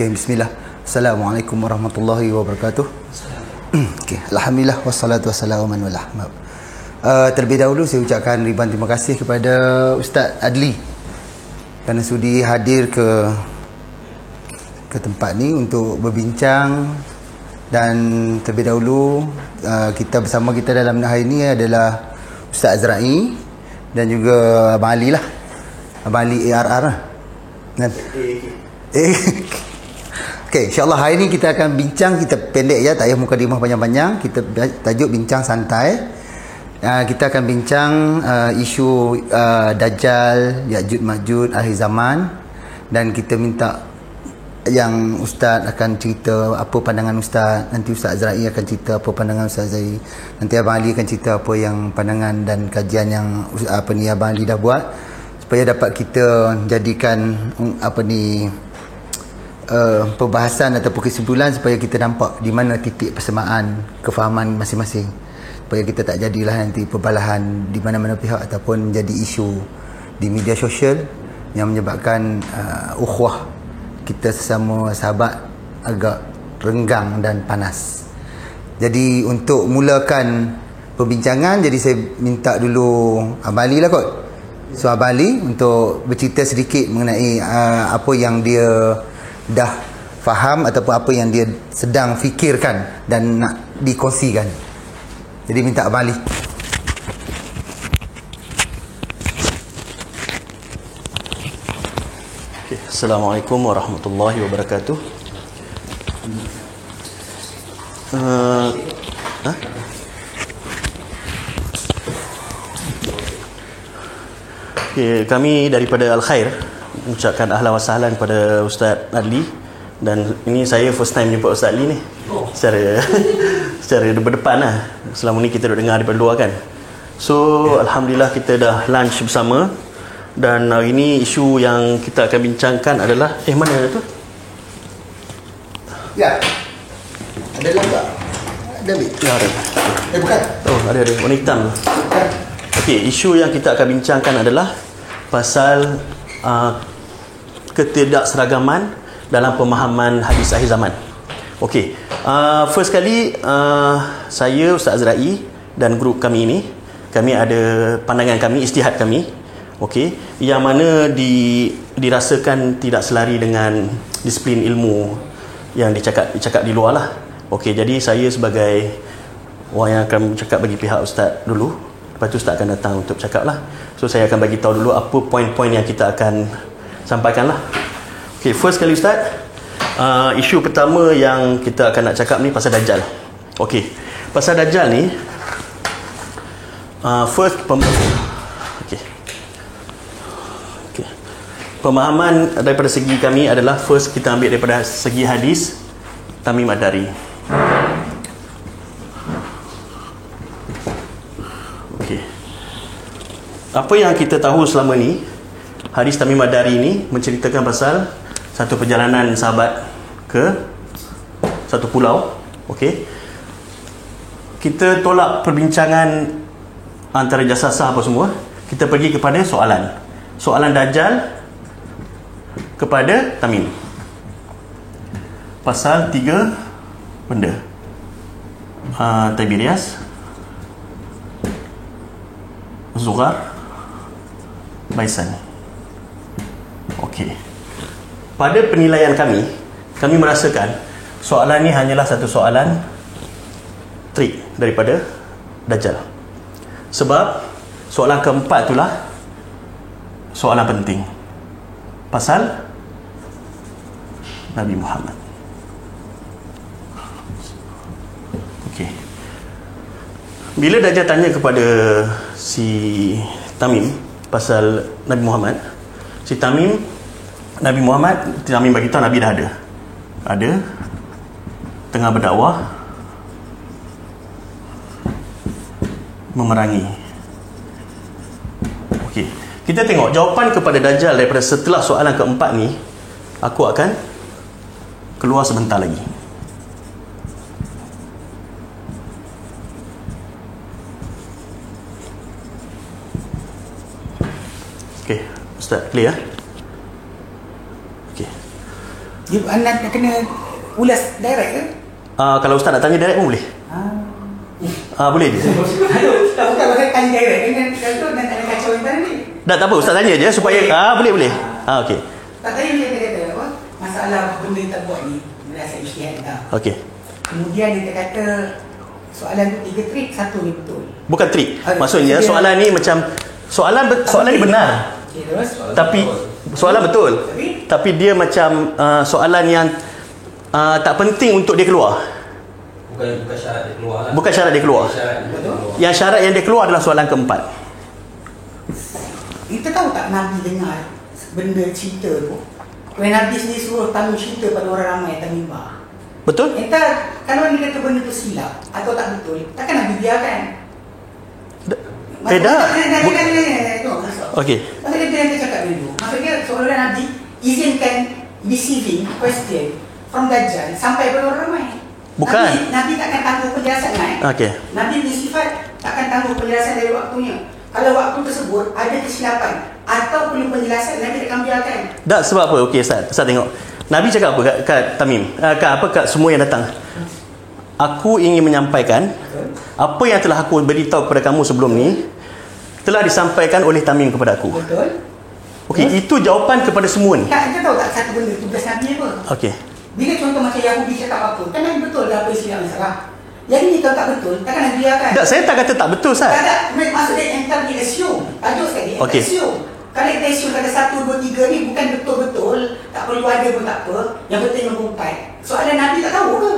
Okey, bismillah. Assalamualaikum warahmatullahi wabarakatuh. Okey, alhamdulillah wassalatu wassalamu ala man. Terlebih dahulu saya ucapkan ribuan terima kasih kepada Ustaz Adli kerana sudi hadir ke tempat ni untuk berbincang. Dan terlebih dahulu kita bersama kita dalam hari ini adalah Ustaz Azra'i dan juga Abang Ali lah, Abang Ali ARR lah. Okey, insyaAllah hari ni kita akan bincang, kita pendek ya, tak payah mukadimah panjang-panjang. Kita tajuk bincang santai. Kita akan bincang isu Dajjal, Ya'juj Ma'juj, akhir zaman. Dan kita minta yang Ustaz akan cerita apa pandangan Ustaz. Nanti Ustaz Azra'i akan cerita apa pandangan Ustaz Azra'i. Nanti Abang Ali akan cerita apa yang pandangan dan kajian yang Abang Ali dah buat, supaya dapat kita jadikan perbahasan ataupun kesimpulan, supaya kita nampak di mana titik persamaan kefahaman masing-masing, supaya kita tak jadilah nanti perbalahan di mana-mana pihak ataupun menjadi isu di media sosial yang menyebabkan ukhuwah kita sesama sahabat agak renggang dan panas. Jadi untuk mulakan perbincangan, jadi saya minta dulu Abang Ali lah kot. So Abang Ali untuk bercerita sedikit mengenai apa yang dia dah faham ataupun apa yang dia sedang fikirkan dan nak dikongsikan. Jadi minta Abang Ali. Assalamualaikum warahmatullahi wabarakatuh. Kami daripada Al-Khair mengucapkan ahlan wa sahlan kepada Ustaz Adli. Dan ini saya first time jumpa Ustaz Adli ni secara berdepan lah. Selama ni kita duduk dengar daripada luar kan. So alhamdulillah kita dah lunch bersama. Dan hari ini isu yang kita akan bincangkan adalah mana tu? Ya. Ada lambat. Ada ambil? Ya, ada. Bukan. Oh, ada warna hitam. Okey, isu yang kita akan bincangkan adalah pasal ketidakseragaman dalam pemahaman hadis akhir zaman. Okey. First kali saya, Ustaz Azra'i dan grup kami ini, kami ada pandangan kami, ijtihad kami. Okey, yang mana dirasakan tidak selari dengan disiplin ilmu yang dicakap di luar lah. Okey, jadi saya sebagai orang yang akan cakap bagi pihak Ustaz dulu, lepas tu Ustaz akan datang untuk cakap lah. So saya akan bagi tahu dulu apa poin-poin yang kita akan sampaikan lah. Okey, first kali Ustaz, isu pertama yang kita akan nak cakap ni pasal Dajjal. Okey, pasal Dajjal ni pemahaman daripada segi kami adalah, first kita ambil daripada segi hadis Tamim Ad-Dari. Okey. Apa yang kita tahu selama ni, hadis Tamim Ad-Dari ni menceritakan pasal satu perjalanan sahabat ke satu pulau. Okey. Kita tolak perbincangan antara jasasah apa semua. Kita pergi kepada soalan Dajjal kepada Tamim. Pasal 3 benda. Tiberias, Zughar, Baisan. Okey. Pada penilaian kami merasakan soalan ni hanyalah satu soalan trik daripada Dajjal. Sebab soalan keempat itulah soalan penting. Pasal Nabi Muhammad. Okey. Bila Dajjal tanya kepada si Tamim pasal Nabi Muhammad, si Tamim bagi tahu Nabi dah ada tengah berdakwah, memerangi. Okey. Kita tengok jawapan kepada Dajjal daripada setelah soalan keempat ni, aku akan keluar sebentar lagi. Okey, Ustaz clear? Okey. Anda kena ulas direct ke? Kalau ustaz nak tanya direct pun boleh. Boleh je. Tak bukan pasal tanya direct kan, kalau nak ada kacau yang ni. Tak apa, ustaz tanya je supaya boleh. Okey. Tak tanya dia kata apa? Masalah benda yang tak buat ni berasal ijtihad tak. Okey. Kemudian dia kata soalan tu 3 trik, 1 ni betul. Bukan trik. Maksudnya soalan ni macam soalan ni benar. Okay, terus. Tapi soalan betul. Tapi dia macam soalan yang tak penting untuk dia keluar. Bukan syarat dia keluar lah. Bukan syarat dia keluar. Yang syarat yang dia keluar adalah soalan keempat. Kita tahu tak Nabi dengar benda cerita tu? Kalau Nabi sendiri suruh tamu cerita pada orang ramai atas mimbar. Betul? Entah kalau dia kata benda tu silap atau tak betul, takkan Nabi biarkan. Tak. Okey. Maksudnya dia yang cakap dulu. Maksudnya seolah-olah Nabi izinkan receiving question from Dajjal sampai pada orang ramai. Bukan. Nabi takkan tangguh penjelasan kan? Okey. Nabi bersifat takkan tangguh penjelasan dari waktunya. Kalau waktu tersebut ada kesilapan atau perlu penjelasan, Nabi akan biarkan. Tak, sebab apa? Okey, Ustaz tengok. Nabi cakap apa kat Tamim? Kat semua yang datang? Aku ingin menyampaikan apa yang telah aku beritahu kepada kamu sebelum ni telah disampaikan oleh Tamim kepada aku. Betul. Okey, itu jawapan kepada semua ni. Tak, kita tahu tak satu benda tugas Nabi apa? Okey. Bila contoh macam Yahudi cakap apa, kan Nabi betul dah apa istilah masalah. Yang ni kalau tak betul, takkan Nabi biarkan. Tak, saya tak kata tak betul, Ustaz. Tak, maksud dia entah dia assume. Tajuk sekali, Okey. assume. Kalau kita assume kata 1, 2, 3 ni bukan betul-betul, tak perlu ada pun tak apa, yang penting nombor 4. Soalan Nabi tak tahu ke?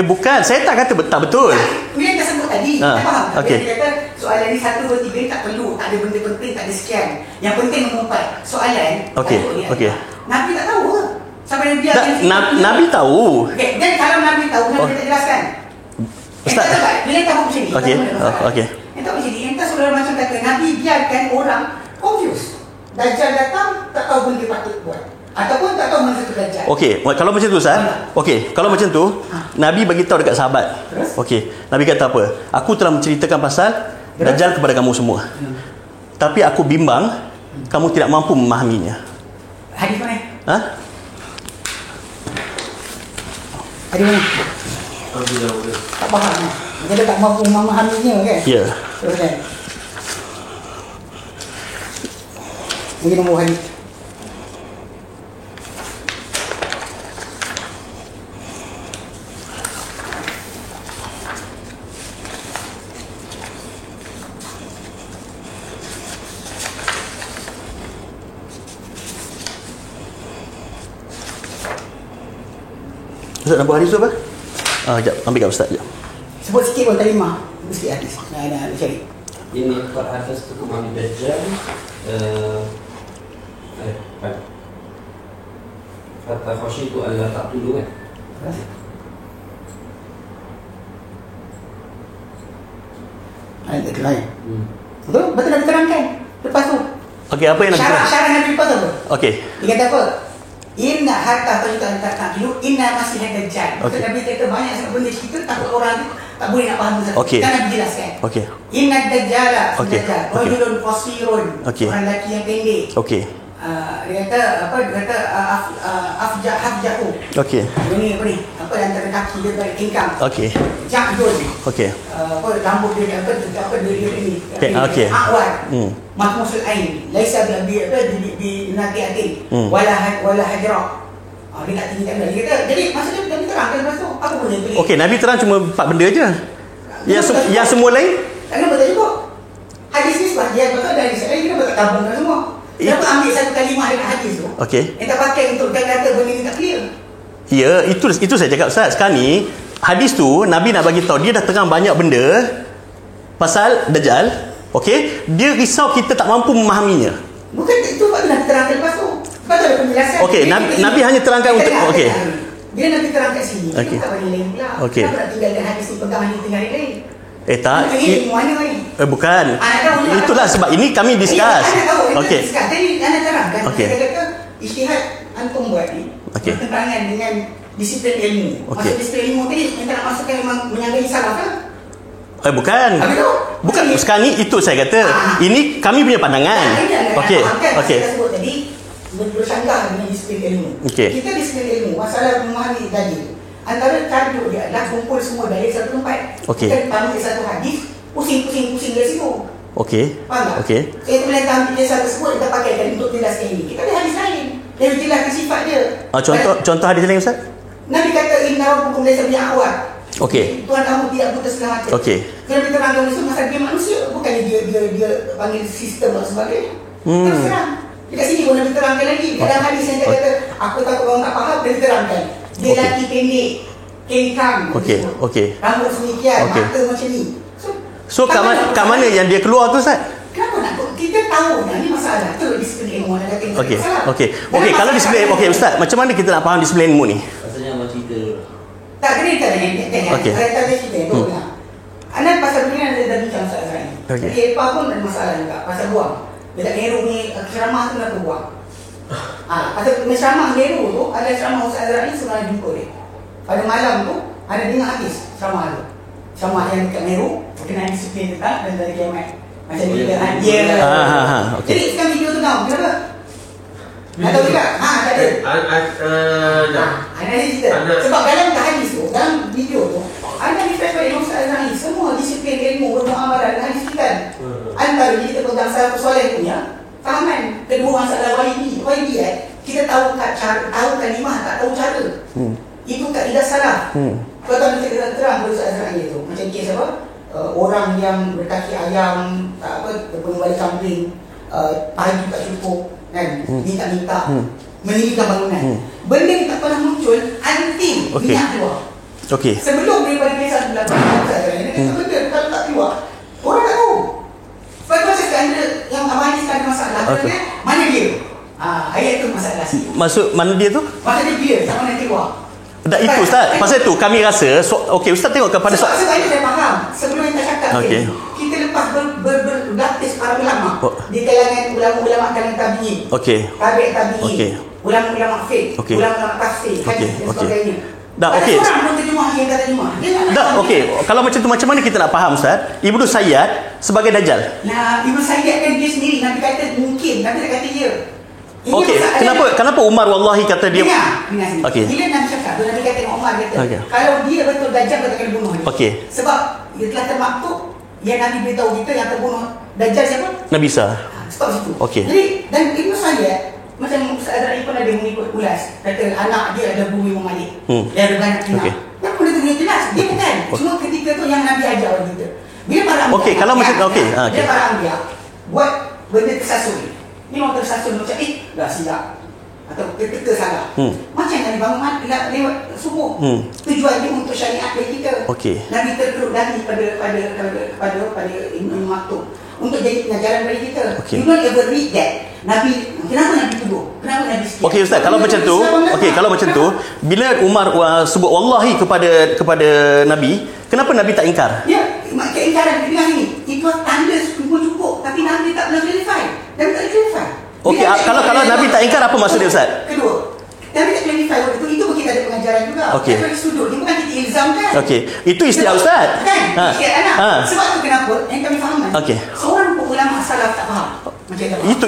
Bukan, saya tak kata tak betul. Bila kita sebut tadi, kita faham. Okey. Dia kata soalan ni 1, 2, 3 ni tak perlu, tak ada benda penting, tak ada sekian. Yang penting nombor 4. Soalan, Okey, okey. Nabi tak tahu ke? Sampai dia biarkan. Nabi tahu. Okay, dan kalau Nabi tahu, kenapa kita jelaskan? Ustaz. Bila tahu macam ni. Okey, okey. Entah macam ni, entah saudara macam kata Nabi biarkan orang confused. Dajjal datang, tak tahu benda patut buat. Ataupun tak tahu mana satu Dajjal. Okey, kalau macam tu, Ustaz. Okey, kalau macam tu, Nabi bagi tahu dekat sahabat. Okey, Nabi kata apa? Aku telah menceritakan pasal Dajjal kepada kamu semua. Tapi aku bimbang kamu tidak mampu memahaminya. Hadis mana? Hadis mana? Tak faham. Dia tak mampu memahaminya kan? Ya. Teruskan. Mungkin nombor hadis. Ustaz nombor hadis tu apa? Sekejap, ambil kat Ustaz sekejap. Sebut sikit pun kalimah. Mesti hadis. Nak cari. Ini Qad atas tu kemari Dajjal. Kata khasyitu alla taqtulu kan. Ada lain. Betul? Betul nak diterangkan. Lepas tu. Okey, apa yang nak kita? Syarat Nabi lepas tu apa? Okey. Dia kata apa? Inna hatta taqilu inna masih Dajjal. Okey. Nabi kata banyak sangat benda cerita takut orang tu tak boleh nak faham satu. Okey. Kan Nabi jelaskan. Okey. Inna Dajjala. Okey. Rajulun qasirun. Okey. Orang lelaki yang pendek. Okey. Dia kata apa? Dia kata afjahu. Okey. Ini apa ni? Apa yang antara kaki dia balik tingkang. Okey. Ja'dun. Okey. Apa rambut dia apa dia ni. Okey. Awal. Mahmusul ain. Laisa bi di nati wala hajra. Dia tak tinggi tak dia kata. Jadi maksudnya Nabi terangkan lepas tu apa benda tu? Okey, Nabi terang cuma 4 benda je. Yang semua lain? Kenapa tak cukup? Hadis ni sebahagian betul dari saya kita tak tabungkan semua. Kenapa ambil satu kalimah dengan hadis tu? Okey. Yang tak pakai untuk kata benda ni tak clear. Ya, itu saya cakap Ustaz. Sekarang ni hadis tu Nabi nak bagi tahu dia dah terang banyak benda pasal Dajjal. Okey, dia risau kita tak mampu memahaminya. Bukan itu waktu Nabi terangkan lepas tu. Lepas tu ada penjelasan. Okey, Nabi hanya terangkan untuk okey. Dia Nabi terangkan sini. Okey. Tak bagi lain pula. Okey. Kenapa nak tinggalkan hadis ni pegang hadis tinggal lain? Tak. Mana ni? Bukan. Itulah sebab ini kami discuss. Okey. Jadi anda terangkan. Okey. Dia kata ijtihad antum buat ni. Okey. Bertentangan dengan disiplin ilmu. Okey. Maksud disiplin ilmu tadi yang tak nak masukkan memang menyanggai salaf kan? Bukan. Bukan. Sekarang ni itu saya kata. Ini kami punya pandangan. Okey. Okey. Saya sebut tadi bersanggah dengan disiplin ilmu. Okey. Kita disiplin ilmu, masalah memahami dalil. Antara cardio dia adalah kumpul semua dalil satu tempat. Okey. Kita ambil satu hadis, pusing dari situ. Okey. Faham tak? Okey. Kita boleh ambil kisah tersebut, kita pakaikan untuk jelaskan ini. Kita ada hadis lain yang jelaskan sifat dia. Contoh hadis lain Ustaz? Nabi kata inna rabbukum laysa bi'awar. Okey. Tuhan kamu tidak buta setengah mata. Okey. Kalau kita terangkan itu masa dia manusia, bukannya dia panggil sistem dan sebagainya. Terus terang. Dekat sini pun Nabi terangkan lagi. Dalam hadis yang dia kata, aku takut orang tak faham, dia terangkan. Dia lelaki pendek, kengkang. Okey. Rambut semikian, mata macam ni. So kat mana yang dia keluar tu Ustaz? Kenapa nak? Kita tahu ni masalah. Tu disiplin ilmu ada kata. Okey, kalau disiplin okey Ustaz, macam mana kita nak faham disiplin ilmu ni? Rasanya abang cerita dulu. Tak kena kita tanya. Okey. Saya tak cerita dulu lah. Anak pasal begini ada dah bincang soal saya. Okey. Jadi apa pun ada masalah juga pasal buang. Bila Nehru ni ceramah tu nak buang. Pasal ceramah Nehru tu ada ceramah Ustaz Azra'i sebenarnya jumpa dia. Pada malam tu ada dengar habis ceramah tu. Ceramah yang dekat Nehru berkenaan disiplin tetap dan dari kiamat. Macam ni dia. Okey. Jadi sekarang video tu tahu kenapa? Tak tahu juga? Tak ada. Ada cerita. Sebab dalam hadis tu, dalam video tu, ada dikatakan oleh Ustaz Azra'i semua disiplin ilmu bermuamalah dan hadis-hadisan. Antara kita pegang salafus soleh punya fahaman. Kedua masalah wahidi kita tahu kalimah, tak tahu cara. Itu kaedah salaf. Kau tahu kita terang Ustaz Azra'i tu. Macam kes apa? Orang yang berkaki ayam, terbunuh balik kambing, pagi tak cukup, kan? Minta-minta, meninggikan bangunan. Benda ni tak pernah muncul until minyak keluar. Okey. Sebelum daripada kisah belakang dia kata benda kalau tak keluar, orang tak tahu. Sebab tu macam anda yang abang Hanis ada masalah, mana dia? Ayat tu masalah sikit. Maksud mana dia tu? Maksudnya dia, tak mana keluar. Dah itu Ustaz, pasal tu kami rasa okey Ustaz tengok kepada sebab ini saya faham. Sebelum yang tak cakap kita lepas berlapis para ulama di kalangan ulama-ulama kalangan tabi'in. Tabi'in. Ulama-ulama fiqh, ulama-ulama tafsir, hadis dan sebagainya. Dah okey. Orang pun terjemah yang tak terjemah. Dah okey. Kalau macam tu macam mana kita nak faham Ustaz? Ibnu Sayyad sebagai dajjal. Nah, Ibnu Sayyad kan dia sendiri Nabi kata mungkin, Nabi tak kata ya. Okey, kenapa Umar wallahi kata dia? Okey. Bila Nabi cakap, Nabi kata Umar kata, kalau dia betul dajjal kita kena bunuh dia. Okey. Sebab dia telah termaktub yang Nabi beritahu kita yang terbunuh dajjal siapa? Nabi Isa. Sebab situ. Okey. Jadi dan Ibnu Sayyad macam Ustaz Azra'i pun ada mengikut ulas, kata anak dia ada bumi Imam Malik. Dia ada banyak anak. Yang boleh terlihat jelas, dia bukan. Cuma ketika tu yang Nabi ajar orang kita. Bila para anbiya. Okey, kalau macam Bila para anbiya buat benda tersasul. Ni orang tersasul macam dah silap atau kita salah. Macam Nabi bangun lewat subuh. Tujuan dia untuk syariat bagi kita. Nabi terkeruk lagi pada Ibn Maktub untuk jadi pengajaran bagi kita. You don't ever read that. Nabi, kenapa Nabi tuduh? Kenapa Nabi sekian? Okey Ustaz, kalau macam tu, bila Umar sebut wallahi kepada Nabi, kenapa Nabi tak ingkar? Ya, keingkaran dia bilang ini. Itu tanda cukup, tapi Nabi tak pernah clarify. Nabi tak clarify. Okey, kalau Nabi tak ingkar apa maksud dia Ustaz? Kedua, Nabi tak clarify waktu itu pun kita ada pengajaran juga. Okey. Dari sudut, dia bukan kita ilzamkan. Okey, itu istilah Ustaz. Kan? Sebab tu kenapa yang kami faham. Okey. Seorang ulama salaf tak faham.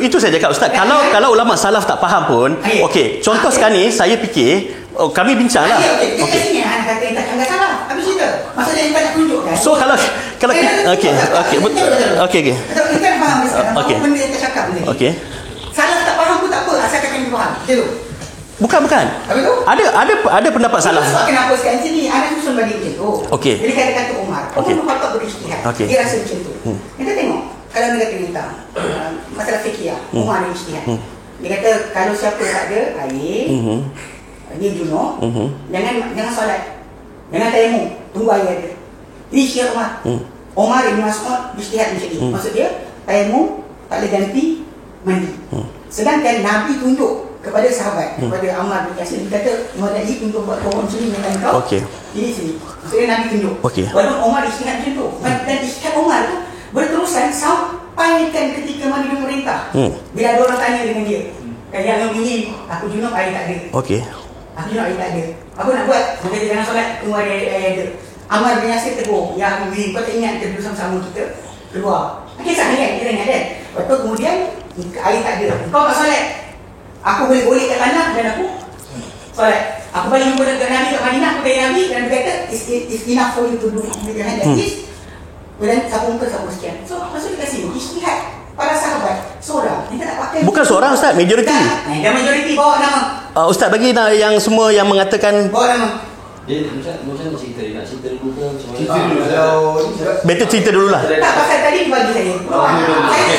Itu saya cakap Ustaz. Kalau ulama salaf tak faham pun, okey, contoh sekarang ni saya fikir kami bincanglah. Okey. Ini anak kata yang tak salah. Habis cerita. Maksudnya yang tak nak tunjukkan. So kalau okey. Kita faham sekarang. Okey. Benda yang kita cakap ni. Okey. Salaf tak faham pun tak apa, asalkan kami faham. Betul. Bukan. Habis tu? Ada pendapat salaf. Sebab kenapa sekarang sini ada susun balik macam tu. Okey. Jadi kata Umar patut berijtihad. Dia rasa macam tu. Kita tengok kalau dia kata kita masalah fikih Umar ada ijtihad. Dia kata kalau siapa tak ada air, dia junub, jangan solat. Jangan tayamum, tunggu air ada. Ini ijtihad Umar. Umar Ibn Mas'ud ijtihad macam ni. Maksud dia tayamum tak boleh ganti mandi. Sedangkan Nabi tunjuk kepada sahabat, kepada Ammar bin Yasir, dia kata Nabi tunjuk buat korang sini dengan kau. Ini sini. Maksudnya Nabi tunjuk. Walaupun Umar ijtihad macam tu. Dan ijtihad Umar tu berterusan sampaikan ketika Nabi memerintah. Bila ada orang tanya dengan dia, yang ini aku junub air tak ada. Aku junub air tak ada. Apa nak buat? Maka dia jangan solat, tunggu air ada. Ammar bin Yasir tegur, yang ini kau tak ingat kita dulu sama-sama kita keluar. Kisah ni kan, kita ingat kan. Lepas tu kemudian air tak ada. Kau tak solat. Aku boleh golek kat tanah dan aku Solat. Aku balik jumpa dengan Nabi kat Madinah, aku tanya Nabi dan dia kata it's enough for you to do behind like this. Kemudian sapu muka sekian. So maksud dia kat sini ijtihad para sahabat seorang dia tak pakai. Bukan seorang Ustaz, majoriti. Dia majoriti bawa nama. Ustaz bagi yang semua yang mengatakan Bawa nama. Dia macam cerita, dia nak cerita dulu ke macam mana? Cerita dulu. Kalau better cerita dululah. Tak, pasal tadi dia bagi saya.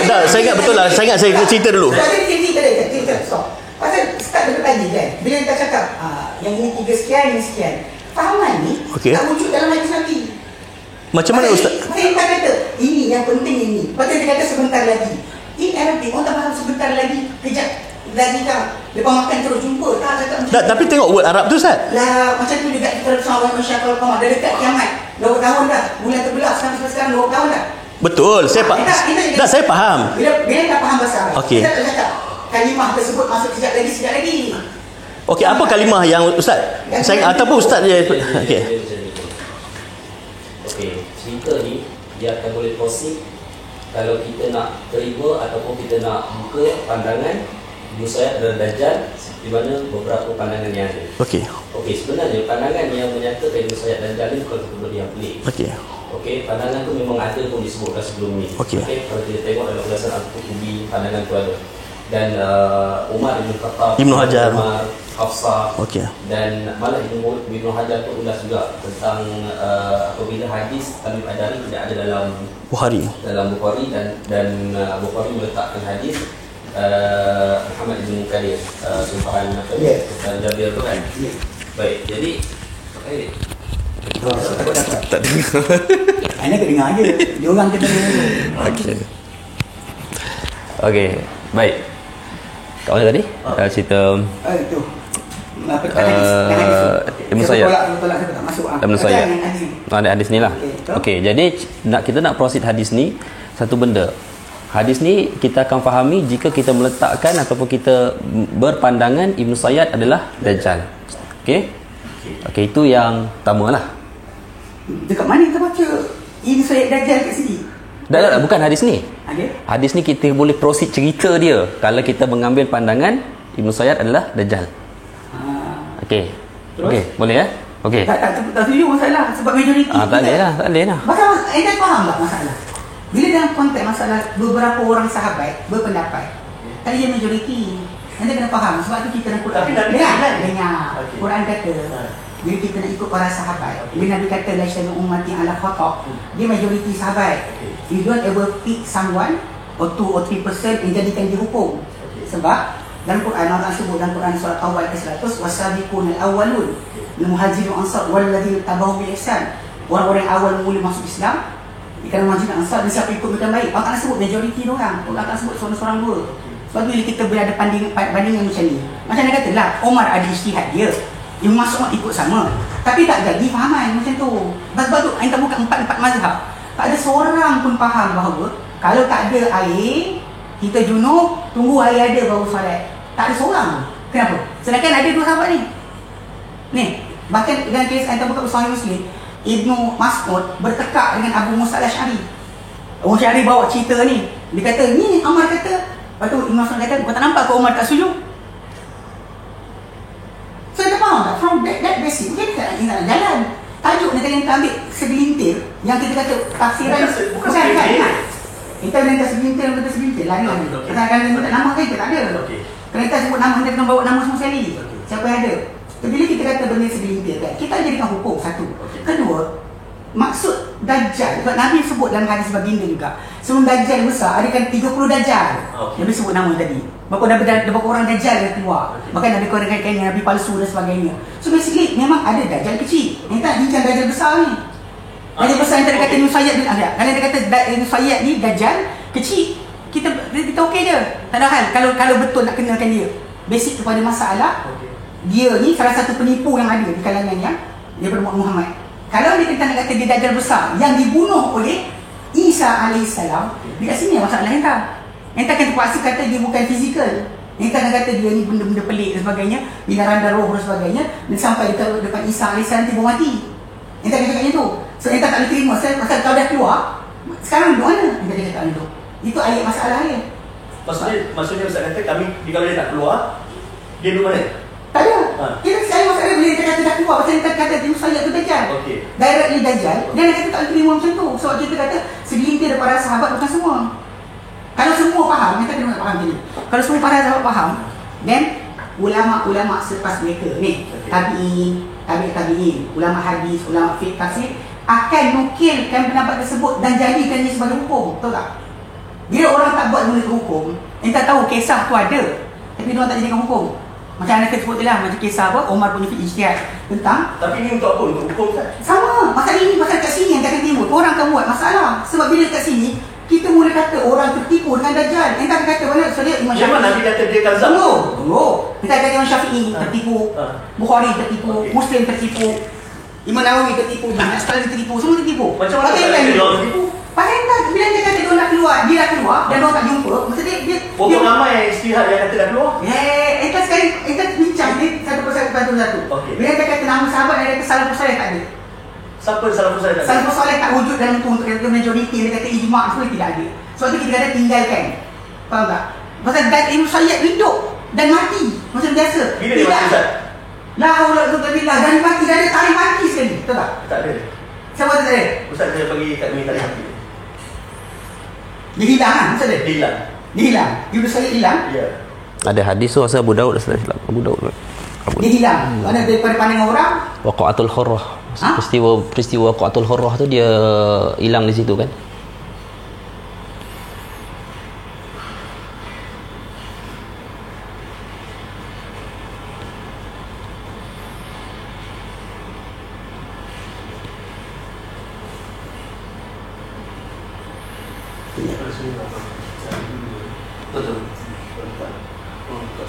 Tak, saya ingat betul lah. Saya ingat saya cerita dulu. Cerita. Stop. Pasal start dulu tadi kan. Bila kita cakap yang ini 3 sekian, ini sekian. Fahaman ni tak wujud dalam hadis Nabi. Macam mana Ustaz? Saya kata ini yang penting ini. Lepas dia kata sebentar lagi. In Arabic orang tak faham sebentar lagi. Kejap lagi kan. Lepas makan terus jumpa. Tak cakap macam Tapi tengok word Arab tu Ustaz. lah macam tu juga kita bersama masyarakat Qamar. Dah dekat kiamat. 20 tahun dah. Bulan terbelah sampai sekarang 20 tahun dah. Betul, saya saya faham. Bila tak faham bahasa Arab. Okey. Kita tak cakap kalimah tersebut masuk sekejap lagi. Okey, apa kalimah yang Ustaz? Saya ataupun Ustaz je. Okey. Okey, cerita ni dia akan boleh proceed kalau kita nak terima ataupun kita nak buka pandangan Musayyad dan Dajjal di mana beberapa pandangan yang ada. Okey. Okey, sebenarnya pandangan yang menyatakan Musayyad dan Dajjal ni bukan satu benda yang pelik. Okey. Okey, pandangan tu memang ada pun disebutkan sebelum ni. Okey. Kalau kita tengok dalam ulasan Al-Qurtubi, pandangan tu ada. Dan Umar Ibn Khattab, Ibnu Hajar, Umar, Hafsah, okey, dan malah Ibnu Hajar pun ulas juga tentang apabila hadis Tamim Ad-Dari tidak ada dalam Bukhari dan Bukhari meletakkan hadis Muhammad bin Munkadir sumpahan Jabir tu kan. Baik, jadi tak dengar. Ana dengar je. Dia orang kena dengar. Okey, baik. Kat mana tadi? Cerita Itu. Ibn Sayyad. Tolak saya tak masuk. Ibn Sayyad. Ada hadis ni lah. Okey, jadi kita nak proceed hadis ni satu benda. Hadis ni kita akan fahami jika kita meletakkan ataupun kita berpandangan Ibn Sayyad adalah Dajjal. Okey? Okey, itu yang pertama lah. Dekat mana kita baca Ibn Sayyad Dajjal kat sini? Tak, bukan hadis ni. Okay. Hadis ni kita boleh proceed cerita dia kalau kita mengambil pandangan Ibn Sayyad adalah Dajjal. Okey. Okey, boleh ya? Okey. Tak setuju masalah sebab majoriti. Tak boleh lah. Pasal anda faham tak masalah? Bila dalam konteks masalah beberapa orang sahabat berpendapat, tadi dia majoriti. Anda kena faham sebab tu kita nak Quran. Dengar. Quran kata bila kita nak ikut para sahabat, bila Nabi kata la syanu ummati ala khata', dia majoriti sahabat. You don't ever pick someone or 2 or 3% yang jadikan dia hukum. Sebab dalam Quran Allah sebut dalam Quran surah Taubah ayat 100 wasabiqunal awwalun minal muhajirin ansar walladzina tabahu bi ihsan. Orang-orang awal mula masuk Islam di kalangan muhajirin ansar dan siapa ikut mereka baik. Allah sebut majoriti dia orang. Allah tak sebut seorang-seorang dua. Sebab bila kita berada bandingan macam ni, macam dia kata lah Omar ada ijtihad dia, yang masuk ikut sama, tapi tak jadi fahaman macam tu. Sebab tu kita buka 4 mazhab, tak ada seorang pun faham bahawa kalau tak ada air kita junub, tunggu air ada baru solat. Tak ada seorang. Kenapa? Sedangkan ada 2 sahabat ni, bahkan dalam kes kita buka Sahih Muslim, Ibnu Mas'ud bertekak dengan Abu Musa al-Asy'ari. Abu Musa al-Asy'ari bawa cerita ni, dia kata ni Umar kata, lepas tu Ibnu Mas'ud kata kau tak nampak ke Umar tak setuju? So kita faham tak? From that basic kita nak jalan. Tajuk ni kita ambil segelintir yang kita kata tafsiran bukan kan? Kita minta segelintir lain lagi. Kadang-kadang minta nama kan kita tak ada. Kerana kita sebut nama, kita kena bawa nama semua sekali. Siapa yang ada? Bila kita kata benda segelintir kan, kita jadikan hukum satu. Kedua, maksud Dajjal, sebab Nabi sebut dalam hadis baginda juga, sebelum Dajjal besar, ada kan 30 Dajjal. Nabi sebut nama tadi. Berapa orang Dajjal yang keluar. Bahkan ada korang-korang Nabi palsu dan sebagainya. So basically, memang ada Dajjal kecil. Yang tak bincang Dajjal besar ni. Dajjal besar yang tak kata Musayyad ni ada. Kalau dia kata Musayyad ni Dajjal kecil, kita okey je. Tak ada hal. Kalau betul nak kenalkan dia. Basic kepada masalah, dia ni salah satu penipu yang ada di kalangan yang daripada Muhammad. Kalau dia nak kata dia Dajjal besar yang dibunuh oleh Isa AS, dekat sini masalah yang tak. Yang takkan terpaksa kata dia bukan fizikal. Yang takkan kata dia ni benda-benda pelik dan sebagainya, binaran roh dan sebagainya, dan sampai depan Isa AS nanti baru mati. Yang takkan cakap macam tu. So yang tak boleh terima pasal kau dah keluar, sekarang duduk mana? Yang tak cakap macam tu. Itu ayat masalah dia. Maksudnya Ustaz kata kami kalau dia tak keluar, dia duduk mana? Tak ada. Kita saya masalah bila dia kata dah keluar, pasal dia kata Ibnu Sayyid tu Dajjal. Directly Dajjal, dia kata tak boleh terima macam tu. Sebab kita kata segelintir daripada sahabat bukan semua. Kalau semua faham, kita kena faham macam ni. Kalau semua para sahabat faham, then ulama-ulama selepas mereka ni, tabi'in, ulama hadis, ulama fiqh tafsir akan nukilkan pendapat tersebut dan jadikannya sebagai hukum. Betul tak? Bila orang tak buat benda hukum, entah tahu kisah tu ada, tapi dia orang tak jadikan hukum. Macam anda sebut tu lah, macam kisah apa, Umar punya ijtihad tentang. Tapi ni untuk apa? Untuk hukum kan? Sama, masalah ini pasal kat sini yang akan timbul. Orang akan buat masalah. Sebab bila kat sini, kita mula kata orang tertipu dengan Dajjal. Entah kata mana, so dia Imam Syafi'i. Memang Nabi kata dia kazab. Tunggu. Entah kata Imam Syafi'i tertipu, Bukhari tertipu, Muslim tertipu, Imam Nawawi tertipu, Ibn Asqalani tertipu, semua tertipu. Macam mana dia tertipu? Pasal entah, bila dia kata dia nak keluar, dia dah keluar dan orang tak jumpa, maksud dia ramai yang istihad yang kata dah keluar. Entah sekali, entah bincang ni satu persatu. Bila dia kata nama sahabat, dia kata salafus salih tak ada. Siapa salafus salih tak ada? Salafus salih tak wujud dalam tu untuk kata majoriti, dia kata ijma' semua tidak ada. Sebab tu kita kata tinggalkan. Faham tak? Pasal Ibnu Sayyid hidup dan mati macam biasa. Bila dia mati Ustaz? La haula wala quwwata illa billah. Dan mati dah ada tarikh mati sekali. Betul tak? Tak ada. Siapa tak ada? Ustaz saya bagi kat ni tarikh mati. Dia hilang kan? Maksud dia? Dia hilang. Ibnu Sayyid hilang. Ya. Ada hadis tu asal Abu Daud dah silap. Abu Daud. Dia hilang. Mana daripada pandangan orang? Waqa'atul Hurrah. Peristiwa Waqa'atul Hurrah tu dia hilang di situ kan?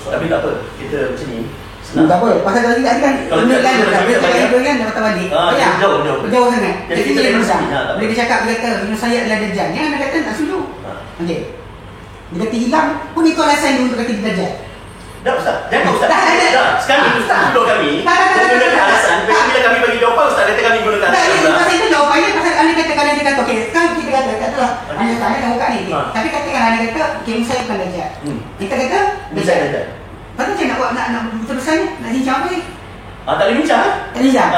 Tapi tak apa, kita macam ni. Tak apa, pasal kalau tidak kan benda kan dah patah balik. Jauh sangat. Jadi kita boleh berusaha. Bila dia cakap, dia kata Ibnu Sayyid adalah Dajjal, jangan nak kata tak setuju. Okey. Dia kata hilang pun itu alasan dia untuk kata dia Dajjal. Dah Ustaz, jangan Ustaz. Dah, sekarang duduk kami menggunakan alasan. Bila kami bagi jawapan, Ustaz kata kami gunakan alasan. Tak, pasal itu jawapannya, pasal anda kata kalau dia kata, okey, sekarang kita katalah anda dah buka ni. Tapi katakan anda kata, okey, Ibnu Sayyid bukan Dajjal. Kita kata Dajjal. Lepas tu macam nak buat, nak betul-betul nak cincang apa ni? Tak boleh bincang Tak cincang?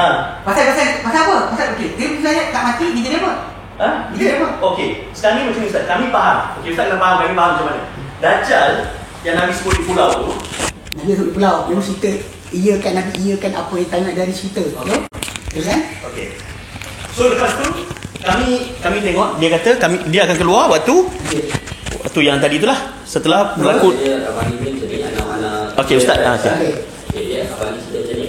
Pasal apa? Pasal okey, dia Dajjal tak mati, dia jadi apa? Dia jadi apa? Okey, sekarang ni macam ni Ustaz, kami faham. Okey, Ustaz kena faham, kami faham macam mana. Dajjal yang Nabi sebut di pulau tu, Nabi sebut di pulau, dia cerita iakan Nabi iakan apa yang tak nak dari cerita. Okey? Betul kan? okey. So lepas tu kami tengok dia kata dia akan keluar waktu yang tadi itulah setelah berlaku. Okey Ustaz. Okey. Dia apa ni cerita macam ni.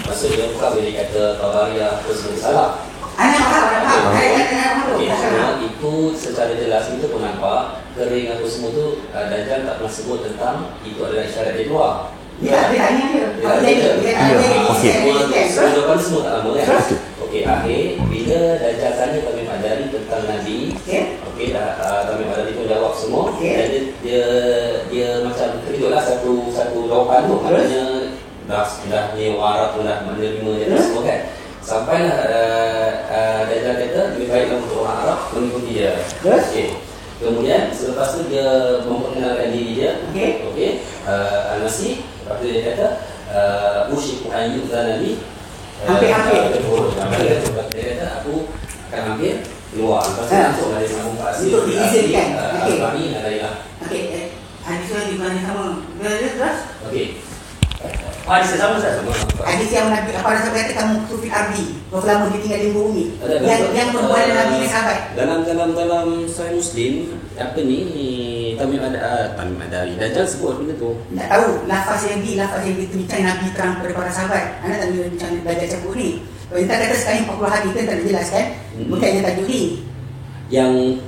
Maksud dia bukan bila kata Tabariyah apa semua salah. Okey, itu secara jelas kita pun nampak kering apa semua tu Dajjal tak pernah sebut tentang itu adalah isyarat dia keluar. Dia tanya dia. Okey. Jawapan semua tak lama kan? Okey, akhir bila Dajjal tanya Tamim Ad-Dari tentang Nabi, okey Tamim Ad-Dari pun jawab semua dan dia macam terkejutlah satu jawapan tu, maknanya dah nyewa Arab pun dah menerima dia semua kan. Sampailah Dajjal kata lebih baiklah untuk orang Arab mengikuti dia. Okey. Kemudian selepas tu dia memperkenalkan diri dia. Okey. Al-Masih. Lepas tu dia kata usyiku an yu'zana li. Hampir. Dia kata aku akan hampir keluar. Lepas tu masuk dari sambung Pak Asir. Untuk diizinkan. Al-Bani dan lain-lain. Okey. Hadis yang di mana sama. Terus? Okey. Hadis sama Ustaz. Hadis yang Nabi apa ada kata kamu kufil ardi. Berapa lama dia tinggal di bumi. Yang berbual Nabi dengan sahabat. Dalam Sahih Muslim apa ni Tamim Ad-Dari Dajjal sebut benda tu. Tak tahu lafaz yang dibincang Nabi terang kepada para sahabat. Anda tak boleh bincang Dajjal sebut ni. Kalau kita kata sekali 40 hari kita tak dijelaskan. Bukannya tajuk ni. Yang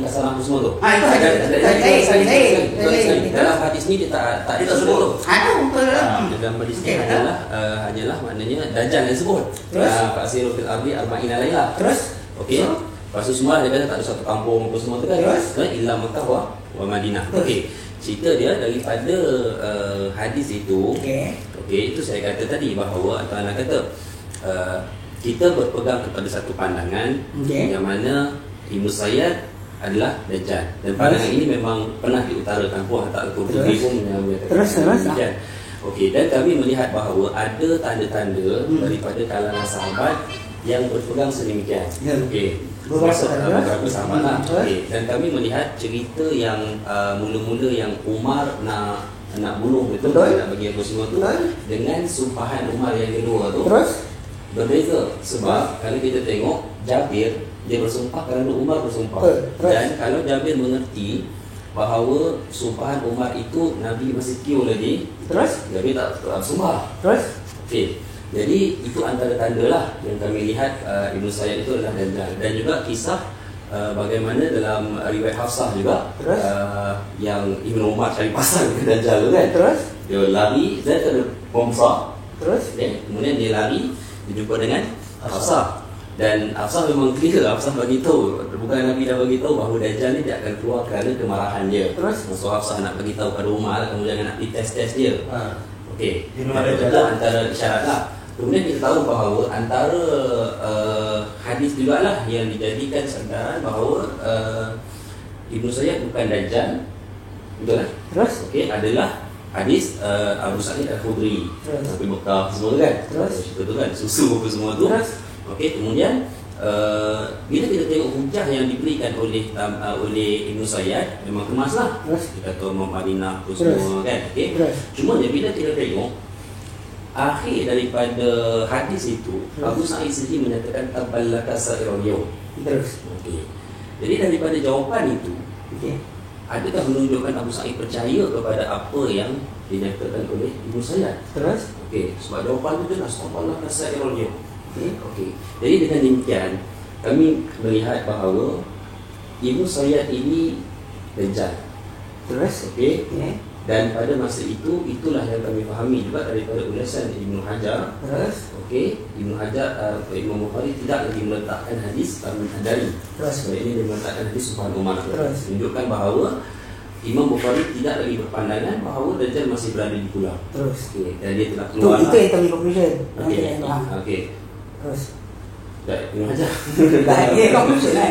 Kasar Mahfuz semua tu. Itu hadis. Dalam hadis ni dia tak sebut tu. Dalam hadis ni hanyalah maknanya Dajjal yang sebut. Pak Asir fil ardi arba'ina laila. Terus? Okey. Lepas tu semua dia kata tak ada satu kampung apa semua tu kan. Illa Makkah wa Madinah. Okey. Cerita dia daripada hadis itu. Okey, itu saya kata tadi bahawa Tuan kata kita berpegang kepada satu pandangan yang mana Ibnu Sayyid adalah Dajjal dan pandangan ini memang pernah diutarakan puan tak Al-Qurtubi pun menyatakan. Terus. Okey, dan kami melihat bahawa ada tanda-tanda daripada kalangan sahabat yang berpegang sedemikian. Okey. Beberapa sahabat lah. Okey, dan kami melihat cerita yang mula-mula yang Umar nak bunuh betul, nak bagi Abu semua tu dengan sumpahan Umar yang kedua tu berbeza. Sebab kalau kita tengok Jabir, dia bersumpah kerana Umar bersumpah. Dan kalau Jabir mengerti bahawa sumpahan Umar itu Nabi masih kiu lagi, Jabir tak sumpah. Okey. Jadi itu antara tanda lah yang kami lihat Ibnu Sayyad itu adalah Dajjal. Dan juga kisah bagaimana dalam riwayat Hafsah juga yang Ibnu Umar cari pasal ke Dajjal kan. Dia lari, dia ada bomba. Kemudian dia lari, dia jumpa dengan Hafsah. Dan Hafsah memang clear, Hafsah bagi tahu, bukan Nabi dah bagi tahu bahawa Dajjal ni dia akan keluar kerana kemarahan dia. So Hafsah nak bagi tahu pada Umar, kamu jangan nak pergi tes dia. Okey. Itu antara isyarat lah. Kemudian kita tahu bahawa antara hadis juga lah yang dijadikan sandaran bahawa Ibnu Sayyad bukan Dajjal. Betul lah? Okey, adalah hadis Abu Sa'id Al-Khudri sampai Mekah semua kan? Cerita tu kan, susu apa semua tu. Okey, kemudian bila kita tengok hujah yang diberikan oleh Ibnu Sayyad, memang kemas lah. Kita tahu Madinah tu semua kan? Okey. Cuma bila kita tengok akhir daripada hadis itu, Abu Sa'id sendiri menyatakan taballaka sa'irul yawm. Okey. Jadi daripada jawapan itu, adakah menunjukkan Abu Sa'id percaya kepada apa yang dinyatakan oleh Ibnu Sayyad? Okey, sebab jawapan itu jelas taballaka sa'irul yawm. Okey. Jadi dengan demikian kami melihat bahawa Ibnu Sayyad ini Dajjal. Okey. Dan pada masa itu, itulah yang kami fahami juga daripada ulasan Ibnu Hajar. Okey, Ibnu Hajar, Imam Bukhari tidak lagi meletakkan hadis Tamin Hadari. Sebab ini dia meletakkan hadis Sumpah Umar. Menunjukkan bahawa Imam Bukhari tidak lagi berpandangan bahawa Dajjal masih berada di pulau. Okey, dan dia telah keluar. Itu yang kami conclusion. Okey. Ibnu Hajar. Conclusion lah.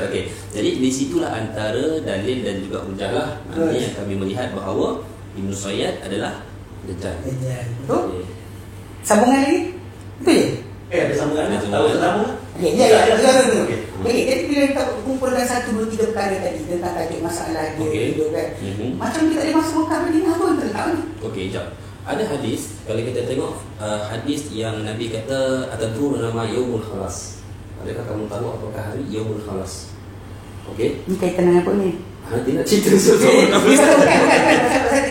Okey. Jadi di situlah antara dalil dan juga hujah lah yang kami melihat bahawa Ibnu Sayyad adalah Dajjal. Betul? Sambungan lagi? Betul je? Ada sambungan. Tahu sambungan? Okey, jadi bila kita kumpulkan 1, 2, 3 perkara tadi tentang tajuk masalah dia kan. Macam kita ada masa Mekah Madinah pun tak ni. Okey, jap. Ada hadis, kalau kita tengok hadis yang Nabi kata atadrun nama Yaumul Khalas. Adakah kamu tahu apakah hari Yaumul Khalas? Okey. Ni kaitan dengan apa ni? Nanti nak cerita sesuatu. Bukan.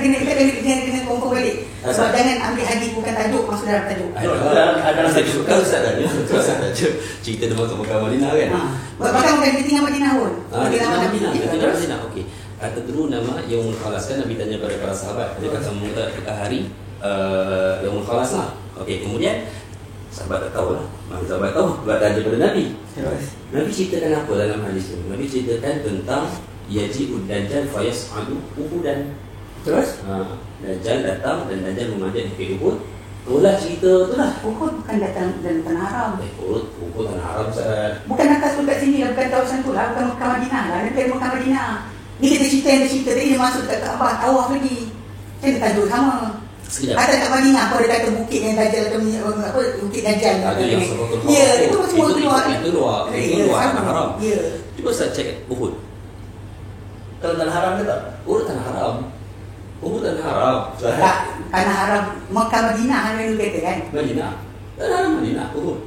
Kita kena kumpul balik. Sebab jangan ambil hadis bukan tajuk, masuk dalam tajuk. Ada tajuk. Kau Ustaz dah. Cerita tentang Mekah Madinah kan? Bahkan bukan kita tinggal Madinah pun. Madinah. Okey. Atadrun nama Yaumul Khalas, kan Nabi tanya kepada para sahabat, adakah kamu tahu hari Yaumul Khalas lah. Okey, kemudian sahabat tak tahu lah. Sahabat tahu, buat tanya kepada Nabi. Nabi ceritakan apa dalam hadis itu? Nabi ceritakan tentang yaji'ud Dajjal fayas'adu Uhudan. Dajjal datang dan Dajjal memanjat Bukit Uhud. Itulah cerita tu lah. Uhud bukan datang dan tanah haram. Uhud tanah haram Ustaz. Bukan atas dekat sini lah, bukan kawasan tu lah, bukan Mekah Madinah lah. Dekat Mekah Madinah. Ni kita cerita yang dia cerita tadi, dia masuk dekat Kaabah, tawaf lagi. Kan dia tajuk sama. Ada kat Madinah apa dia kata bukit yang Dajjal atau apa bukit Dajjal. Ada yang sebut ya, itu semua keluar. Itu luar tanah haram. Ya. Cuba saya cek Uhud. Tanah haram ke tak? Uhud tanah haram. Uhud tanah haram. Tak, tanah haram Mekah Madinah yang dia kata kan. Madinah. Tanah haram Madinah Uhud.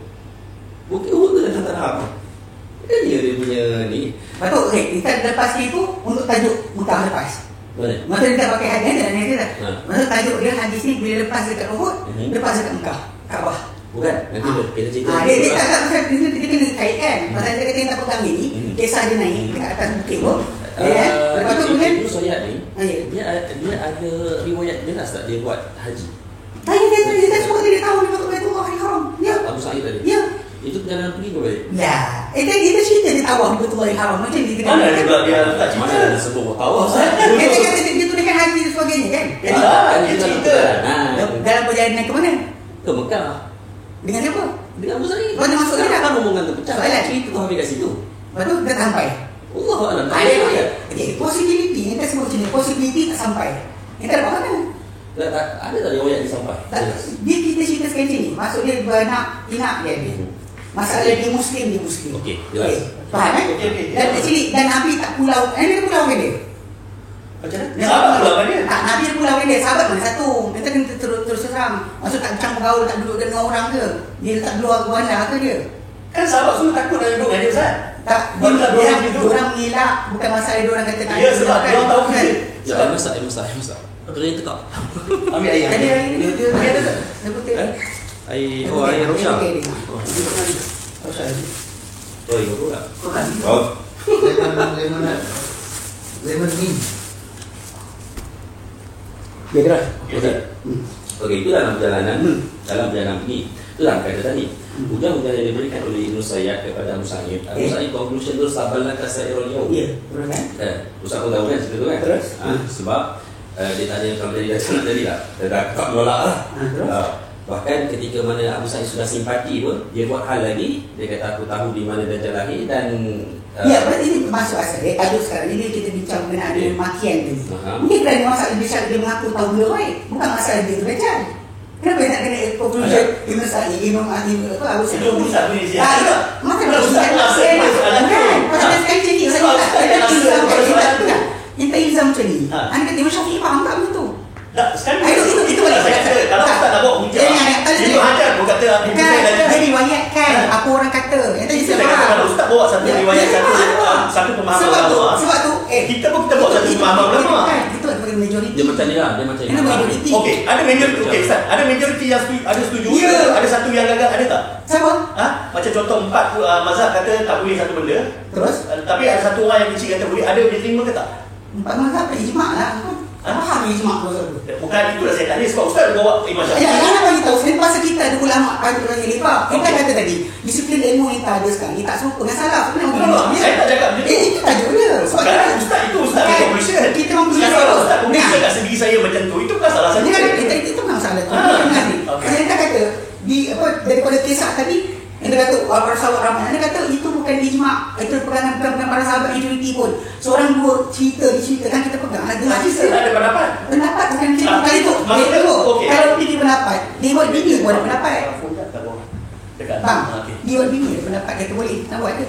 Bukit Uhud tu dalam tanah haram. Kan dia punya ni. Betul, okey. Kita lepas itu untuk tajuk Mekah lepas. Boleh. Masa dia tak pakai hadis dan hadis dah. Masa tajuk dia hadis ni bila lepas dekat Uhud, lepas dekat Mekah, Kaabah. Bukan, nanti kita cerita. Dia tak pasal dia kena kaitkan. Pasal dia kata yang tak pegang ni, kisah dia naik dekat atas bukit tu. Lepas tu kemudian Ibnu Sayyad ni, dia ada riwayat jelas tak dia buat haji? Dia semua dia tahu dia patut Baitullah Haram. Ya. Abu Sa'id tadi. Ya. Itu perjalanan pergi ke balik? Ya. Kita cerita dia tahu Baitullah Haram macam dia kena. Mana juga dia tak cerita. Mana ada sebut tahu. Dia kata dia tuliskan haji dan sebagainya kan. Jadi dia cerita. Dalam perjalanan ke mana? Ke Mekah. Dengan siapa? Dengan Abu Sa'id. Mana masuk dia dah? Kan omongan tu pecah. Soalan. Cerita tu habis kat situ. Lepas tu dia tak sampai. Allah Alam. Ada. Possibility. Yang kita sebut macam ni. Possibility tak sampai. Yang tak dapat mana? Ada tak riwayat disampai? Dia kita cerita sekali ni. Maksud dia beranak inak dia. Masalah dia Muslim. Okey, jelas. Faham kan? Dan actually dan Nabi tak pulau. Dia pulau kan dia? Macam mana? Sahabat pulau kan dia? Tak, Nabi pulau kan dia. Sahabat mana satu. Kita kena terus terang. Maksud tak campur gaul, tak duduk dengan orang ke? Dia letak luar bandar ke dia? Kan sahabat semua takut nak duduk dengan dia, Ustaz. Tak, dia orang mengelak. Bukan masalah dia orang kata tak. Ya, sebab dia orang tahu kan. Ya, masak. Kena tekak. Ambil air. Ada air ni. Dia ada tak? Dia putih. Air Rosha. Oh, iya pula. Lemon mint. Dia keras. Okey, itu dalam perjalanan ini. Itulah kata tadi. Hujan-hujan yang diberikan oleh Ibn Sayyad kepada Musa'ib. Musa'ib conclusion tu sabarlah kasairul yaum. Ya, betul kan? Ustaz pun tahu kan cerita tu kan? Terus? Sebab dia tanya kalau tadi dah cakap tadi lah. Dia dah tak menolak lah. Bahkan ketika mana Abu Sa'id sudah simpati pun, dia buat hal lagi. Dia kata aku tahu di mana Dajjal lahir dan ya, berarti ini masuk asal. Kalau sekarang ini kita bincang mengenai makian tadi. Mungkin kerana masalah dia mengaku tahu benda baik. Bukan masalah dia tu Dajjal. Kenapa dia nak kena conclusion Ibn Sa'id, Imam Ahli Abu Sa'id? Itu Ustaz punya siap. Maka kalau Ustaz kan, pasal sekali macam ni, Ustaz ilzam macam ni. Anda kata Imam Syafi'i faham tak benda tu? Tak, sekarang itu boleh saya kata. Kalau Ustaz nak bawa hujah, Ibn Hajar pun kata Ibn Sa'id dah dia riwayatkan apa orang kata. Yang tadi saya kata kalau Ustaz bawa satu riwayat satu pemahaman ulama. Sebab tu kita bawa satu pemahaman ulama. Itu adalah majoriti. dia macam ni lah. Dia macam Ini majoriti. Okey, ada majoriti. Okey, Ustaz. Ada majoriti yang ada setuju. Ada satu yang gagal, ada tak? Siapa? Macam contoh 4 mazhab kata tak boleh satu benda. Terus? Tapi ada satu orang yang kecil kata boleh. Ada yang terima ke tak? 4 mazhab tak ijma' lah. Faham ijma' tu. Bukan itu dah saya tanya sebab Ustaz bawa Imam Syafi'i. Ya, jangan bagi tahu. Selepas kita ada ulama pada orang yang lepak. Kita kata tadi, disiplin ilmu yang tak ada sekarang. Dia tak serupa dengan salah. Saya tak cakap macam tu. Itu tajuk dia. Sebab Ustaz itu Ustaz conclusion. Kita conclusion. Kalau Ustaz conclusion kat sendiri saya macam tu, itu bukan salah saya. Itu bukan masalah tu. Saya kata, daripada kisah tadi, yang dia kata para sahabat ramai, dia kata itu bukan ijma', itu bukan para sahabat majoriti pun. Seorang dua diceritakan kita pegang. Ada cerita. Ada Pendapat bukan cerita kali tu. Kalau pilih pendapat, dia buat bini pun ada pendapat. Bang, dia buat bini ada pendapat, kata boleh, nak buat ke?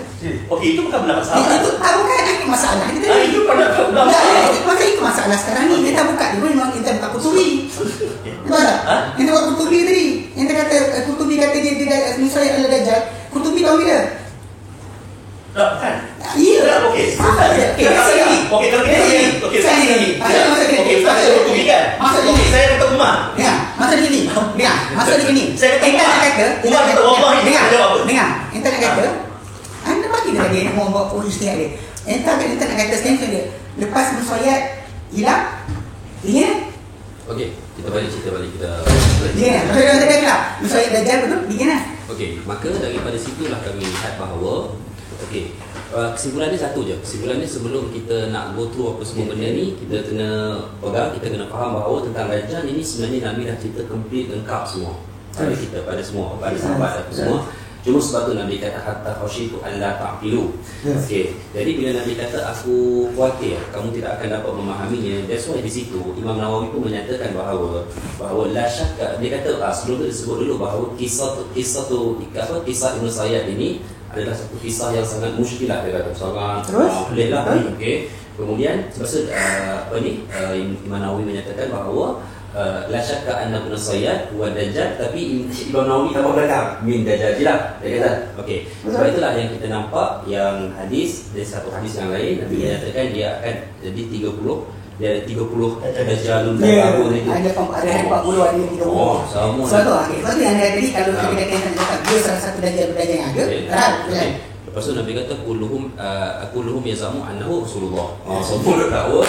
Okey, itu bukan pendapat sahabat. Itu tak bukan, itu masalah. Itu pendapat Maka itu masalah sekarang ni. Dia tak buka, dia boleh memang kita buka Kutubi. Betul tak? Yang dia buat Kutubi tadi. Yang dia kata, Kutubi kata dia misalnya adalah Dajjal. Kutubi tahu dia? Bukan. Iya. Okey. Okey, kalau kita okey, saya Kutubi kan? Okey, saya kata Umar. Dengar, masa dia gini. Saya kata Umar kata, Umar kata wallahi. dengar. Enta nak kata, anda bagi dia dia mau buat ijtihad dia. Enta nak kata statement dia. Lepas musayat hilang, dia Okey, kita balik kita. dia betul. Musayat Dajjal betul, dia Okey, maka daripada situlah kami lihat bahawa kesimpulannya satu je. Kesimpulannya sebelum kita nak go through apa semua benda ni, kita kena pegang, kita kena faham bahawa tentang Dajjal ini sebenarnya Nabi dah cerita complete lengkap semua pada kita, pada semua, pada sahabat apa semua. Cuma sebab tu Nabi kata hatta khasyitu alla ta'qilu. Okey. Jadi bila Nabi kata aku khawatir kamu tidak akan dapat memahaminya, that's why di situ Imam Nawawi pun menyatakan bahawa la syakka, dia kata sebelum tu disebut dulu bahawa kisah Ibn Sayyad ini adalah satu kisah yang sangat muskilah, dia kata sangat pelik lah. Okey. Kemudian sebab Imam Nawawi menyatakan bahawa la syakka anna Ibn Sayyad wa Dajjal, tapi Imam Nawawi tak belakang min Dajjal je lah, dia kata. Okey. Sebab itulah yang kita nampak yang hadis, dari satu hadis yang lain Nabi menyatakan dia akan jadi 30. Dia ada 30 Dajjalun baru ni. Ada 40 ada 30. Oh, sama. Sebab tu yang ada tadi kalau kita kata dia salah satu Dajjal yang ada. Lepas tu Nabi kata kulluhum yazamu annahu Rasulullah. Semua tahu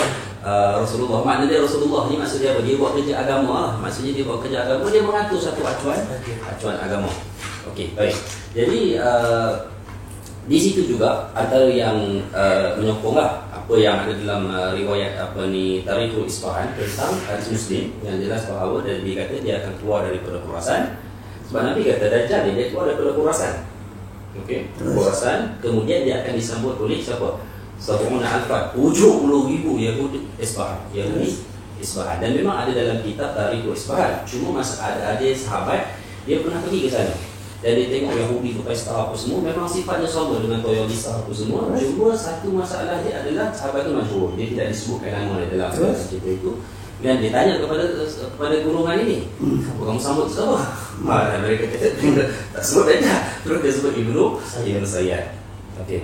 Rasulullah. Makna dia Rasulullah ni maksudnya apa? Dia buat kerja agama lah. Maksudnya dia buat kerja agama, dia mengatur satu acuan agama. Okey, baik. Jadi di situ juga antara yang menyokonglah apa yang ada dalam riwayat Tarikhul Isfahan tentang hadis Muslim yang jelas bahawa Nabi kata dia akan keluar daripada Khurasan. Sebab Nabi kata Dajjal dia keluar daripada Khurasan. Okey, Khurasan, kemudian dia akan disambut oleh siapa? 70,000 Yahudi Isfahan. Yahudi Isbahan. Dan memang ada dalam kitab Tarikh Isbahan. Cuma masa ada sahabat dia pernah pergi ke sana dan dia tengok Yahudi tu pesta apa semua, memang sifatnya sama dengan Toyolisa apa semua. Cuma satu masalah dia adalah sahabat tu majhul, dia tidak disebutkan nama dia dalam cerita itu. Dan dia tanya kepada golongan ini, apa kamu sambut siapa? Mereka kata tak sebut saja. Terus dia sebut Ibnu Sayyad. Okey.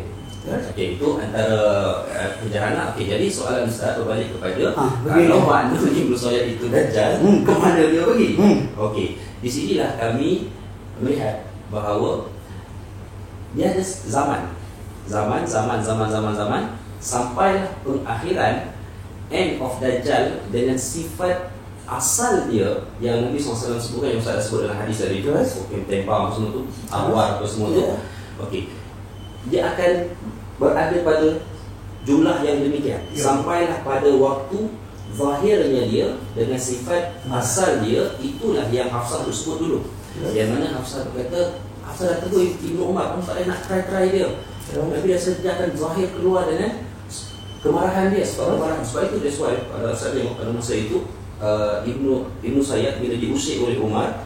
Okey, itu antara penjarahan. Okey, jadi soalan Ustaz berbalik kepada kalau makna Ibnu Sayyad itu Dajjal, ke mana dia pergi? Okey, di sinilah kami melihat bahawa dia ada zaman sampailah pengakhiran end of Dajjal dengan sifat asal dia yang Nabi SAW sebutkan, yang Ustaz sebut dalam hadis tadi tu, tempang semua tu, awal apa semua tu. Okey, dia akan berada pada jumlah yang demikian sampailah pada waktu zahirnya dia dengan sifat asal dia. Itulah yang Hafsah tu sebut dulu, yang mana Hafsah berkata, Hafsah dah tegur Ibnu Umar, kamu tak boleh nak try dia. Tapi dia sediakan zahir keluar dengan kemarahan dia, sebab itu dia suai pada saat tengok pada masa itu Ibnu Sayyad bila diusik oleh Umar,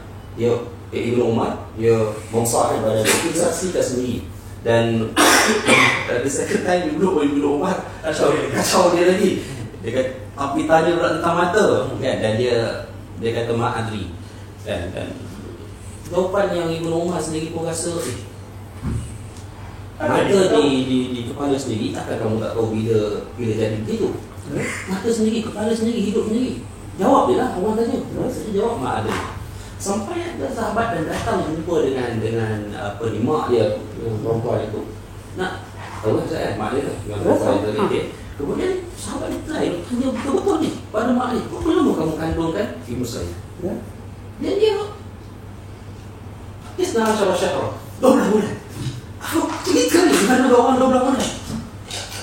Ibnu Umar dia mengsahkan badan dia, saksikan sendiri. Dan the second time Ibnu Umar kacau dia lagi. Dia kata, api tanya berat tentang mata kan? Dan dia kata mak adri. Dan jawapan yang Ibnu Umar sendiri pun rasa mata di kepala sendiri, takkan kamu tak tahu bila jadi begitu. Mata sendiri, kepala sendiri, hidup sendiri. Jawab dia lah, orang tanya. Saya jawab mak adri. Sampai ada sahabat dan datang jumpa dengan apa ni, mak dia, perempuan itu. Nak tahu saya mak dia dengan perempuan itu tadi. Kemudian sahabat itu tanya betul-betul ni pada mak dia, berapa lama kamu kandungkan Ibnu Sayyad? Dan dia Isna Syarah 12 bulan. Tinggi kali kerana orang 12 bulan.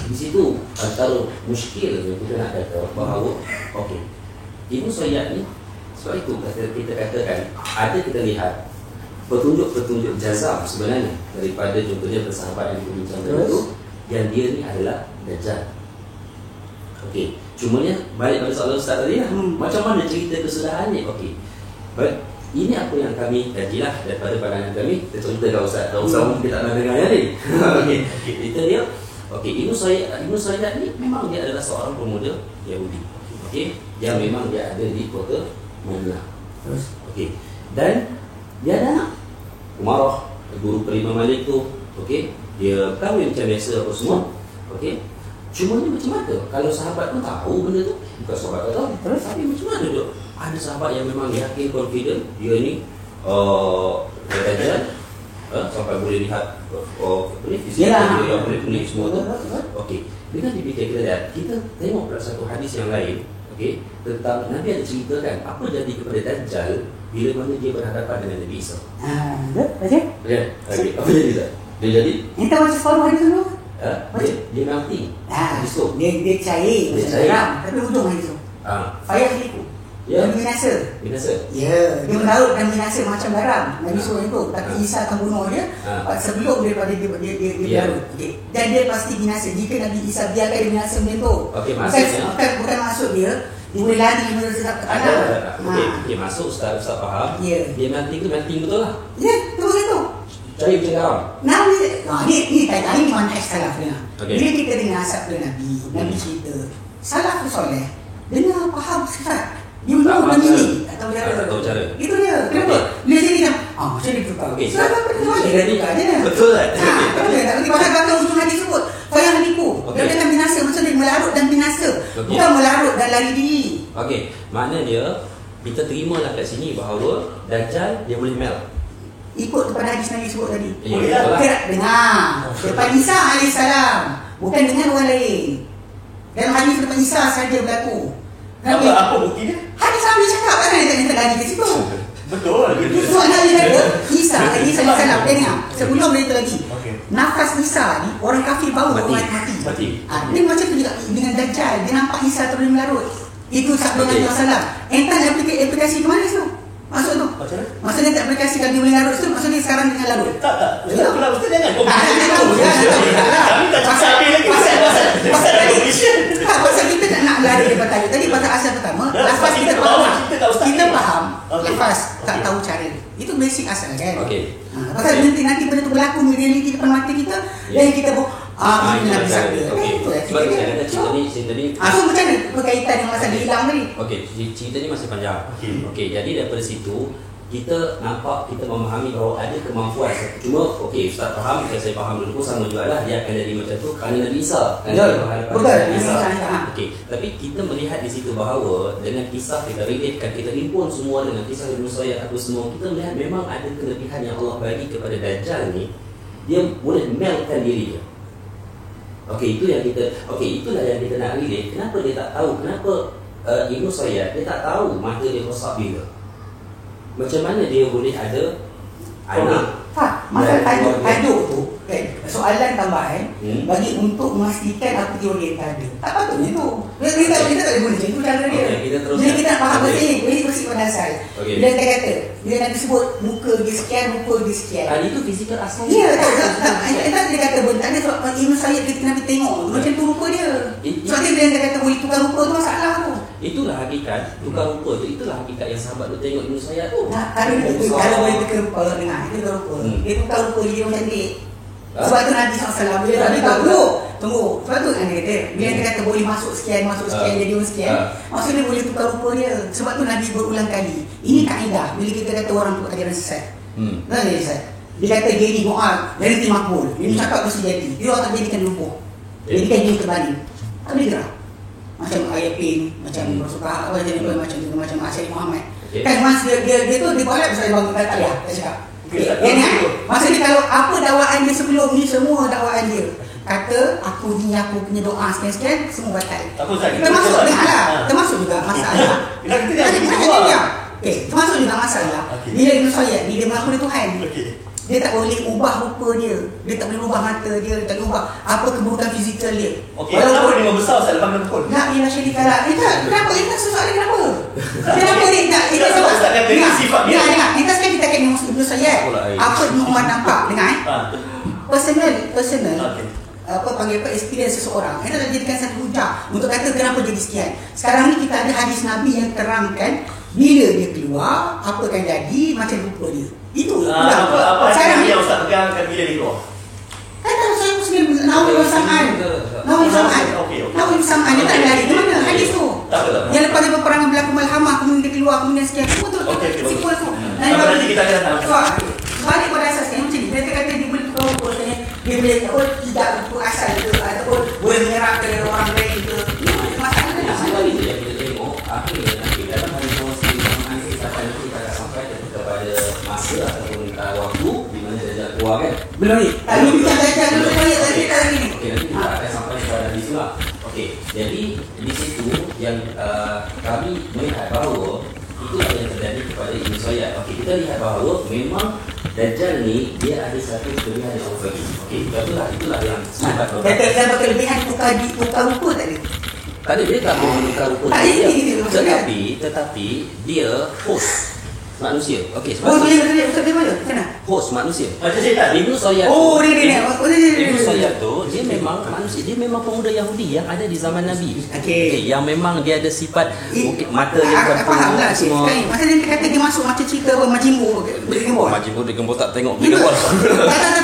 Di situ antara muskil yang kita nak kata bahawa okey, Ibnu Sayyad ni, sebab itu kita katakan ada, kita lihat petunjuk-petunjuk jazam sebenarnya daripada contohnya bersahabat yang dibincangkan itu, yang dia ni adalah Dajjal. Okey, cumanya balik pada soalan Ustaz tadi lah, macam mana cerita kesudahannya? Okey, baik, ini apa yang kami kajilah daripada pandangan kami. Kita cerita kat Ustaz, tak usah mungkin tak nak dengar ni. Okey, itu dia. Okey, Ibnu Sayyad ni memang dia adalah seorang pemuda Yahudi. Okey, yang memang dia ada di kota Madinah. Okey, dan dia ada anak Umarah, guru Imam Malik tu. Okey, dia kahwin macam biasa apa semua. Okey, cuma ni macam mana kalau sahabat pun tahu benda tu, bukan sahabat tak tahu, tapi macam mana tu ada sahabat yang memang yakin, confident dia ni Dajjal, sampai boleh lihat fisik dia yang boleh tulis semua tu. Okey, dengan dipikir kita tengok pula satu hadis yang lain. Okey, tentang Nabi ada ceritakan apa jadi kepada Dajjal bila mana dia berhadapan dengan Nabi Isa. Baca? Ya, apa jadi Ustaz? Dia jadi kita baca separuh hadis dulu. Dia melting. Dia cair, dia garam, tapi ujung hadis tu. Fayah liku. Ya. Binasa. Ya, dia melarut dan binasa macam garam. Nabi suruh itu, tapi Isa akan bunuh dia sebelum daripada dia berlarut. Okay. Dan dia pasti binasa jika Nabi Isa biarkan dia binasa macam tu. Okey, maksudnya bukan maksud dia boleh lari menuju ke tanah. Okey, masuk Ustaz faham. Ya. Dia melting betul lah. Ya, betul itu. Cari macam garam. Ni kaitan ini manhaj salaf dia. Okay. Bila kita dengar sabda Nabi cerita salaf soleh, dengar faham sifat. Dia belum ini, tak tahu cara. Itu dia. Kenapa? Dia jadi macam dia tukar. Okey. Sebab dia tukar je. Betul tak? Tapi bahkan kata ujung hadis sebut fayah liku. Dia akan binasa, maksud dia melarut dan binasa. Bukan melarut dan lari diri. Okey, makna dia kita terimalah kat sini bahawa Dajjal dia boleh melt. Ikut kepada hadis Nabi sebut tadi. Ya, dengar. Depan Isa alaihissalam, bukan dengan orang lain. Dalam hadis depan Isa saja berlaku. Apa buktinya? Hadis Nabi cakap kan dia lari ke situ. Betul. Soal Nabi kata Isa alaihissalam, dengar. Sebelum dia itu lagi. Nafas Isa ni orang kafir bau mati. Dia macam tu juga dengan Dajjal. Dia nampak Isa terus melarut. Itu sabda Nabi SAW. Entan aplikasi ke mana tu? Maksud tu? Maksudnya tak aplikasi kalau dia boleh larut tu, maksudnya sekarang dengan larut. Tak. Kalau Ustaz jangan. Pasal kita tak nak larut. ada dia bertanya. Tadi pasal asal pertama, lafaz kita faham. Kita faham, lafaz tak tahu cara. Itu basic asal kan. Okey. Pasal nanti benda tu berlaku realiti depan mata kita dan kita ini Nabi sabda. Sebab saya kata cerita ni so macam mana berkaitan dengan masalah hilang tadi? Okey, cerita ni masih panjang. Okey, jadi daripada situ kita nampak, kita memahami bahawa ada kemampuan. Cuma okey, Ustaz faham, saya faham dulu pun sama jugalah dia akan jadi macam tu kerana Nabi Isa. Betul. Okey, tapi kita melihat di situ bahawa dengan kisah kita relatekan, kita himpun semua dengan kisah Ibnu Sayyad apa semua, kita melihat memang ada kelebihan yang Allah bagi kepada Dajjal ni, dia boleh meltkan diri dia. Okey, itulah yang kita nak relate. Kenapa dia tak tahu? Kenapa Ibnu Sayyad dia tak tahu mata dia rosak bila? Macam mana dia boleh ada anak? Masalah tajuk tu kan, soalan tambahan bagi untuk memastikan apa teori yang ada. Tak patutnya tu. Kita tak boleh guna macam tu cara dia. Jadi kita nak faham ini bersih pada asal. Bila kita kata, bila nak sebut muka dia sekian, muka dia sekian. Itu fizikal asal. Ya, tak dia kata pun tak ada sebab Ibnu Sayyad kita Nabi tengok macam tu rupa dia. Sebab dia bila kata boleh tukar rupa tu masalah tu. Itulah hakikat tukar rupa tu. Itulah hakikat yang sahabat tu tengok Ibnu Sayyad tu. Kalau boleh tukar rupa dengar, dia tukar rupa. Dia tukar rupa dia macam cantik. Sebab tu Nabi SAW bila Nabi tunggu. Sebab tu kan dia kata bila dia kata boleh masuk sekian jadi orang sekian, maksudnya boleh tukar rupa dia. Sebab tu Nabi berulang kali. Ini kaedah bila kita kata orang tu ajaran sesat. Mana dia sesat? Dia kata dia ni Mu'ad dari tim makbul. Dia cakap mesti jadi. Dia orang tak jadikan lumpuh. Jadikan dia terbalik. Tak boleh gerak. Macam ayat pin, macam Rasulullah apa jadi macam tu, macam Asyari Muhammad. Kan masa dia tu dia buat pasal bang tak ya, saya cakap. Maksudnya kalau apa dakwaan dia sebelum ni, semua dakwaan dia kata aku punya doa sekian-sekian semua batal. Termasuk termasuk juga masalah. Termasuk juga masalah. Bila Ibnu Sayyad ni dia mengaku dia Tuhan. Dia tak boleh ubah rupa dia. Dia tak boleh ubah mata dia. Dia tak boleh ubah apa keburukan fizikal dia. Kenapa dia membesar Ustaz lepas pukul? Nak ialah syarikah. Kenapa? Itu soalan kenapa? Kenapa dia tak? Kita sebab Ustaz kata ini sifat dia. Dengar. Kita sekarang kita akan masuk Ibnu Sayyad. Apa Ibnu Umar nampak? Dengar personal. Apa panggil experience seseorang. Kita tak jadikan satu hujah untuk kata kenapa jadi sekian. Sekarang ni kita ada hadis Nabi yang terangkan bila dia keluar apa akan jadi, macam rupa dia. Itu apa yang Ustaz pegangkan bila dia keluar? Kata saya Muslim Nawil Sam'an. Nawil Sam'an dia tak lari ke mana hadis tu. Yang lepas dia peperangan berlaku Malhamah, kemudian dia keluar, kemudian sekian. Betul simple tu. Nanti kita akan datang. Balik pada asasnya macam ni. Dia kata dia boleh tukar rupa, dia boleh tidak rupa asal ke, ataupun boleh menyerap ke orang lain ke. Masalahnya sebab itu yang kita tengok akhirnya nanti dalam hadis Muslim nanti kita akan sampai kepada masa ataupun waktu di mana Dajjal keluar kan. Belum ni. Tadi kita Dajjal dulu tadi ni. Okey, nanti kita akan sampai kepada hadis tu lah. Okey, jadi di situ yang kami melihat bahawa itulah yang terjadi kepada Ibnu Sayyad. Okey, kita lihat bahawa memang Dajjal ni dia ada satu kelebihan yang Allah bagi. Okey, itulah yang sebab kata kelebihan tukar rupa tak ada. Tadi dia tak mahu tukar rupa dia. Tetapi dia host manusia. Okey, sebab dia mana? Sana. Host manusia. Macam cerita Ibnu Sayyad. Dia. Ibnu Sayyad tu dia memang manusia, dia memang pemuda Yahudi yang ada di zaman Nabi. Okey. Yang memang dia ada sifat mata yang faham lah semua. Masa dia kata dia masuk macam cerita Majimbo. Majimbo dia gembor tak tengok dia gembor.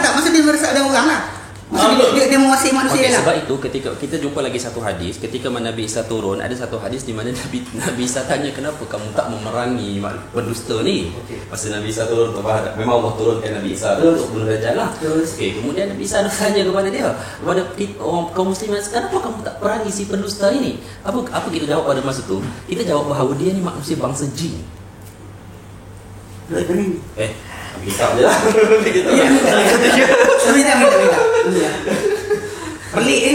Tak. Masa dia meresap ada orang lah. Maksudnya dia menguasai manusia lah. Sebab itu ketika kita jumpa lagi satu hadis, ketika Nabi Isa turun, ada satu hadis di mana Nabi Isa tanya kenapa kamu tak memerangi pendusta ni. Masa Nabi Isa turun, memang Allah turunkan Nabi Isa tu untuk bunuh Dajjal lah. Okey, kemudian Nabi Isa tanya kepada dia, kepada orang kaum muslimin, kenapa kamu tak perangi si pendusta ini? Apa kita jawab pada masa tu? Kita jawab bahawa dia ni manusia bangsa jin. Hisap je lah. Minta. Pelik ni.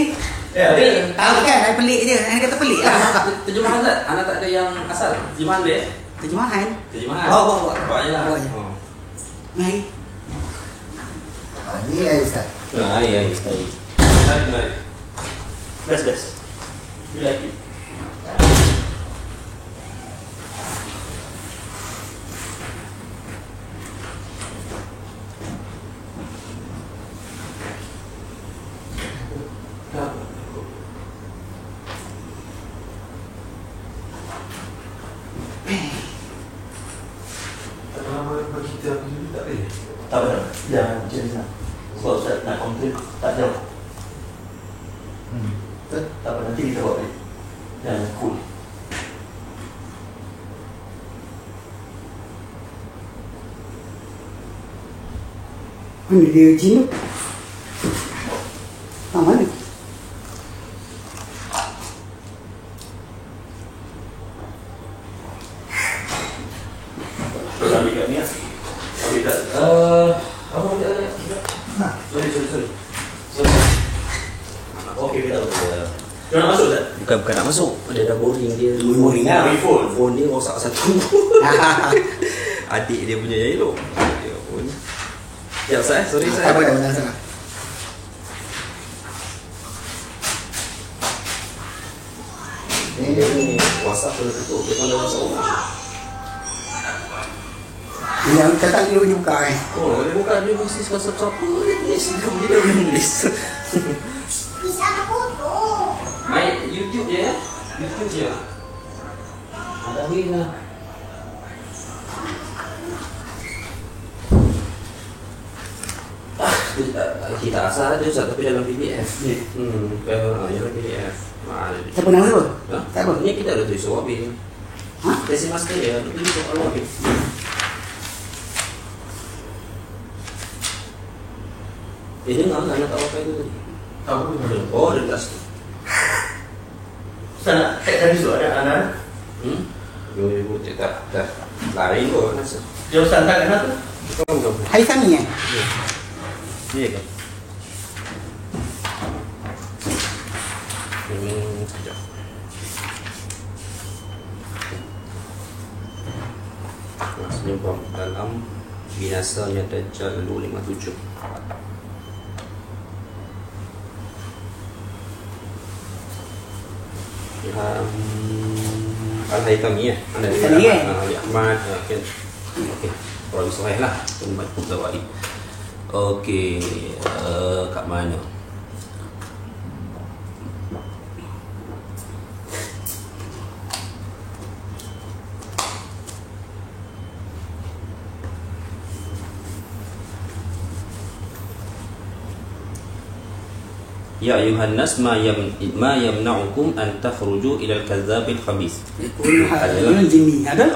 Tahu kan, pelik je. Anak kata pelik lah. Terjemahan tak? Anak tak ada yang asal. Terjemahan dia? Terjemahan. Bawa je lah. Mari. Ni lah Ustaz. Ya Ustaz. Mari. Best. You like it? Tak apa. Jangan macam ni. Sebab Ustaz nak komplain tak jauh. Tak apa, nanti kita buat balik. Jangan cool. Mana dia jin tu? Mana? Ambil kat ni lah. Ambil kat apa benda ni? Sorry. Okey, kita tahu. Dia nak masuk tak? Bukan nak masuk. Dia dah boring dia. Boring lah. Phone dia rosak satu. Adik dia punya yang elok. Ya pun. Ya Ustaz, sorry Ustaz. Tak apa, tak. Ni WhatsApp kena tutup. Dia mana WhatsApp orang. Yang kata dia buka Oh, dia bukan dia mesti siapa-siapa dia tulis. Dia dah menulis. Bisa ada foto. Main YouTube je ya. YouTube je. Ada win lah. Kita asal ada Ustaz tapi dalam PDF. Dalam PDF. Siapa nama tu? Tak apa. Ni kita ada tulis soal habis. Tesi master dia ada tulis soal habis. Dengar kan nak tahu apa itu tadi? Tahu pun. Oh, dia kelas tu. Ustaz nak check tadi tu ada anak. Yo, tak. Lain tu rasa. Dia Ustaz tak kenal tu. Hai Sami Iya kan? Sekejap. Penyebab dalam binasanya Dajjal 257. Al-Haythami ya? Al-Haythami kan? Ahmad okey. Kalau sahih lah Umat Mutawari. Okey, kat mana? Ya ayuhan nas ma yamna'ukum an takhruju ila al-kadzabil khabith. Adalah jinni. Ada?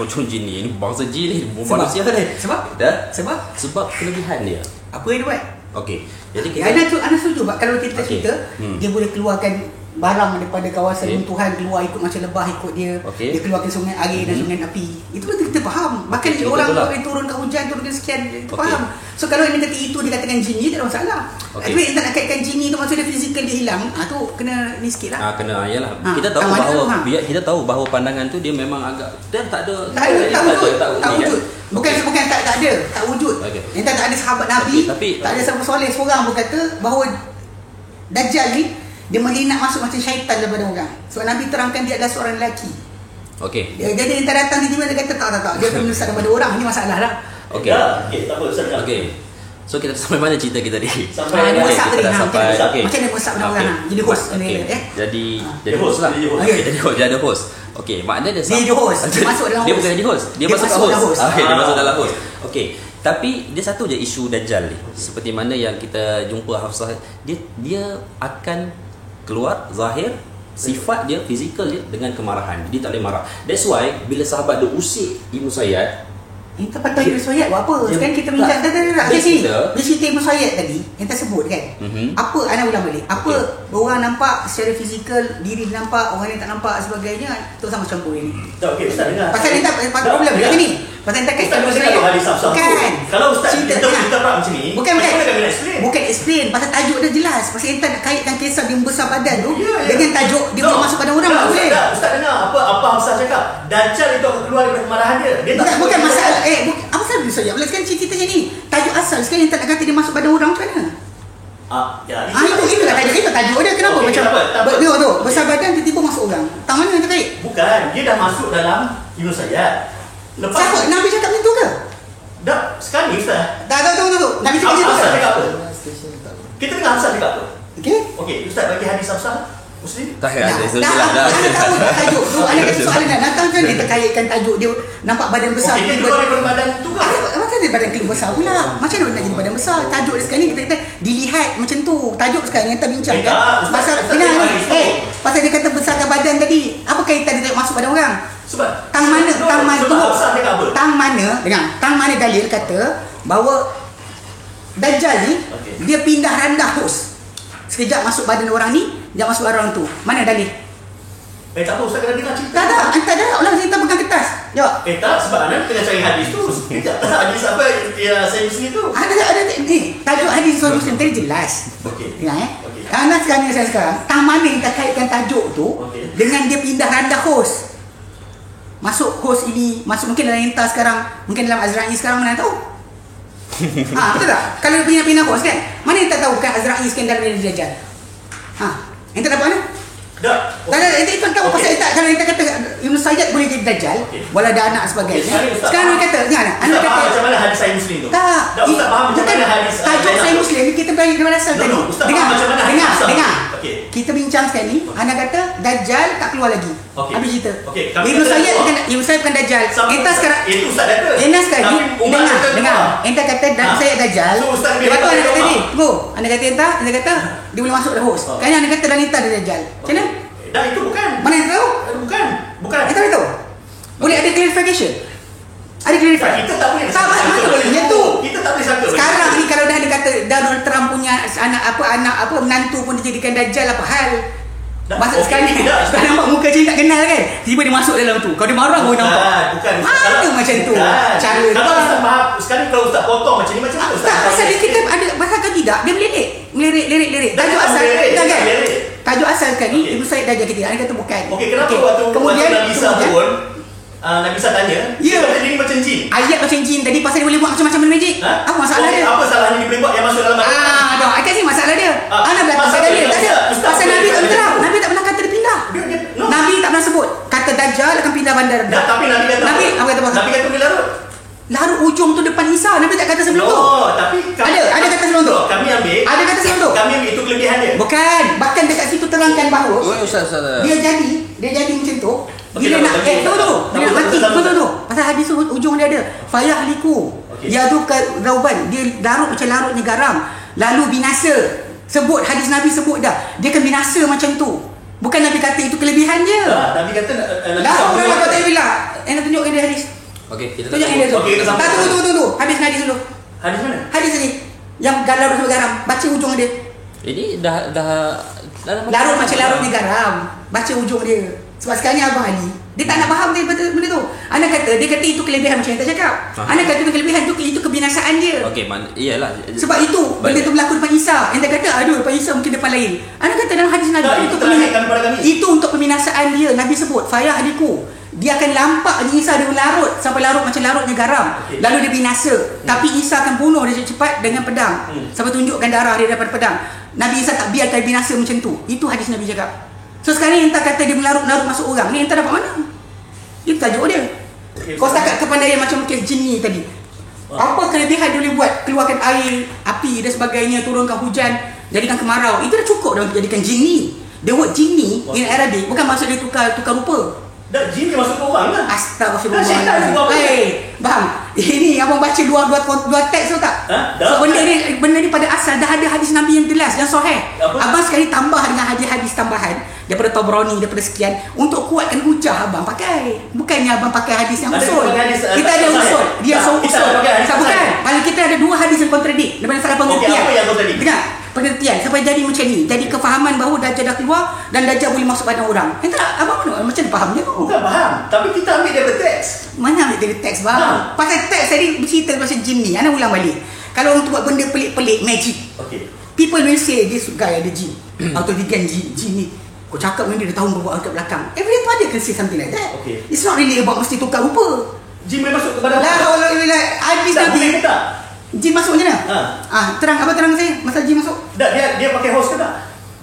Rujun jinni. Ini bangsa jin ni. Manusia kan? Sebab? Dah? Sebab kelebihan dia. apa yang dia buat? Okey. Jadi kita Ana setuju Pak, kalau kita cerita dia boleh keluarkan barang daripada kawasan runtuhan, keluar ikut macam lebah ikut dia. Dia keluarkan sungai air dan sungai api. Itu pun kita faham. Bahkan orang yang turun kat hujan, turun sekian, kita faham. So kalau yang kata itu dikatakan jinni, tak ada masalah. Tapi yang tak nak kaitkan jinni tu maksudnya fizikal dia hilang, tu kena ni sikit lah. Kena ayalah. Kita tahu bahawa pandangan tu dia memang agak tak ada. Tak wujud. Bukan tak ada, tak wujud. Yang tak ada sahabat Nabi, tak ada sahabat soleh seorang pun kata bahawa Dajjal ni dia nak masuk macam syaitan daripada orang. Sebab Nabi terangkan dia adalah seorang lelaki. Okey. Dia entah datang tiba-tiba dia kata tak. Dia akan menyesat daripada orang. Ini masalah lah. Okey. Tak apa Ustaz. Okey. So kita sampai mana cerita kita ni? Sampai WhatsApp tadi. Sampai macam mana WhatsApp orang jadi host. Jadi host lah. Jadi host. Okey, maknanya dia jadi host. Dia masuk dalam host. Dia bukan jadi host. Dia masuk dalam host. Okey, dia masuk dalam host. Okey. Tapi dia satu je isu Dajjal ni. Seperti mana yang kita jumpa Hafsah, dia akan keluar zahir sifat dia, fizikal dia dengan kemarahan. Dia tak boleh marah. That's why bila sahabat dia usik Ibnu Sayyad, kita patut Ibnu Sayyad buat apa? Sekarang kita bincang dia cerita Ibnu Sayyad tadi yang kita sebut kan. Apa ana ulang balik? Apa orang nampak secara fizikal, diri nampak, orang yang tak nampak sebagainya, tu sama campur ini. Okey, Ustaz dengar. Pasal dia tak problem dia ni. Pasal tak kaitan Ibnu Sayyad. Kan. Kalau Ustaz kita macam ni, bukan explain pasal tajuk dia jelas. Pasal kita nak kaitkan kisah dia membesar badan tu dengan tajuk dia boleh masuk pada orang boleh. Ustaz dengar apa Hafsah cakap. Dajjal itu akan keluar daripada kemarahan dia. Bukan masalah apa sahaja Ibnu Sayyad. Sekarang cerita macam ni. Tajuk asal sekarang yang tak nak kata dia masuk pada orang macam mana? Itu lah tajuk dia. Kenapa macam dia tu besar badan tiba-tiba masuk orang. Tak mana yang terkait? Bukan, dia dah masuk dalam Ibnu Sayyad. Siapa? Nabi cakap macam tu ke? Dah, sekarang ni Ustaz. Tak. Nabi cakap macam tu ke? Cakap apa? Kita dengar Hafsah cakap apa? Okey, Ustaz bagi hadis Hafsah Muslim? tak ada. Anda tahu tajuk tu. Anda kata soalan dah datang kan dia terkaitkan tajuk dia nampak badan besar. Okey, dia keluar daripada badan tu ke? Apa dia badan keluar besar pula. Macam mana nak jadi badan besar? Tajuk dia sekarang ni kita dilihat macam tu. Tajuk sekarang yang kita bincang kan. Pasal pasal dia kata besarkan badan tadi. Apa kaitan dia masuk badan orang? Sebab tang mana dalil kata bahawa Dajjal ni dia pindah randah hos. Sekejap masuk badan orang ni, sekejap masuk badan orang tu. Mana dalil? Tak apa, Ustaz kena dengar cerita. Tak ada. Orang cerita pegang kertas. Jawab. Tak, sebab Anda tengah cari hadis tu. Sekejap, hadis apa yang saya Muslim tu? Ada. Tajuk hadis Sahih Muslim tadi jelas. Okey. Tengok Karena sekarang, tang mana yang kita kaitkan tajuk tu dengan dia pindah randah hos. Masuk hos ini, masuk mungkin dalam Inta sekarang, mungkin dalam Azra'i sekarang, mana tahu? Betul tak? Kalau dia pindah hos kan, mana yang tak tahu kan Azra'i sekarang dalam dia Dajjal? Yang tak dapat mana? Tak. Itu kan tahu pasal tak, kalau kita kata Ibn Sayyid boleh jadi Dajjal, wala ada anak sebagainya. Sekarang dia kata, anda kata macam mana hadis Sahih Muslim tu? Tak. Ustaz faham macam mana hadis tajuk Sahih Muslim ni kita bagi kepada asal tadi. Dengar. Kita bincang sekarang ni, anda kata Dajjal tak keluar lagi. Habis cerita. Ibn Sayyid bukan Dajjal. Entah sekarang itu Ustaz kata. Entah sekarang ni dengar. Entah kata Sayyid Dajjal. Lepas tu anda kata ni, anda kata dia boleh masuk dah host. Kan anda kata dalam Inta ada Dajjal. Macam mana? Dah itu bukan. Mana yang tahu? Bukan. Kita tahu. Boleh ada clarification. Ada clarification. Kita tak boleh. Mana boleh macam tu. Kita tak boleh sangka. Sekarang ni kalau dah dikata Donald Trump punya anak menantu pun dijadikan Dajjal, apa hal? Masa sekarang ni nampak muka macam tak kenal kan. Tiba dia masuk dalam tu. Kalau dia marah pun nampak. Bukan. Ada macam tu. Cara kalau Ustaz faham, sekarang kalau Ustaz potong macam ni macam mana Ustaz? Tak, pasal kita ada bahasa tidak, dia melirik. Tajuk asal kan? Tajuk asal kan ni Ibn Sayyid Dajjal kita. Anda kata bukan. Okey, kenapa waktu Nabi Isa pun Nabi Isa tanya, dia kata dia ni macam jin. Ayat macam jin tadi pasal dia boleh buat macam-macam magic. Apa masalah dia? Apa salahnya dia boleh buat yang masuk dalam dah, I kasi masalah dia. Ana bilang pasal dia. Tak ada. Pasal Nabi tak terang. Nabi tak pernah kata dia pindah. Nabi tak pernah sebut kata Dajjal akan pindah bandar. Tapi Nabi kata Nabi kata boleh larut. Larut ujung tu depan Isa. Nabi tak kata sebelum tu. Tapi ada kata sebelum tu. Kami ambil. Ada kata sebelum tu. Kami ambil itu kelebihan dia. Bukan. Bahkan dekat situ terangkan bahawa Ustaz. dia jadi macam tu. Bila nak dia nak mati tu. Pasal hadis tu ujung dia ada fayah liku. Dia tu ke rauban, dia larut macam larutnya garam, lalu binasa. Sebut hadis Nabi sebut dah. Dia akan binasa macam tu. Bukan Nabi kata itu kelebihan dia. Nabi kata orang kata bila nak tunjukkan dia hadis. Okey, kita tunjukkan dia tu. Tunggu. Habis hadis dulu. Hadis mana? Hadis ni yang larut macam garam. Baca ujung dia. Ini dah larut macam larutnya garam. Baca ujung dia. Sebab sekarang ni Abang Ali, dia tak nak faham benda tu. Anak kata, dia kata itu kelebihan macam yang tak cakap. Anak kata itu kelebihan, itu kebinasaan dia. Okey, iyalah. Sebab itu, benda tu berlaku depan Isa. Yang tak kata, depan Isa mungkin depan lain. Anak kata dalam hadis Nabi, itu untuk pembinasaan dia. Nabi sebut, fayah adiku. Dia akan lampak ni Isa dia larut sampai larut macam larutnya garam. Lalu dia binasa. Tapi Isa akan bunuh dia cepat dengan pedang. Sampai tunjukkan darah dia daripada pedang. Nabi Isa tak biarkan binasa macam tu. Itu hadis Nabi cakap. So sekarang ni entah kata dia melarut-larut masuk orang ni, entah dapat mana. Itu tajuk dia. Kau setakat kepandaian macam kes jin ni tadi. Apa kelebihan dia boleh buat? Keluarkan air, api dan sebagainya, turunkan hujan, jadikan kemarau. Itu dah cukup dah untuk jadikan jin ni. The word jin ni in Arabic bukan maksud dia tukar rupa. Dah jin dia masuk ke orang lah. Astagfirullah. Bang, ini abang baca dua teks tu tak? So benda ni pada asal dah ada hadis Nabi yang jelas, yang sahih. Abang sekali tambah dengan hadis-hadis tambahan daripada Tabrani, daripada sekian untuk kuatkan hujah abang pakai. Bukannya abang pakai hadis yang usul. Kita ada usul. Dia usul. Bukan. Kalau kita ada dua hadis yang kontradik daripada salah pengertian. Apa yang kontradik? Dengar. Pengertian sampai jadi macam ni. Jadi kefahaman bahawa Dajjal dah keluar dan Dajjal boleh masuk badan orang. Entah abang mana macam mana fahamnya tu? Bukan faham. Tapi kita ambil daripada teks. Mana ambil dari teks bang? Pasal teks tadi bercerita pasal jin ni. Anda ulang balik. Kalau orang tu buat benda pelik-pelik, magic. People will say this guy ada jin. Atau dia jin ni. Kau cakap dengan dia tahu berbuat kat belakang. Every time dia can say something like that. It's not really about mesti tukar rupa. Jin boleh masuk ke badan habis Nabi. Jin masuk macam mana? Terang saya masa jin masuk. Dia pakai hos ke tak?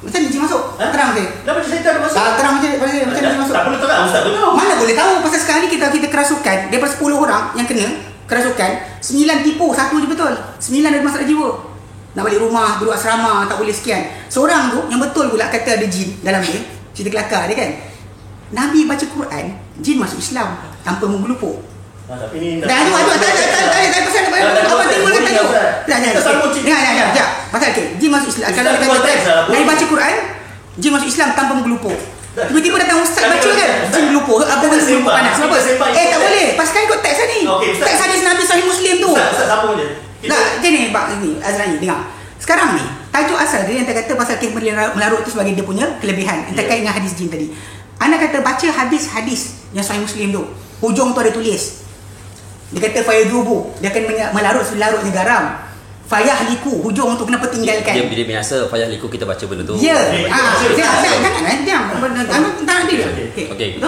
Macam jin masuk? Terang saya. Dah baca cerita dia masuk. Terang macam jin masuk. Tak perlu terang, Ustaz tu tahu. Mana boleh tahu? Pasal sekarang ni kita kerasukan. Daripada 10 orang yang kena kerasukan, 9 tipu, 1 je betul. 9 ada masalah jiwa. Nak balik rumah, duduk asrama, tak boleh sekian. Seorang tu yang betul pula kata ada jin dalam dia. Cerita kelakar dia kan. Nabi baca Quran, jin masuk Islam tanpa menggelupuk. Tapi ni tak pasal apa timbul kan tajuk. Dah. Pasal jin masuk Islam. Kalau dia kata Nabi baca Quran, jin masuk Islam tanpa menggelupur. Tiba-tiba datang ustaz baca kan, jin gelupur. Apa yang gelupur panas? Kenapa? Tak boleh. Pasal ikut teks ni. Teks hadis Nabi Sahih Muslim tu. Ustaz sambung je. Tak, jadi Azrani dengar. Sekarang ni tajuk asal dia yang kata pasal kek melarut tu sebagai dia punya kelebihan yang terkait dengan hadis jin tadi. Anda kata baca hadis-hadis yang Sahih Muslim tu, hujung tu ada tulis. Dia kata fayadhubu, dia akan melarut selarutnya garam. Fayahliku, hujung tu kenapa tinggalkan? Dia bila binasa fayahliku kita baca benda tu. Ya. Jangan diam. Tak ada. Okey.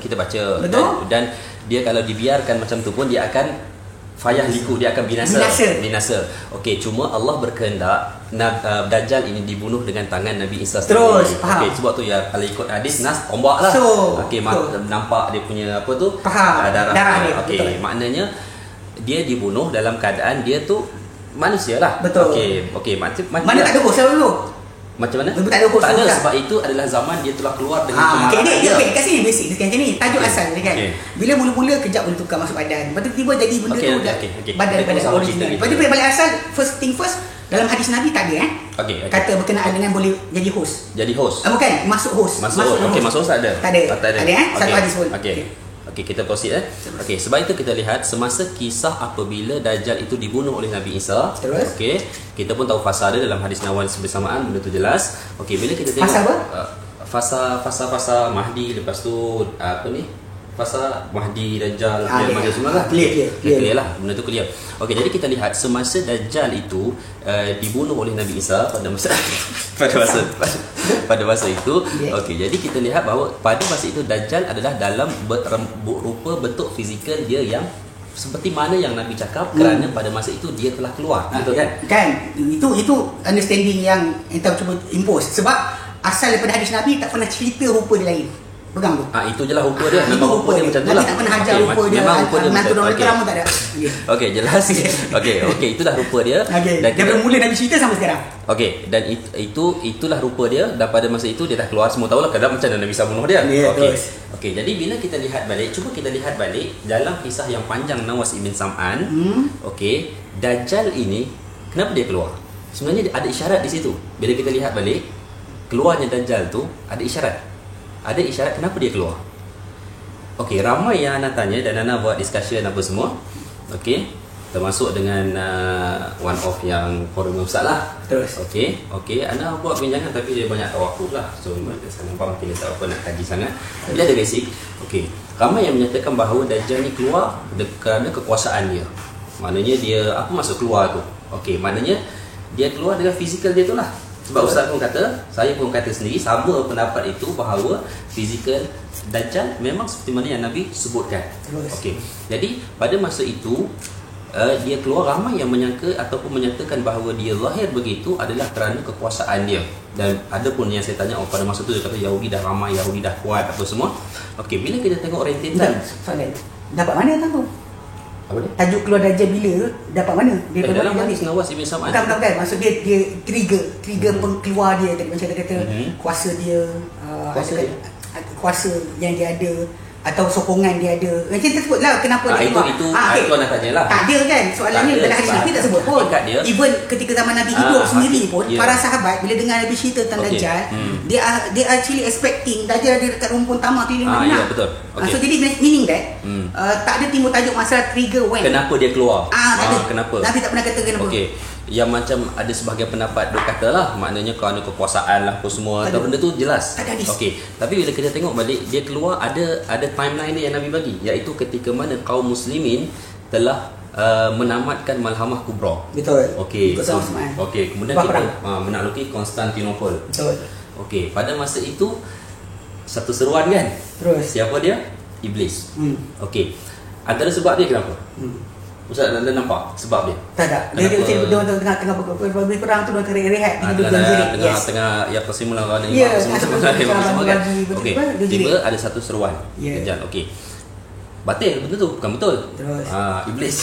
Kita baca. Betul. Dan dia kalau dibiarkan macam tu pun dia akan fayahliku, dia akan binasa. Okey, cuma Allah berkehendak Dajjal ini dibunuh dengan tangan Nabi Isa sendiri. Terus, faham. Okey, sebab tu ya kalau ikut hadis nas ombak lah. Okey, nampak dia punya apa tu? Darah dia. Okey, maknanya dia dibunuh dalam keadaan dia tu manusia lah. Betul. Okey, mana tak ada bos dulu? Macam mana? Tak ada bos. Tak ada, sebab itu adalah zaman dia telah keluar dengan kemarahan dia. Kat sini basic dia macam ni. Tajuk asal dia kan. Bila mula-mula kejap boleh tukar masuk badan. Lepas tu tiba jadi benda tu badan original. Lepas tu balik asal first thing first dalam hadis Nabi tak ada kata berkenaan dengan boleh jadi host. Bukan, masuk host. Masuk host tak ada. Tak ada satu hadis pun. Okey, kita proceed Okey, sebab itu kita lihat semasa kisah apabila Dajjal itu dibunuh oleh Nabi Isa. Okey, kita pun tahu fasa dia dalam hadis Nawawi bersamaan, benda tu jelas. Okey, bila kita tengok fasa Mahdi, lepas tu apa ni? Fasa Mahdi, Dajjal, Mahdi semua lah. Clear lah, benda tu clear. Okey, jadi kita lihat semasa Dajjal itu dibunuh oleh Nabi Isa pada masa itu. Okey, jadi kita lihat bahawa pada masa itu Dajjal adalah dalam rupa bentuk fizikal dia yang seperti mana yang Nabi cakap, kerana pada masa itu dia telah keluar. Betul kan? Kan, itu understanding yang kita cuba impose. Sebab asal daripada hadis Nabi tak pernah cerita rupa dia lain. Pegang tu. Itu je lah rupa dia. Memang rupa dia macam tu lah. Nabi tak pernah ajar rupa dia. Memang rupa dia macam tu. Orang tak ada. Okey, jelas. Okey, itulah rupa dia. Dan daripada mula Nabi cerita sampai sekarang. Okey, dan itulah rupa dia. Dan pada masa itu dia dah keluar, semua tahulah kadang macam mana Nabi Isa bunuh dia. Okey, jadi bila kita lihat balik, cuba kita lihat balik dalam kisah yang panjang Nawas ibn Sam'an. Okey, Dajjal ini kenapa dia keluar? Sebenarnya ada isyarat di situ. Bila kita lihat balik, keluarnya Dajjal tu ada isyarat. Ada isyarat kenapa dia keluar. Okey, ramai yang Ana tanya dan Ana buat discussion apa semua. Okey, termasuk dengan one of yang forum Ustaz lah. Terus. Okey, Ana buat bincangan tapi dia banyak tawakuf lah. So, saya nampak mungkin dia tak apa nak kaji sangat. Dia ada basic. Okey, ramai yang menyatakan bahawa Dajjal ni keluar kerana kekuasaan dia. Maknanya dia, apa maksud keluar tu? Okey, maknanya dia keluar dengan fizikal dia tu lah. Sebab Ustaz pun kata, saya pun kata sendiri, sama pendapat itu bahawa fizikal Dajjal memang seperti mana yang Nabi sebutkan. Okey. Jadi pada masa itu dia keluar, ramai yang menyangka ataupun menyatakan bahawa dia zahir begitu adalah kerana kekuasaan dia. Dan ada pun yang saya tanya, pada masa itu dia kata Yahudi dah ramai, Yahudi dah kuat apa semua. Okey, bila kita tengok rentetan, dapat mana tak tahu? Apa dia? Tajuk keluar Dajjal bila dapat mana? Dia dalam hadis Nawas ibn Sam'an. Bukan. Maksud dia trigger pengkeluar dia tadi macam dia kata kuasa dia, kuasa yang dia ada atau sokongan dia ada. Macam kita sebutlah kenapa dia keluar. Itu nak tanyalah. Tak ada kan? Soalannya dalam hadis Nabi tak sebut pun. Even ketika zaman Nabi hidup sendiri pun, para sahabat bila dengar Nabi cerita tentang Dajjal, dia actually expecting Dajjal ada dekat rumpun tamak tu Madinah. Ya, betul. So jadi meaning that tak ada timbul tajuk masalah trigger when. Kenapa dia keluar? Tak ada. Kenapa? Nabi tak pernah kata kenapa. Okey. Yang macam ada sebahagian pendapat dia kata lah, maknanya kerana kekuasaan lah apa semua. Tak, benda tu jelas. Okey. Tapi bila kita tengok balik, dia keluar ada timeline dia yang Nabi bagi, iaitu ketika mana kaum muslimin telah menamatkan Malhamah Kubra. Betul. Okey. Okey, kemudian kita menakluki Konstantinopel. Betul. Okey, pada masa itu satu seruan kan? Terus. Siapa dia? Iblis. Okey. Antara sebab dia kenapa? Ustaz anda nampak sebab dia? Tak. Dia tengah perang tu, dia rehat. Tengah ya kesimpulan orang ni. Okey. Tiba ada satu seruan. Dajjal. Okey. Batil benda tu, bukan betul. Terus. Iblis.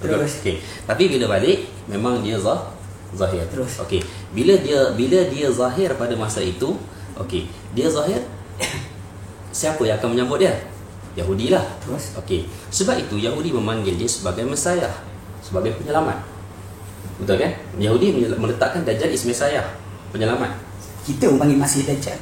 Terus. Okey. Tapi bila balik memang dia zahir. Terus. Okey. Bila dia zahir pada masa itu, okey. Dia zahir. Siapa yang akan menyambut dia? Yahudi lah. Terus? Okey. Sebab itu Yahudi memanggil dia sebagai Mesiah, sebagai penyelamat. Betul kan? Yahudi meletakkan Dajjal is Mesiah, penyelamat. Kita panggil Masih Dajjal.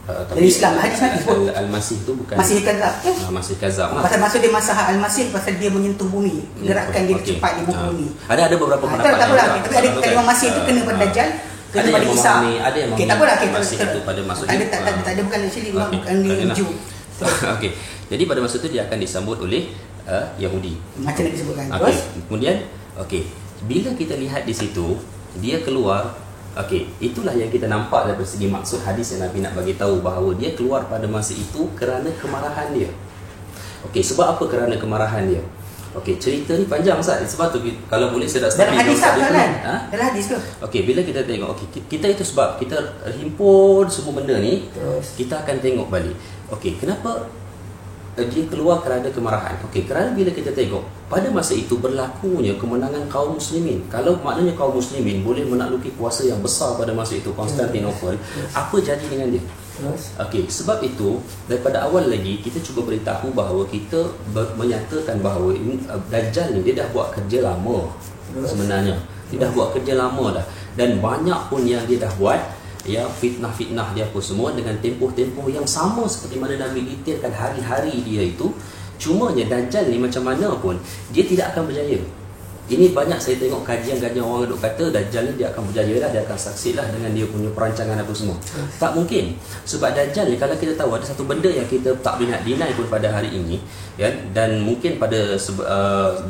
Tapi Dari Islam, hadis Nabi pun Al-Masih tu bukan Masih Kazab. Masih Kazab lah. Pasal maksud dia Masah Al-Masih pasal dia menyentuh bumi, gerakkan dia cepat di muka bumi. Ada beberapa pendapat. Tak apalah, tapi ada kalau Masih itu kena pada Dajjal, kena pada Isa. Ada yang Okey, tak apalah, kita Masih itu pada masa tak ada bukan actually bukan Jew. Okey. Jadi pada masa itu dia akan disambut oleh Yahudi. Macam nak disebutkan. Okey. Kemudian bila kita lihat di situ dia keluar. Okey, itulah yang kita nampak dari segi maksud hadis yang Nabi nak bagi tahu bahawa dia keluar pada masa itu kerana kemarahan dia. Okey, sebab apa kerana kemarahan dia? Okey, cerita ni panjang Ustaz. Sebab tu kalau boleh saya tak dalam hadis tak kan? Dalam hadis ke? Okey, bila kita tengok kita itu sebab kita himpun semua benda ni, kita akan tengok balik. Okey, kenapa dia keluar kerana kemarahan? Okey, kerana bila kita tengok pada masa itu berlakunya kemenangan kaum muslimin. Kalau maknanya kaum muslimin boleh menakluki kuasa yang besar pada masa itu, Konstantinopel, apa jadi dengan dia? Okey, sebab itu daripada awal lagi kita cuba beritahu bahawa kita menyatakan bahawa Dajjal ni dia dah buat kerja lama sebenarnya. Dia dah buat kerja lama dah, dan banyak pun yang dia dah buat, ya, fitnah-fitnah dia apa semua dengan tempoh-tempoh yang sama seperti mana Nabi detailkan hari-hari dia itu. Cumanya Dajjal ni macam mana pun dia tidak akan berjaya. Ini banyak saya tengok kajian-kajian orang duk kata Dajjal ni dia akan berjaya lah, dia akan sukses lah dengan dia punya perancangan apa semua. Tak mungkin. Sebab Dajjal ni kalau kita tahu ada satu benda yang kita tak boleh nak deny pun pada hari ini, ya, dan mungkin pada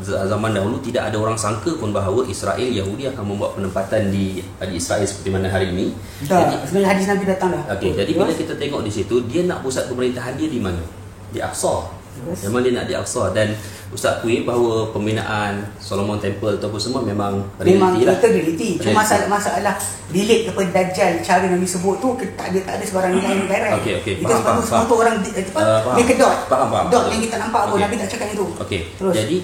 zaman dahulu tidak ada orang sangka pun bahawa Israel, Yahudi akan membuat penempatan di Israel seperti mana hari ini. Jadi sebenarnya hadis Nabi datang dah. Okey, jadi bila kita tengok di situ, dia nak pusat pemerintahan dia di mana? Di Aqsa. Memang dia nak di Aqsa, dan Ustaz akui bahawa pembinaan Solomon Temple ataupun semua memang realiti lah. Realiti. Cuma masalah relate kepada Dajjal, cara Nabi sebut tu tak ada sebarang nilai yang direct. Okey, itu sebab semua tu orang dia ke dot. Faham. Dot yang kita nampak pun Nabi tak cakap itu. Okey. Jadi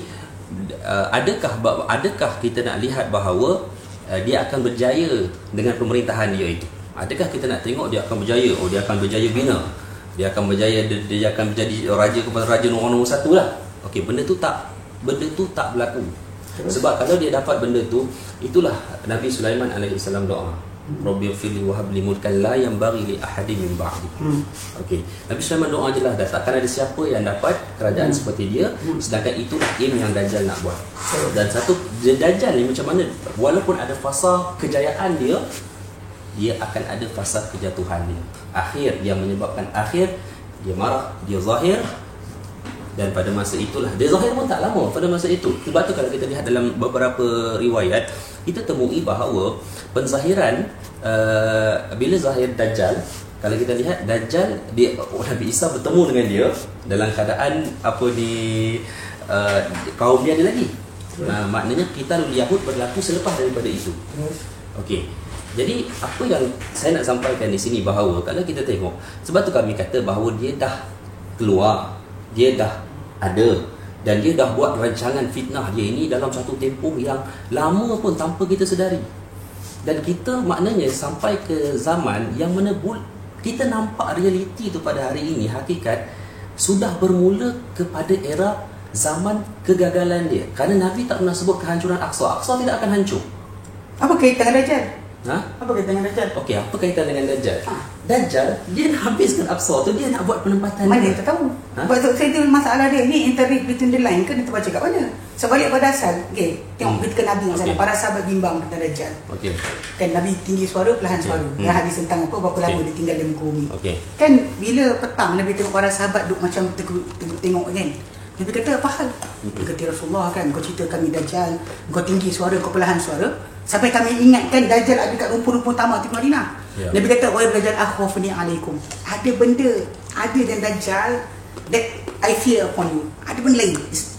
adakah kita nak lihat bahawa dia akan berjaya dengan pemerintahan dia itu? Adakah kita nak tengok dia akan berjaya? Oh, dia akan berjaya bina. Dia akan berjaya, dia akan menjadi raja kepada raja nombor satu lah. Okey, benda tu tak berlaku. Sebab kalau dia dapat benda tu, itulah Nabi Sulaiman alaihi salam doa. Rabbi firli wa habli mulkan la yanbaghi li ahadin min ba'di. Okey, Nabi Sulaiman doa jelas dah, takkan ada siapa yang dapat kerajaan seperti dia, sedangkan itulah aim yang Dajjal nak buat. Dan satu Dajjal ni macam mana, walaupun ada fasa kejayaan dia akan ada fasa kejatuhan dia. Akhir yang menyebabkan akhir dia marah, dia zahir. Dan pada masa itulah, dia zahir pun tak lama pada masa itu. Sebab tu kalau kita lihat dalam beberapa riwayat, kita temui bahawa penzahiran bila zahir Dajjal, kalau kita lihat Dajjal, Nabi Isa bertemu dengan dia dalam keadaan kaum dia ada lagi. Maknanya kita Yahud berlaku selepas daripada itu. Okey. Jadi apa yang saya nak sampaikan di sini bahawa kalau kita tengok, sebab tu kami kata bahawa dia dah keluar, dia dah ada, dan dia dah buat rancangan fitnah dia ini dalam satu tempoh yang lama pun tanpa kita sedari. Dan kita maknanya sampai ke zaman yang mana kita nampak realiti tu pada hari ini, hakikat sudah bermula kepada era zaman kegagalan dia. Kerana Nabi tak pernah sebut kehancuran Aqsa. Aqsa tidak akan hancur. Apa kaitan dengan Dajjal? Apa kaitan dengan Dajjal? Okey, apa kaitan dengan Dajjal? Dajjal, dia nak habiskan Aqsa tu, dia nak buat penempatan. Mana dia tak tahu? Sebab saya tu masalah dia ni, interread between the line ke dia terbaca kat mana? Sebalik pada asal. Okey, tengok ketika Nabi sana, para sahabat bimbang tentang Dajjal. Okey. Kan Nabi tinggi suara, perlahan suara. Dan hadis tentang berapa lama dia tinggal di muka bumi. Kan bila petang Nabi tengok para sahabat duk macam tengok kan. Nabi kata, apa hal? Dia kata, Rasulullah kan, kau cerita kami Dajjal, kau tinggi suara, kau perlahan suara, sampai kami ingatkan Dajjal ada kat rumpun-rumpun tamak di Madinah. Nabi kata, wahai Dajjal, akhwafni alaikum. Ada benda, ada dan Dajjal that I fear upon you. Ada benda lain,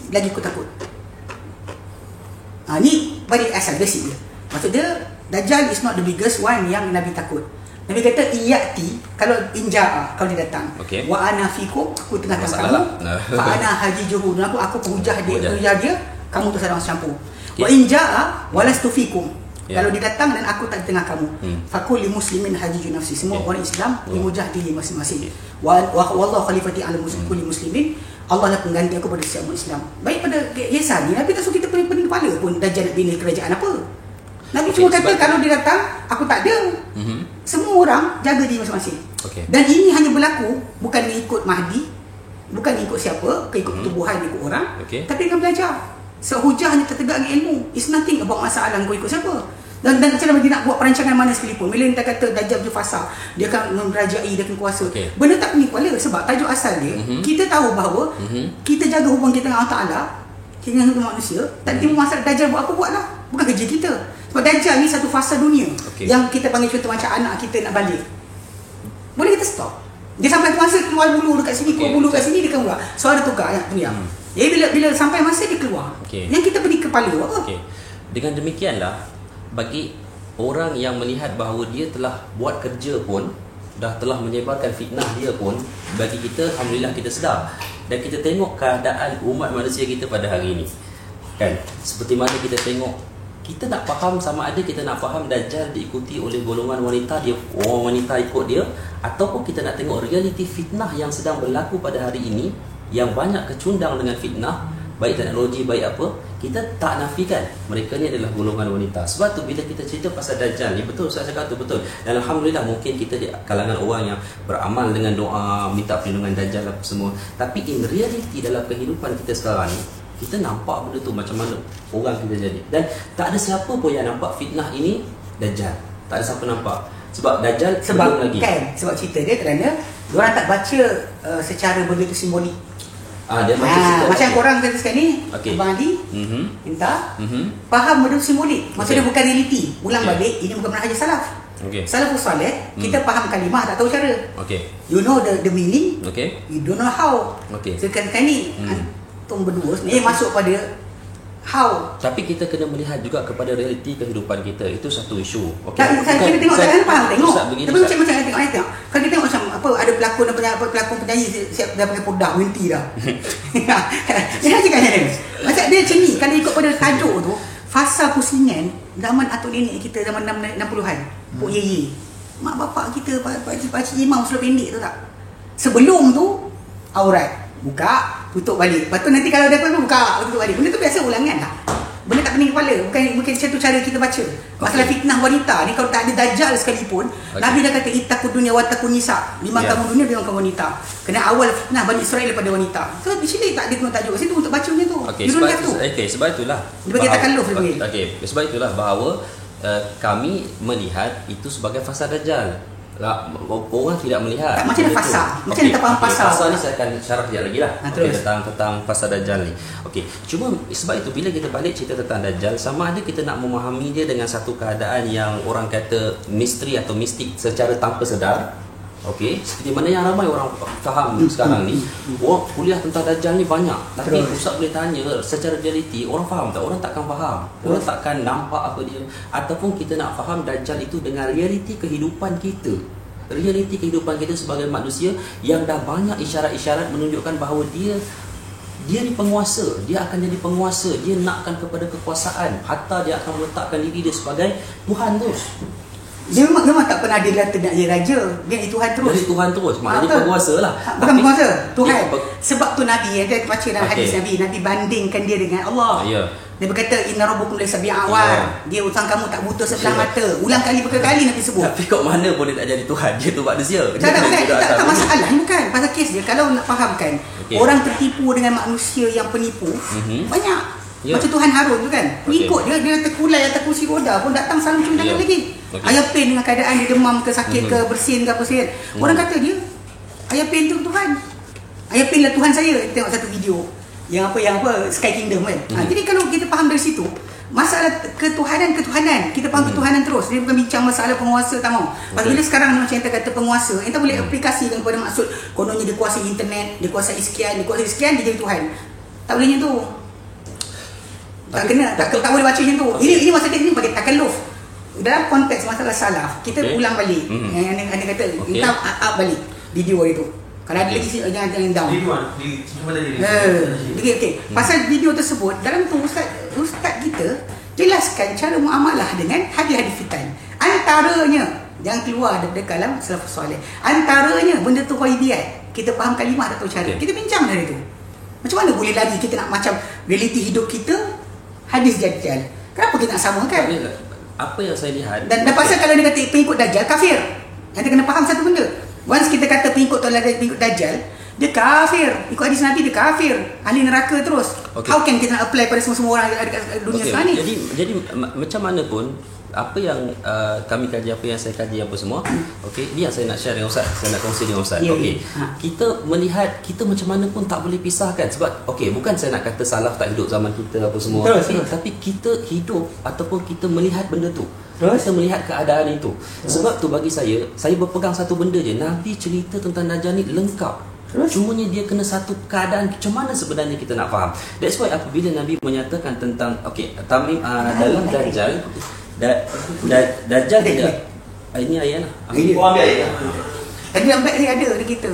lagi aku takut. Ni balik asal basic dia. Maksud dia, Dajjal is not the biggest one yang Nabi takut. Nabi kata iyati, kalau inja'a, kalau dia datang, wa ana fikum, aku tengah-tengah kamu, fa ana hajijuhu, dan aku penghujah dia, kamu tu sedang campur. Wa inja'a walastu fikum, kalau dia datang dan aku tak di tengah kamu, fakul li muslimin hajiju nafsi, semua orang Islam menghujah diri masing-masing. Wallahu khalifati ala kulli muslimin, Allah lah pengganti aku pada setiap umat Islam. Baik pada Yesus ni, Nabi tak suruh kita pening kepala pun Dajjal nak bina kerajaan apa. Nabi cuma kata kalau dia datang, aku tak ada. Semua orang jaga diri masing-masing. Dan ini hanya berlaku bukan mengikut Mahdi, bukan ikut siapa, ikut tubuhan, ikut orang, tapi dengan belajar. Hujah hanya tertegak dengan ilmu. It's nothing about masalah kau ikut siapa. Dan macam mana dia nak buat perancangan mana sekalipun, bila kita kata Dajjal tu fasa, dia akan merajai, dia akan kuasa, benda tak pening kepala. Sebab tajuk asal dia, kita tahu bahawa kita jaga hubungan kita dengan Allah Ta'ala, dengan manusia. Tak ada masalah Dajjal buat apa, buatlah, bukan kerja kita. Sebab Dajjal ni satu fasa dunia yang kita panggil contoh macam anak kita nak balik, boleh kita stop. Dia sampai masa keluar bulu dekat sini, keluar bulu dekat sini, dia keluar. Suara tukar, teriak. Jadi bila sampai masa dia keluar, yang kita beri kepala apa? Dengan demikianlah, bagi orang yang melihat bahawa dia telah buat kerja pun, dah telah menyebarkan fitnah dia pun, bagi kita, alhamdulillah kita sedar. Dan kita tengok keadaan umat manusia kita pada hari ini, kan? Seperti mana kita tengok, kita nak faham sama ada kita nak faham Dajjal diikuti oleh golongan wanita, dia orang wanita ikut dia, ataupun kita nak tengok realiti fitnah yang sedang berlaku pada hari ini, yang banyak kecundang dengan fitnah, baik teknologi, baik apa, kita tak nafikan mereka ni adalah golongan wanita. Sebab tu bila kita cerita pasal Dajjal ni, betul saya cakap tu betul. Dan alhamdulillah mungkin kita di kalangan orang yang beramal dengan doa, minta perlindungan Dajjal apa semua. Tapi in reality dalam kehidupan kita sekarang ni, kita nampak benda tu macam mana orang kita jadi. Dan tak ada siapa pun yang nampak fitnah ini Dajjal. Tak ada siapa nampak. Sebab Dajjal sebelum lagi. Sebab cerita dia kerana diorang tak baca secara benda tu simbolik. Dia macam korang kata sekarang ni, Abang Adi minta faham benda simbolik. Maksudnya bukan realiti. Ulang balik, ini bukan manhaj salaf. Salafus salih, kita faham kalimah, tak tahu cara. You know the meaning, you don't know how. Sekarang ni antum berdua ni masuk pada how. Tapi kita kena melihat juga kepada realiti kehidupan kita. Itu satu isu. Kita tengok saya faham tengok. Tapi macam kita tengok. Kalau kita tengok macam apa, ada pelakon penyanyi siap dah pakai podah berhenti dah. Dia cakap macam dia macam ni, kalau ikut pada tajuk tu, fasa pusingan zaman atuk nenek kita zaman 60-an. Pok Yeye. Mak bapak kita, pakcik imam sudah pendek tu tak. Sebelum tu aurat buka, tutup balik. Lepas tu nanti kalau ada apa buka, tutup balik. Benda tu biasa ulangan lah. Benda tak pening kepala. Bukan satu cara kita baca. Masalah fitnah wanita ni, kalau tak ada Dajjal sekalipun, Nabi dah kata ittaqud dunya wa taqun nisa. 5 kamu dunia, 5 kamu wanita. Kena awal fitnah Bani Israel daripada wanita. So di sini tak ada kena tajuk situ untuk baca macam tu. Sebab itulah. Dia bagi takalluf dia. Sebab itulah bahawa kami melihat itu sebagai fasa Dajjal. Orang tidak melihat macam mana fasa? Macam mana tak faham fasa? Fasa ni saya akan syarah sekejap lagi lah. Tentang fasa Dajjal ni. Cuma sebab itu bila kita balik cerita tentang Dajjal, sama ada kita nak memahami dia dengan satu keadaan yang orang kata misteri atau mistik secara tanpa sedar. Seperti mana yang ramai orang faham sekarang ni, orang kuliah tentang Dajjal ni banyak, tapi Ustaz boleh tanya secara realiti, orang faham tak? Orang takkan faham. Orang takkan nampak apa dia. Ataupun kita nak faham Dajjal itu dengan realiti kehidupan kita. Realiti kehidupan kita sebagai manusia yang dah banyak isyarat-isyarat menunjukkan bahawa dia ni penguasa. Dia akan jadi penguasa. Dia nakkan kepada kekuasaan. Hatta dia akan meletakkan diri dia sebagai Tuhan terus. Dia memang tak pernah dia kata nak jadi raja. Dia jadi Tuhan terus. Jadi Tuhan terus. Maknanya penguasa lah. Bukan penguasa, Tuhan. Sebab tu Nabi, dia baca dalam hadis Nabi bandingkan dia dengan Allah. Dia berkata inna rabbukum laysa bi'awar. Dia utang kamu tak buta sebelah mata. Ulang kali berkali Nabi sebut. Tapi kok mana boleh tak jadi Tuhan? Dia tu manusia. Tak masalah ni bukan. Pasal kes dia kalau nak fahamkan, orang tertipu dengan manusia yang penipu banyak. Macam Tuhan Harun tu kan, ikut dia terkulai atas kursi roda pun datang salam cium tangan lagi. Ayah Pen dengan keadaan dia demam ke sakit ke bersin ke apa sihat. Orang kata dia Ayah Pen tu Tuhan. Ayah Pen lah Tuhan saya. Tengok satu video yang apa Sky Kingdom kan. Jadi kalau kita faham dari situ, masalah ketuhanan kita faham ketuhanan terus. Dia bukan bincang masalah penguasa tak mau. Pasal bila sekarang macam yang kata penguasa, kita boleh aplikasikan kepada maksud kononnya dia kuasai internet, dia kuasai sekian, dia jadi Tuhan. Tak boleh macam tu. Tak boleh baca macam tu. Ini maksud dia ni bagi takalluf. Dalam konteks masalah salaf, kita ulang balik. Yang anda kata, kita up balik video itu. Kalau ada lagi jangan down. Pasal video tersebut, dalam tu ustaz kita jelaskan cara muamalah dengan hadis-hadis fitan. Antaranya yang keluar daripada kalam salafus soleh. Antaranya benda tu ghaibiyat. Kita faham kalimah tak tahu cara. Kita bincang dari tu. Macam mana boleh lagi kita nak macam realiti hidup kita hadis Dajjal? Kenapa kita nak samakan? Apa yang saya lihat, Dan pasal kalau dia kata pengikut Dajjal, kafir. Yang kita kena faham satu benda. Once kita kata pengikut Dajjal, dia kafir. Ikut hadis Nabi, dia kafir. Ahli neraka terus. How can kita nak apply pada semua orang dekat dunia sekarang ni? Jadi macam mana pun apa yang kami kaji, apa yang saya kaji apa semua, okey, ni yang saya nak share dengan Ustaz, saya nak kongsi dengan Ustaz. Okey, kita melihat, kita macam mana pun tak boleh pisahkan. Sebab okey, bukan saya nak kata salaf tak hidup zaman kita apa semua, tapi kita hidup ataupun kita melihat benda tu, kita melihat keadaan itu. Sebab tu bagi saya berpegang satu benda je, Nabi cerita tentang Dajjal ni lengkap. Cumanya dia kena satu keadaan macam mana sebenarnya kita nak faham. That's why apabila Nabi menyatakan tentang Tamim dalam Dajjal, Dajjal tidak. Ini ayat lah. Ambil ayat. Tadi lambat ni ada kita.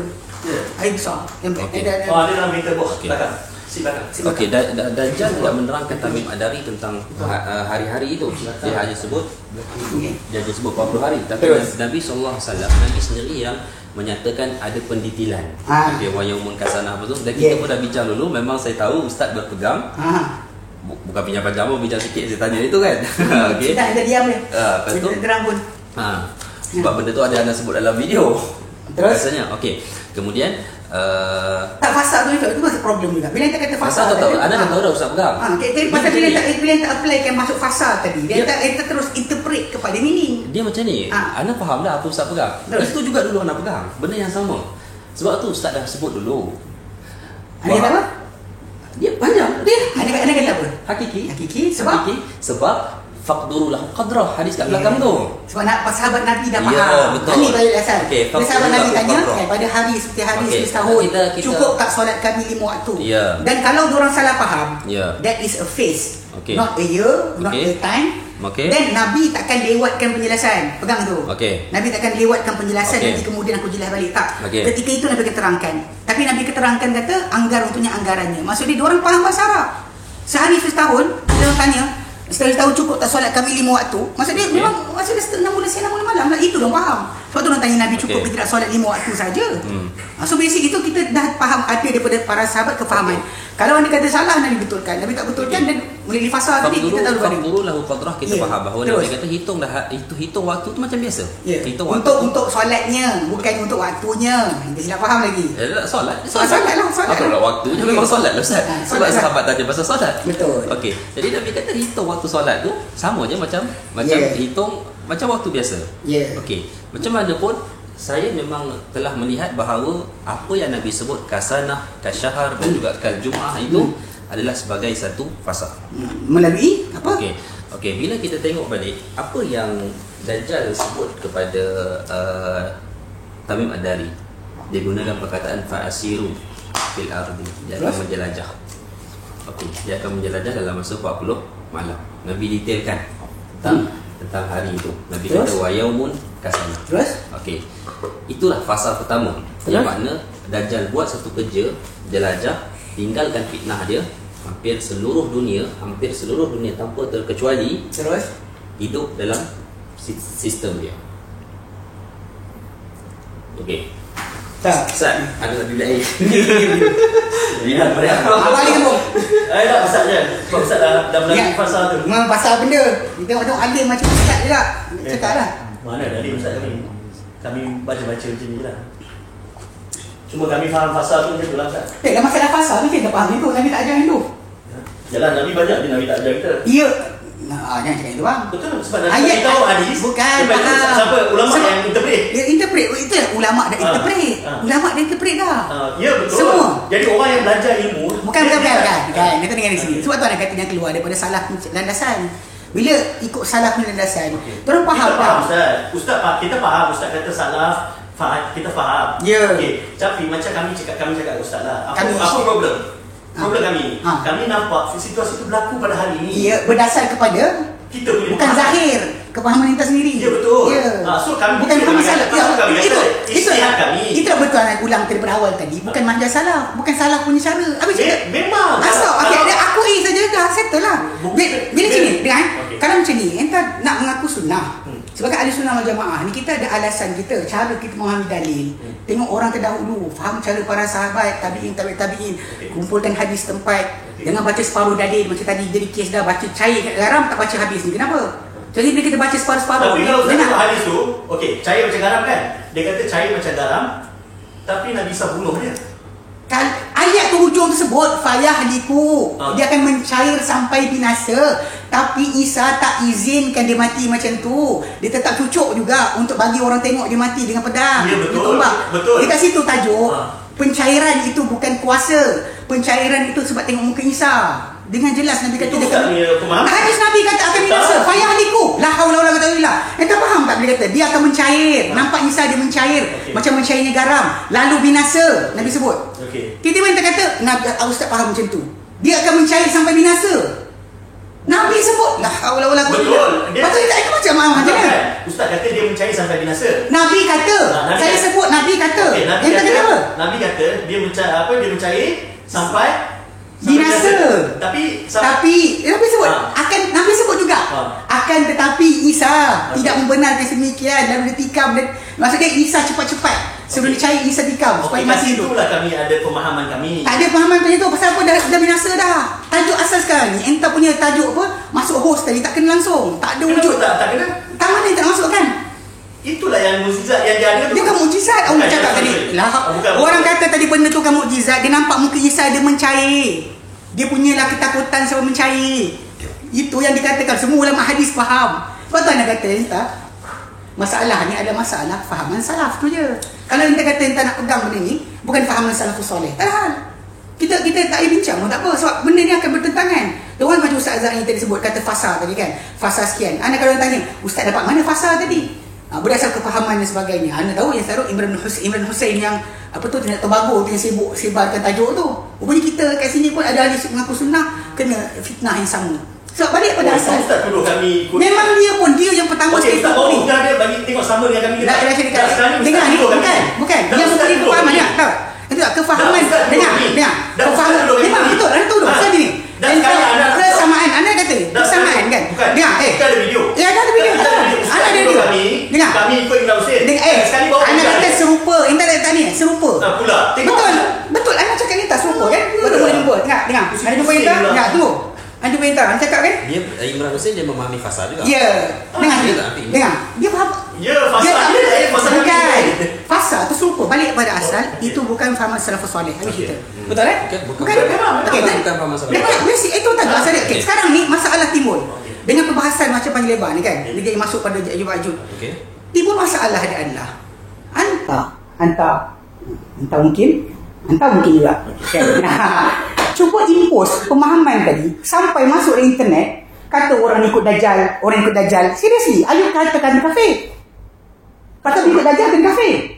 Air besar. Lambat ada. Dia dalam meter box belakang. Okey, Dajjal tidak menerangkan Tamim Ad-Dari tentang hari-hari itu. Dia hanya sebut 40 hari. Tapi Nabi SAW, Nabi sendiri yang menyatakan ada pendetilan. Okey, wa yaumun kasanah apa tu. Dan kita pun dah bincang dulu, memang saya tahu Ustaz berpegang. Bukan pinjam panjang pun, bincang sikit saya tanya itu kan. Okey. Kita ada diam ni. Betul. Terang pun. Sebab benda tu ada anda sebut dalam video. Terus? Rasanya. Okey. Kemudian tak fasa tu itu masih problem juga. Bila kita kata fasa, tahu anda dah tahu dah Ustaz pegang. Pasal bila tak apply kan masuk fasa tadi. Dia tak terus interpret kepada meaning. Dia macam ni. Anda faham dah apa Ustaz pegang. Itu juga dulu anda pegang. Benda yang sama. Sebab tu Ustaz dah sebut dulu. Anda kata apa? Dia panjang. Dia Anda kata apa? Hakiki. Sebab faqduru lahu qadrah, hadis kat belakang tu. Sebab sahabat Nabi dah faham. Ya, betul. Ini balik asal. Okey, sahabat Nabi tanya pada hari seperti hari setahun, cukup tak solat kami 5 waktu. Dan kalau diorang salah faham, that is a phase. Not a year, not a time. Then Nabi takkan lewatkan penjelasan. Pegang tu. Nabi takkan lewatkan penjelasan nanti kemudian aku jelas balik. Tak. Ketika itu Nabi keterangkan. Tapi Nabi keterangkan kata untuknya anggarannya. Maksudnya diorang faham bahasa Arab. Sehari setahun, diorang tanya, setahun cukup tak solat kami 5 waktu. Maksudnya memang maksudnya 6 bulan siang 6 bulan malam lah. Itu dong faham. Sebab tu orang tanya Nabi cukup ke tidak solat 5 waktu saja. So basic itu kita dah faham ada daripada para sahabat kefahaman. Kalau anda kata salah Nabi betulkan. Nabi tak betulkan dan boleh difasar tadi kita tahu pada. Faqduru lahu qadrah, kita faham bahawa Nabi kata hitung waktu tu macam biasa. Hitung waktu untuk solatnya, bukan untuk waktunya. Kita silap faham lagi. Solat lah. Apa pula waktunya memang solat lah Ustaz. Sebab sahabat tanya pasal solat. Betul. Okey. Jadi Nabi kata hitung waktu solat tu sama je macam hitung macam waktu biasa. Okey. Macam mana pun saya memang telah melihat bahawa apa yang Nabi sebut kasanah, kasyahar dan juga kaljum'ah itu adalah sebagai satu fasa. Melalui apa? Okey, bila kita tengok balik apa yang Dajjal sebut kepada Tamim Ad-Dari, dia gunakan perkataan fa'asiru fil ardi, dia akan menjelajah. Okey, dia akan menjelajah dalam masa 40 malam. Nabi detailkan tentang hari itu. Nabi kata wa yaumun kasanah. Terus? Okey. Itulah fasa pertama. Yang makna Dajjal buat satu kerja jelajah, tinggalkan fitnah dia hampir seluruh dunia tanpa terkecuali, terus hidup dalam sistem dia. Okey. Ustaz, ada lagi bila air. Lihat mereka. Awal ni kamu. Tak Ustaz je. Ustaz dah melalui fasa tu. Memang pasal benda. Kita tengok alim macam Ustaz juga. Cakap lah. Mana dari Ustaz kami? Kami baca-baca macam ni lah. Cuma kami faham fasa tu macam tu lah Ustaz. Tak masalah fasa ni kita faham itu. Nabi tak ajar itu. Yalah, Nabi banyak dia Nabi tak ajar kita. Ya. Jangan cakap itu bang. Betul, sebab Nabi tahu hadis. Bukan. Siapa ulama yang interpret? Dia interpret. Itu lah ulama dah interpret. Ulama dah interpret dah. Ya betul. Semua. Jadi orang yang belajar ilmu. Bukan. Kita dengar di sini. Sebab tu ada kata yang keluar daripada salah landasan. Bila ikut salah landasan, orang faham. Ustaz kita faham. Ustaz kata salah. Kita faham. Ya. Okey. Tapi macam kami cakap Ustaz lah. Apa problem? Problem kami. Kami nampak situasi itu berlaku pada hari ini. Ya, berdasar kepada kita punya bukan zahir. kefahaman kita sendiri. Ya betul. So kami bukan masalah. Itu betul anak ulang daripada awal tadi. Bukan manja salah, bukan salah punya cara. Habis memang. Aku saja dah settle lah. Bila sini, kalau macam ni, entah nak mengaku sunnah. Sebagai ahli sunnah wal jamaah ni, kita ada alasan kita, cara kita memahami dalil. Tengok orang terdahulu, faham cara para sahabat, tabi'in, kumpulkan hadis tempat. Jangan baca separuh dalil macam tadi jadi kes dah, baca cair kat garam tak baca habis ni. Kenapa? Jadi bila kita baca separuh-separuh. Tapi kalau saya tengok hadis tu, cair macam garam kan? Dia kata cair macam garam, tapi Nabi Isa bunuh dia. Ayat tu hujung tersebut fayahliku, dia akan mencair sampai binasa. Tapi Isa tak izinkan dia mati macam tu. Dia tetap cucuk juga untuk bagi orang tengok dia mati dengan pedang. Ya betul. Betul. Dekat situ tajuk pencairan itu bukan kuasa. Pencairan itu sebab tengok muka Isa. Dengan jelas Nabi kata hadis Nabi kata akan binasa. Fayahliku. La haula wala quwwata illa billah. Anda faham tak bila kata dia akan mencair. Nampak Isa dia mencair macam mencairnya garam. Lalu binasa Nabi sebut. Kita minta kata Nabi Ustaz faham macam tu. Dia akan mencair sampai binasa. Nabi sebut la haula wala quwwata illa billah. Patut tak ikut macam mana je kan? Ustaz kata dia mencair sampai binasa. Nabi kata. Saya sebut Nabi kata. Nabi kata apa? Nabi kata dia mencair sampai binasa. Tapi Nabi sebut akan, Nabi sebut juga akan, tetapi Isa tidak membenarkan sedemikian lalu dia tikam. Maksudnya Isa cepat-cepat suruh dia cair, Isa tikam supaya mati tu. Itulah kami ada pemahaman kami. Tak ada pemahaman macam tu. Pasal apa? Dah binasa dah. Tajuk asal sekarang ni, entah punya tajuk apa, masuk host tadi tak kena langsung, tak ada wujud. Tak kena. Tak mana yang tak masuk kan? Itulah yang mukjizat yang dia ada tu. Dia kan mukjizat. Orang cakap tadi. Orang kata tadi benda tu kan mukjizat. Dia nampak muka Isa dia mencair. Dia punyalah ketakutan sebab mencair. Itu yang dikatakan semua ulama hadis faham. Sebab tu anda kata entah, masalah ni ada masalah fahaman salaf tu je. Kalau anda kata entah nak pegang benda ni, bukan fahaman salafus soleh. Tak hal. Kita tak payah bincang pun tak apa. Sebab benda ni akan bertentangan. Tuan macam Ustaz Azhar yang tadi sebut, kata fasa tadi kan. Fasa sekian. Anda kalau tanya, Ustaz dapat mana fasa tadi? Berdasar kefahaman dan sebagainya. Anda tahu yang taruh Imran Hussein yang apa tu Trinidad Tobago yang sibuk sebarkan tajuk tu. Rupanya kita kat sini pun ada ahli mengaku sunnah kena fitnah yang sama. Sebab balik pada asal. Ustaz tuduh kami ikut. Memang dia yang pertama sekali Ustaz ni. Bukan dia bagi tengok sama dengan kami. Dengar ni bukan. Dia memberi kefahaman dia. Tahu? Itu tak kefahaman. Dengar. Kefahaman. Memang betul. Anda tuduh. Sebab ni. Kesamaan. Anda kata kesamaan kan? Dengar. Kita ada video. Ya ada video. Ada video. Dengar. Kami ikut Imam Hussein. Sekali bawa. Anda kata serupa. Anda tanya serupa. Pula. Betul. Anda cakap ni tak serupa kan? Betul boleh jumpa. Dengar. Ada jumpa yang tak? Dengar dulu. Anda jumpa yang tak? Anda cakap kan? Dia Imran Hussein dia memahami fasa juga. Ya. Dengar. Dia faham. Ya, fasa. Bukan. Fasa tu serupa. Balik pada asal. Itu bukan fahaman salafus soleh. Kita. Betul kan? Bukan fahaman salafus. Itu tak asal dia. Sekarang ni masalah timbul. Dengan perbahasan macam panjang lebar ni kan. Dia masuk pada Ya'juj. Timbul masalah dia adalah Anta mungkin juga. Cuba impose pemahaman tadi sampai masuk di internet. Kata orang ikut Dajjal. Seriously, ayo katakan kafir. Kata ikut Dajjal dan kafir.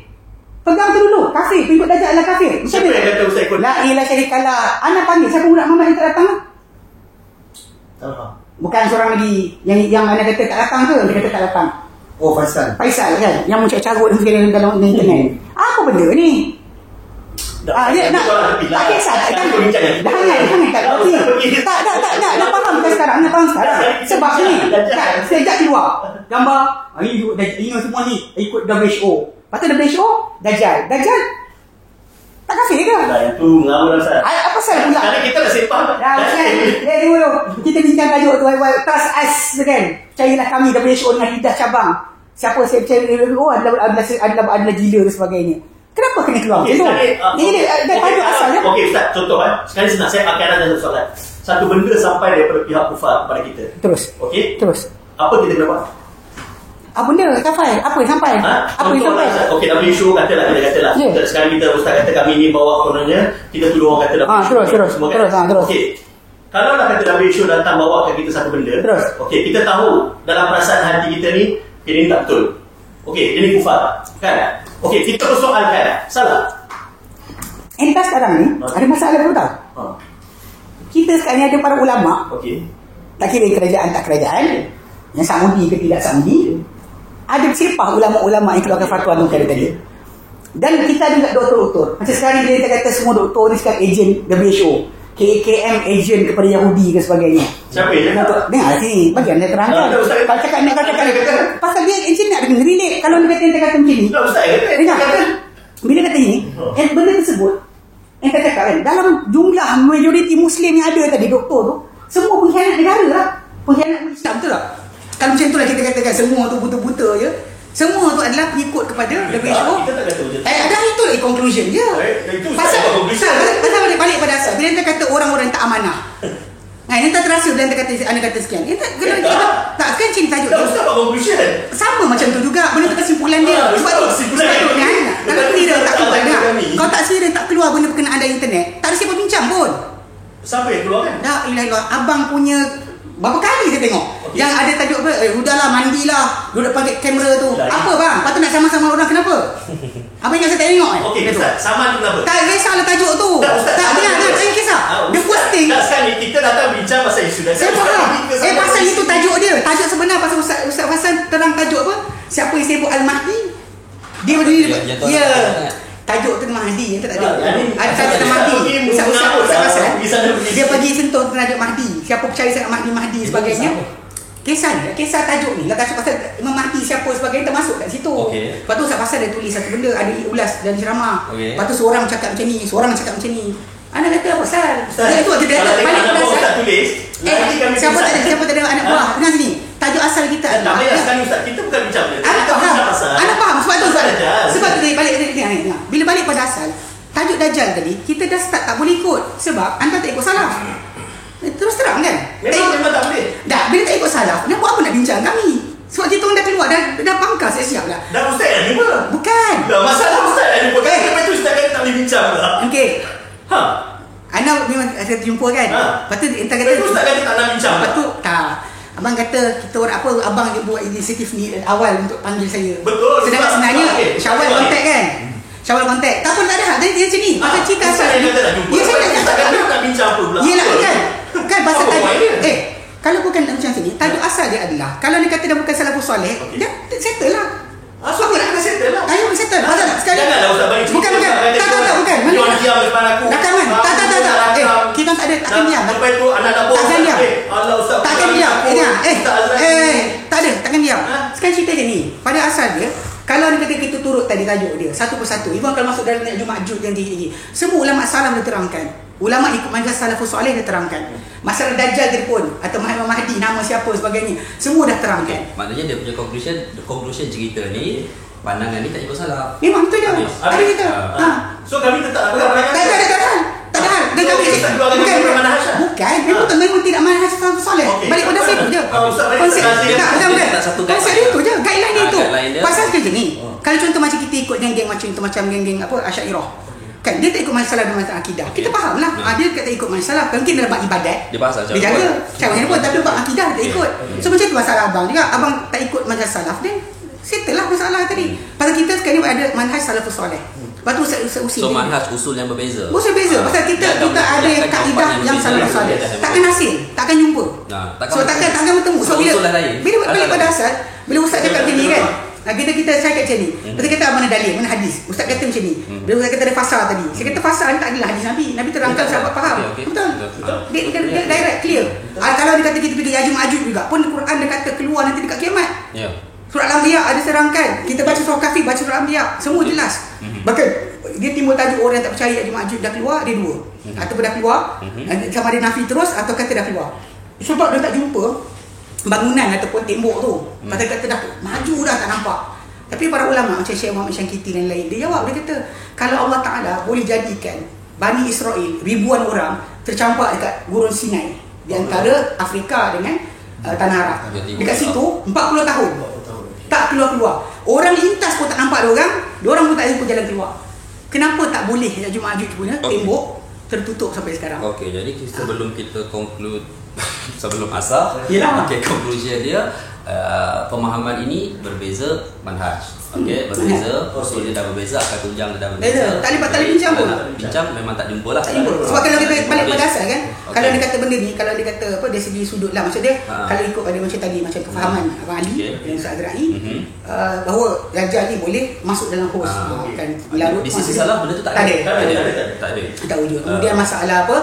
Pegang tu dulu, kafir. Ikut Dajjal adalah kafir. Siapa yang kata Ustaz ikut? La ilaha syarikalah. Ana panggil siapa budak Muhammad yang tak datang? Bukan seorang lagi yang anda kata tak datang ke? Dia kata tak datang. Oh, Faisal kan? Yang muncul carut dan segala dalam internet. Apa benda ni? Dia nak tak kisah tak faham kan sekarang. Anda faham sekarang sebab ni sejak keluar gambar ini semua ni ikut WHO. Patut WHO Dajjal tak kafir ke? Yang tu ngawur Ustaz. Apa salah pula? Sekarang kita dah sepah. Dulu kita bincang tajuk tu trust us kan. Percayalah kami WHO dengan lidah cabang. Siapa saya percaya adalah gila dan sebagainya. Kenapa kena keluar macam tu? Ini tajuk asalnya. Okey Ustaz, contoh Sekali senang saya akan ada satu soalan. Satu benda sampai daripada pihak kufar kepada kita. Terus. Okey? Terus. Apa kita kena buat? Apa benda sampai? Apa yang sampai? Apa yang sampai? Okey, WHO katalah. Sekarang kita Ustaz kata kami ni bawa kononnya, kita tuduh orang kata terus. Okey. Kalau lah kata WHO datang bawa kat kita satu benda. Terus. Okey, kita tahu dalam perasaan hati kita ni ini tak betul. Okey, ini kufar. Kan? Okey, kita persoalkan. Salah. Entah sekarang ni ada masalah apa tahu? Kita sekarang ni ada para ulama. Okey. Tak kira kerajaan tak kerajaan. yang Saudi ke tidak Saudi, ada bersepah ulama-ulama yang keluarkan fatwa dalam perkara tadi. Dan kita ada juga doktor-doktor. Macam sekarang dia kata semua doktor ni sekarang ejen WHO, KKM ejen kepada Yahudi ke sebagainya. Siapa yang cakap? Dengar sini, bagi anda terangkan. Kalau cakap nak kata pasal dia ejen nak dengar relate. Kalau dia kata macam ni, dengar. Bila kata ni, benda tersebut yang saya cakap kan, dalam jumlah majoriti Muslim yang ada tadi, doktor tu, semua pengkhianat negara lah. Pengkhianat Islam, betul tak? Kalau macam tu lah kita katakan semua tu buta-buta je. Semua tu adalah pengikut kepada WHO. Ada itu conclusion je. Pasal balik pada asal. Bila anda kata orang-orang tak amanah. Anda tak terasa bila anda kata sekian. Tak kan cini tajuk dia. Sama macam tu juga. Benda tu kesimpulan dia. Sebab tu kalau serius tak keluar dah. Kalau tak serius tak keluar benda berkenaan dari internet, tak ada siapa bincang pun. Siapa yang keluar kan? Tak, ilah abang punya berapa kali saya tengok yang ada tajuk apa, udahlah mandilah, duduk pakai kamera tu. Apa bang? Patut nak sama-sama orang kenapa? Apa yang saya tak tengok Okey, Ustaz, sama tu kenapa? Tak kisahlah tajuk tu. Tak dengar, saya kisah. Dia posting. Tak, sekarang ni kita datang bincang pasal isu dah. Saya faham. Pasal itu tajuk dia. Tajuk sebenar pasal Ustaz Hasan terang tajuk apa? Siapa yang sibuk Al-Mahdi? Dia berdiri. Ya. Tajuk tu Mahdi, tak ada. Ada tajuk Mahdi. Ustaz Hasan. Dia pergi sentuh tajuk Mahdi. Siapa percaya sangat Mahdi sebagainya. Kisah tajuk ni lah, tajuk pasal Imam Mahdi siapa sebagainya termasuk kat situ. Lepas tu Ustaz Hasan dia tulis satu benda, ada ulas dan ceramah. Lepas tu seorang cakap macam ni, seorang cakap macam ni. Anak kata apa pasal? Dia tu dia balik pada asal. Siapa tak ada anak buah. Dengar sini. Tajuk asal kita adalah. Tak payah sekali Ustaz, kita bukan bincang benda. Anak faham sebab tu dia balik ni. Bila balik pada asal, tajuk Dajjal tadi, kita dah start tak boleh ikut sebab anda tak ikut salah. Terus terang kan? Memang tak boleh. Dah, bila tak ikut salah, nak buat apa nak bincang kami? Sebab kita orang dah keluar, dah pangkal, saya siap lah. Dah Ustaz dah jumpa? Bukan. Dah masalah Ustaz dah jumpa. Kenapa tu Ustaz kata tak boleh bincang lah? Okey. Anda memang saya jumpa kan? Lepas tu entah kata Ustaz kata tak nak bincang. Lepas tu tak. Abang kata kita orang apa, abang yang buat inisiatif ni awal untuk panggil saya. Betul. Sedangkan sebenarnya Syawal kontak kan? Syawal kontak. Tak pun tak ada hal. Dia macam ni. Pasal cerita asal. Ya saya tak bincang apa pula. Yelah kan pasal tajuk. Kalau bukan macam sini, tajuk asal dia adalah kalau dia kata dia bukan salafus soleh, dia settle lah. So aku nak kena settle lah. Ayo settle. Pasal sekali. Janganlah Ustaz bagi cerita. Bukan. Tak. Mana orang diam depan aku. Rakaman. Tak. Kita tak ada. Takkan diam. Lepas tu anak nak bawa. Takkan diam. Allah Ustaz. Takkan diam. Tak ada. Takkan diam. Sekarang cerita je ni. Pada asal dia, kalau dia kata kita turut tadi tajuk dia satu persatu, ibu kalau masuk dalam Jumaat yang tinggi, semua ulama salaf dia terangkan. Ulama ikut majlis salafus soleh dia terangkan. Masalah Dajjal dia pun atau Imam Mahdi nama siapa sebagainya, semua dah terangkan. Maknanya dia punya conclusion cerita ni, pandangan ni tak ikut salah. Memang betul je. Ada kita. So kami tetap pandangan. Tak ada hal. Dan kami bukan. Memang tidak manhaj salafus soleh. Balik pada situ je. Konsep itu je. Guideline itu. Pasal kerja ni. Kalau contoh macam kita ikut geng-geng macam itu, macam geng-geng apa Asy'ariyah. Kan dia tak ikut masalah dalam masalah akidah. Kita faham lah. Dia kata ikut masalah. Mungkin dalam bab ibadat dia bahasa dia jaga caranya pun, tapi bab akidah dia tak ikut. So macam tu masalah abang juga. Abang tak ikut majlis salaf, then settle lah masalah tadi. Pasal kita sekarang ni ada manhaj salafus soleh. Lepas tu usul. So manhaj usul yang berbeza. Pasal kita ada kaedah yang salafus soleh. Takkan hasil, takkan jumpa. So takkan bertemu. So bila balik pada asal, bila ustaz cakap macam ni kan, kita cakap macam ni. Lepas kita mana dalil, mana hadis. Ustaz kata macam ni. Bila ustaz kata ada fasal tadi. Saya kata fasal ni tak adalah hadis Nabi. Nabi terangkan sahabat faham. Betul. Dia direct, clear. Kalau dia kata kita pergi Ya'juj Ma'juj juga pun Quran dia kata keluar nanti dekat kiamat. Surat Al-Anbiya ada terangkan. Kita baca surah Kafir, baca surah Al-Anbiya, semua jelas. Bahkan dia timbul tajuk orang yang tak percaya Ya'juj Ma'juj dah keluar, dia dua. Ataupun dah keluar, sama ada nafi terus atau kata dah keluar. Sebab dia tak jumpa bangunan ataupun tembok tu. Kata dah maju dah tak nampak. Tapi para ulama macam Syekh Muhammad Syangkiti dan lain, dia jawab, dia kata kalau Allah Ta'ala boleh jadikan Bani Israel ribuan orang tercampak dekat Gurun Sinai di antara Afrika dengan Tanah Arab, dekat situ 40 tahun tak keluar-keluar, orang lintas pun tak nampak diorang pun tak jumpa jalan keluar. Kenapa tak boleh Ya'juj Ma'juj punya tembok tertutup sampai sekarang? Okey, jadi sebelum kita conclude sebelum asal, conclusion dia pemahaman ini berbeza manhaj. Okey, berbeza. Usul dia dah berbeza, akar tunjang dia dah berbeza. Beza. Tak boleh bincang pun. Bincang memang tak jumpa lah. Tak jumpa. Sebab kalau kita balik pada asal kan, kalau dia kata benda ni, kalau dia kata apa dari segi sudut lah, maksud dia kalau ikut pada macam tadi, macam kefahaman Abang Ali dan Ustaz Azra'i, bahawa Dajjal ni boleh masuk dalam hos, kan larut. Di sisi salah benda tu tak ada. Tak ada. Tak wujud. Kemudian masalah apa,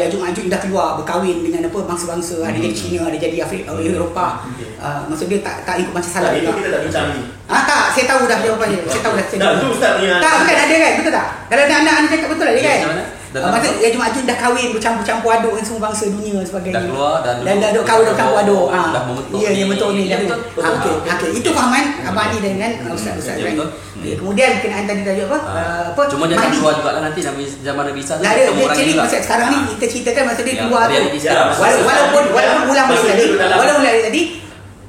Yajuj Majuj dah keluar berkahwin dengan apa bangsa-bangsa, ada jadi Cina, ada jadi Afrika, Eropah. Maksud dia tak ikut macam salah juga. Itu kita tak bincang ni. Tak, saya tahu dah jawapannya. Saya tahu dah. Itu Ustaz punya. Tak, bukan ada kan? Betul tak? Kalau ada anak anda cakap betul lah dia kan? Maksud Yajuj Majuj dah kahwin bercampur-campur aduk dengan semua bangsa dunia sebagainya. Dah keluar dan dah duk kahwin bercampur aduk. Dah membentuk. Ya, betul ni. Okey. Itu fahaman Abang Ali dengan Ustaz Ibrahim. Kemudian berkenaan tadi dah apa? Cuma jangan keluar juga lah nanti zaman Nabi Isa tu. Lah ada, jadi masa sekarang ni kita ceritakan masa dia keluar tu. Walaupun ulama tadi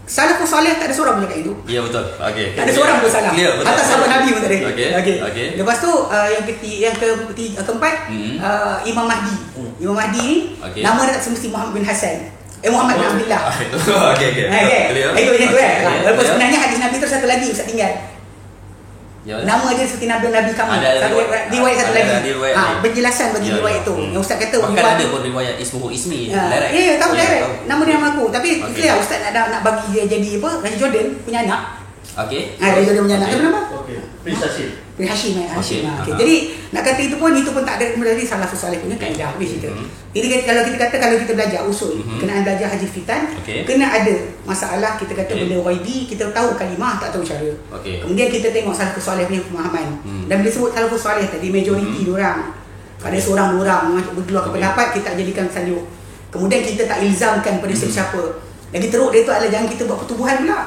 salafus soleh tak ada seorang pun cakap itu. Ya betul. Okey. Tak ada seorang pun salah. Atas sahabat Nabi pun tak ada. Okey. Lepas tu yang keempat Imam Mahdi. Imam Mahdi ni nama dia tak semesti Muhammad bin Hasan. Muhammad bin Abdullah. Okey. Itu macam tu kan. Walaupun sebenarnya hadis Nabi tu satu lagi Ustaz tinggal. Nama dia seperti Nabi kamu. Riwayat satu lagi. Penjelasan bagi riwayat tu. Yang Ustaz kata bahkan ada pun riwayat ismuhu ismi. Direct. Ya, tahu direct. Nama dia nama aku. Tapi clear Ustaz nak bagi dia jadi apa? Raja Jordan punya anak. Okey. Raja Jordan punya anak. Apa nama? Okey. Prince Hashim. Prince Hashim. Okey. Jadi nak kata itu pun tak ada kemudian salah soleh punya kaedah habis cerita. Jadi kalau kita kata kalau kita belajar usul, kenaan belajar haji fitan, kena ada masalah kita kata benda waidi, kita tahu kalimah tak tahu cara. Kemudian kita tengok salafus soleh punya pemahaman. Dan bila sebut salafus soleh tadi majoriti diorang. Ada seorang dua orang berkeluar pendapat kita jadikan sanjuk. Kemudian kita tak ilzamkan pada siapa. Lagi teruk dia tu adalah jangan kita buat pertubuhan pula.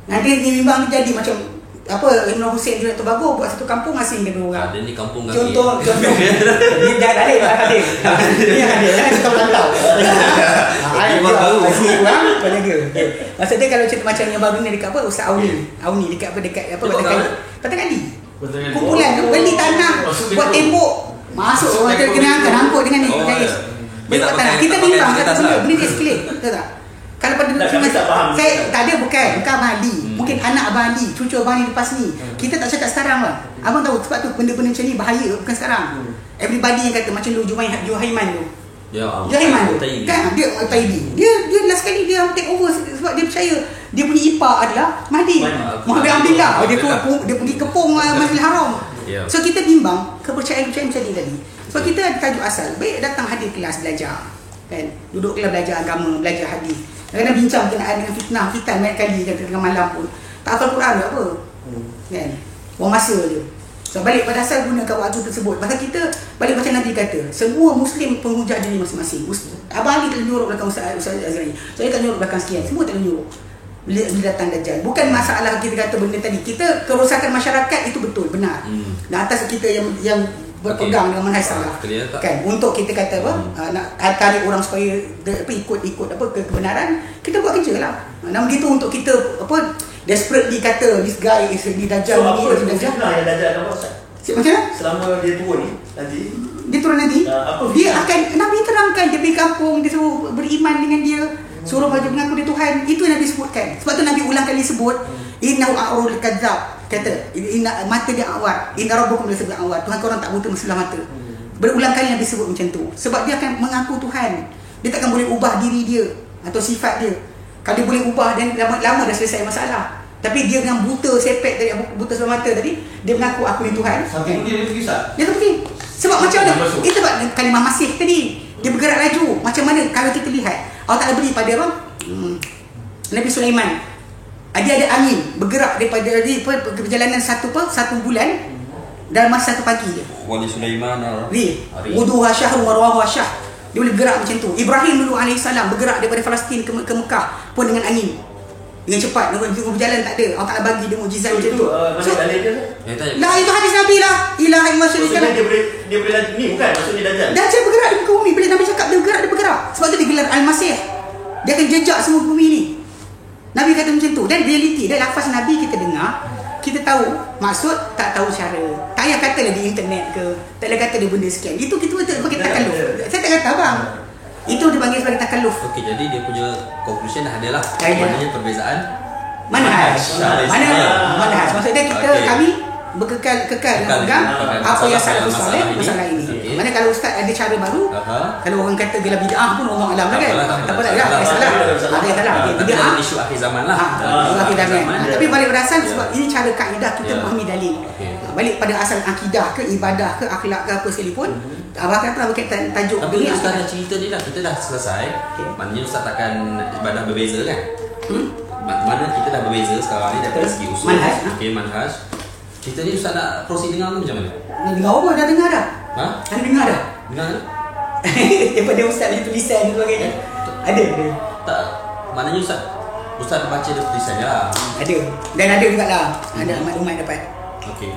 Nanti memang jadi macam apa Imam Hussein Junaid Tobago buat satu kampung asing dengan orang. Ada ni kampung kaki. Contoh. Dia dah ada. Ni ada kan kita belantau. Ai baru. Kurang penjaga. Maksud dia kalau cerita macam yang baru ni dekat apa Ustaz Auni dekat Batang Kali. Kumpulan tu beli tanah buat tembok. Masuk orang kena angkut dengan ni guys. Beli tanah. Kita bimbang kata benda ni escalate. Betul tak? Kalau pada saya tak ada bukan Abang Ali. Mungkin anak Abang Ali, cucu Abang Ali lepas ni. Kita tak cakap sekarang lah. Abang tahu sebab tu benda-benda macam ni bahaya bukan sekarang. Everybody yang kata macam lu Juhaiman tu. Juhaiman tu. Kan dia Taidi. Dia last kali dia take over sebab dia percaya dia punya ipar adalah Mahdi. Muhammad Abdullah. Dia pergi kepung Masjidil Haram. So kita bimbang kepercayaan-kepercayaan macam ni tadi. Sebab kita ada tajuk asal. Baik datang hadir kelas belajar. Kan? Duduk kelas belajar agama, belajar hadis. Kadang-kadang bincang berkenaan dengan fitan banyak kali tengah malam pun. Tak hafal Quran ke apa. Kan? Buang masa je. So balik pada asal gunakan waktu tersebut. Pasal kita balik macam Nabi kata, semua Muslim penghujat diri masing-masing. Abang Ali tak nyuruh belakang Ustaz Azra'i. Saya tak nyuruh belakang sekian. Semua tak nyuruh. Bila datang Dajjal. Bukan masalah kita kata benda tadi. Kita kerosakan masyarakat itu betul, benar. Dan atas kita yang berpegang dengan manhaj salaf kan untuk kita kata apa nak tarik orang supaya ikut apa kebenaran, kita buat kerja lah. Namun gitu untuk kita apa desperately kata this guy is di Dajjal ni Dajjal yang Dajjal akan buat macam mana selama dia turun ni nanti dia akan Nabi terangkan dia pergi kampung, dia suruh beriman dengan dia, suruh baju mengaku dia Tuhan. Itu yang Nabi sebutkan. Sebab tu Nabi ulang kali sebut innahu a'rul kadzab. Kata mata dia awar, inna rabbukum laysa bi'awar. Tuhan korang tak buta sebelah mata. Berulang kali Nabi sebut macam tu. Sebab dia akan mengaku Tuhan. Dia takkan boleh ubah diri dia atau sifat dia. Kalau dia boleh ubah dan lama dah selesai masalah. Tapi dia dengan buta sepet tadi, buta sebelah mata tadi, dia mengaku aku ni Tuhan. Sampai dia pergi sah. Dia pergi. Sebab macam mana? Itu sebab kalimah masih tadi. Dia bergerak laju. Macam mana kalau kita lihat Allah Ta'ala beri pada apa? Nabi Sulaiman. Dia ada angin bergerak daripada perjalanan satu bulan dalam masa satu pagi je. Wali Sulaiman wuduha syahrun wa rawahu syah. Dia boleh bergerak macam tu. Ibrahim dulu alaihissalam bergerak daripada Palestin ke Mekah pun dengan angin. Dengan cepat, dengan berjalan tak ada. Allah Ta'ala bagi dia mukjizat macam tu. Mana dalil dia? Lah itu hadis Nabi lah. Ilaha illallah syarikat. Dia boleh ni bukan maksudnya Dajjal. Dajjal bergerak di muka bumi. Bila Nabi cakap dia bergerak. Sebab tu digelar Al-Masih. Dia akan jejak semua bumi ni. Nabi kata macam tu. Dan realiti, dan lafaz Nabi kita dengar, kita tahu maksud, tak tahu cara. Tak payah katalah di internet ke, tak payah kata dia benda sekian. Itu kita pakai takalluf. Saya tak kata abang. Itu dipanggil sebagai takalluf. Okey, jadi dia punya conclusion dah ada lah. Maknanya perbezaan manhaj. Manhaj. Maksudnya kami kekal memegang apa yang salafus saleh masalah ini. Mana kalau ustaz ada cara baru, kalau orang kata gelar bid'ah pun orang alam lah kan. Tak apa dah, salah. Ada salah. Bid'ah isu akhir zaman lah. Akhir zaman. Tapi balik pada asal sebab ini cara kaedah kita memahami dalil. Balik pada asal akidah ke ibadah ke akhlak ke apa sekalipun. Abang kata berkaitan tajuk tapi ustaz dah cerita ni dah, kita dah selesai. Maknanya ustaz takkan ibadah berbeza kan? Mana kita dah berbeza sekarang ni dari segi usul. Manhaj. Cerita ni ustaz nak proceed dengar macam mana? Dengar apa? Dah dengar dah? Dah dengar dah? Dengar dah? Daripada ustaz punya tulisan tu sebagainya. Ada. Tak. Maknanya ustaz baca dia tulisannya lah. Ada. Dan ada juga lah. Ada maklumat dapat. Okey.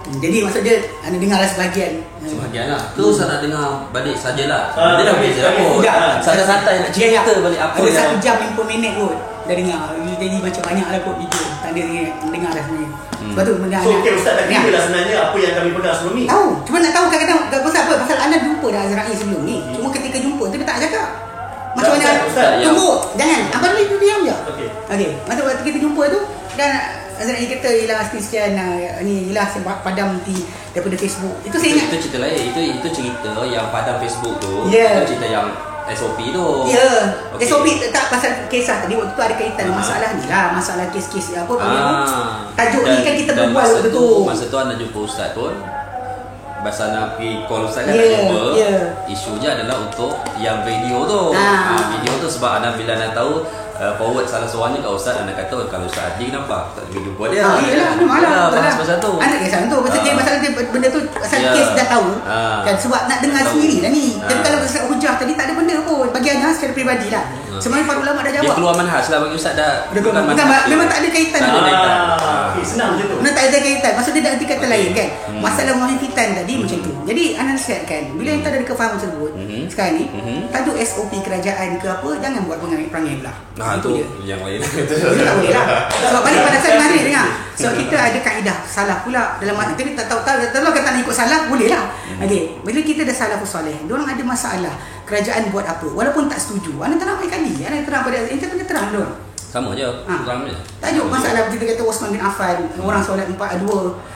Jadi maksud dia anda dengarlah sebahagian. Sebahagian lah. Tu ustaz nak dengar balik sajalah. Dia dah beza pun. Santai-santai nak cerita balik apa yang. Ada 1 jam 50 minit kot. Dah dengar. Jadi macam banyak lah kot video. Tak ada dengar dah sebenarnya. Sebab tu mendengar. So ustaz dah kira lah sebenarnya apa yang kami pegang sebelum ni. Tahu. Cuma nak tahu kadang-kadang pasal apa? Pasal anda jumpa dah Azra'i sebelum ni. Cuma ketika jumpa tu dia tak cakap. Macam mana? Tunggu. Jangan. Abang ni diam je. Okey. Masa waktu kita jumpa tu dan Azra'i kata ialah sekian ni ialah sebab padam nanti daripada Facebook. Itu saya ingat. Itu cerita lain. Itu cerita yang padam Facebook tu. Itu cerita yang SOP tu. Ya. Okay. SOP tak pasal kisah tadi waktu tu ada kaitan masalah ni lah, masalah kes-kes apa tajuk ni kan kita berbual waktu tu. Masa tu anda jumpa ustaz pun Basana pergi call ustaz kan jumpa. Isunya adalah untuk yang video tu. Video tu sebab anda bila anda tahu forward salah seorang ni kat ustaz, anda kata kalau ustaz Adi kenapa tak pergi jumpa dia. Iyalah, malah pasal tu. Anak kisah tu pasal masalah dia benda tu pasal kes dah tahu. Kan sebab nak dengar sendiri dah ni. Tapi kalau pasal hujah tadi tak ada benda pun bagi anda secara peribadi lah. Sebenarnya para ulama dah jawab. Dia keluar manhaj lah bagi ustaz dah. Memang tak ada kaitan. Senang macam tu. Memang tak ada kaitan. Maksud dia dah arti kata lain kan. Masalah memahami fitan tadi macam tu. Jadi anda nasihatkan bila kita ada kefahaman tersebut sekarang ni tajuk SOP kerajaan ke apa jangan buat perangai belah. Itu yang lain. Itu tak boleh lah. Sebab balik pada saya mari dengar. So kita ada kaedah salah pula dalam makna tapi tak tahu kalau kata nak ikut salah boleh lah. Okey, bila kita dah salafus soleh, dia orang ada masalah kerajaan buat apa walaupun tak setuju. Anda terang baik kali. Anda terang pada kita terang dulu. Sama je. Terang je. Tajuk masalah kita kata Osman bin Affan, orang solat 4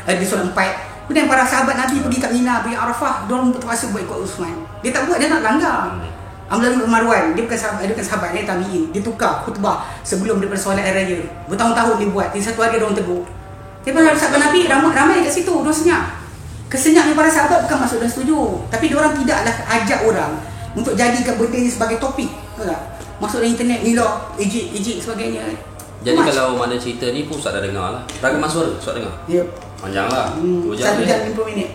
dia solat 4. Kemudian para sahabat Nabi pergi kat Mina, pergi Arafah, dia orang terpaksa buat ikut Osman. Dia tak buat, dia nak langgar. Abdullah bin Marwan, dia bukan sahabat, dia tabi'in. Dia tukar khutbah sebelum daripada solat hari raya. Bertahun-tahun dia buat. Di satu hari dia orang tegur. Tapi para sahabat Nabi ramai kat situ, dia senyap. Kesenyapnya para sahabat bukan maksud dan setuju, tapi dia orang tidaklah ajak orang untuk jadikan benda ini sebagai topik. Betul tak? Masuk dalam internet ni lah, ejik sebagainya. Jadi kalau mana cerita ni pun Ustaz dah dengar lah. Ragaman suara Ustaz dengar? Ya. Panjang lah. 1 jam 50 minit.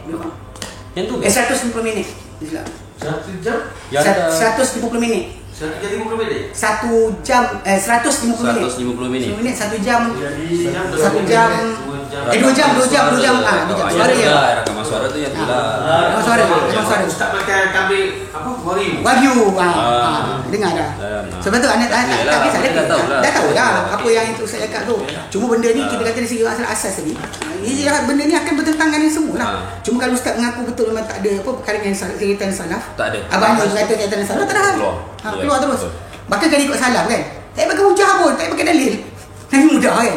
Yang tu ke? 150 minit. 1 jam? 150 minit. 150 minit? 1 jam 150 minit. 150 minit. 1 jam. 1 jam. 2 jam. Suara ya. Rakaman suara tu yang tu lah. Rakaman suara. Ustaz pakai kambing apa? Wagyu. Dengar dah. Sebab tu anak tak kisah dah tahu dah apa yang itu saya cakap tu. Cuma benda ni kita kata dari segi masalah asas tadi. Benda ni akan bertentangan dengan semua lah. Cuma kalau ustaz mengaku betul memang tak ada apa perkara yang kaitan salaf. Tak ada. Abang ni kata kaitan salaf tak ada. Keluar terus. Bahkan kalau ikut salaf kan. Tak pakai hujah pun, tak pakai dalil. Lagi mudah kan.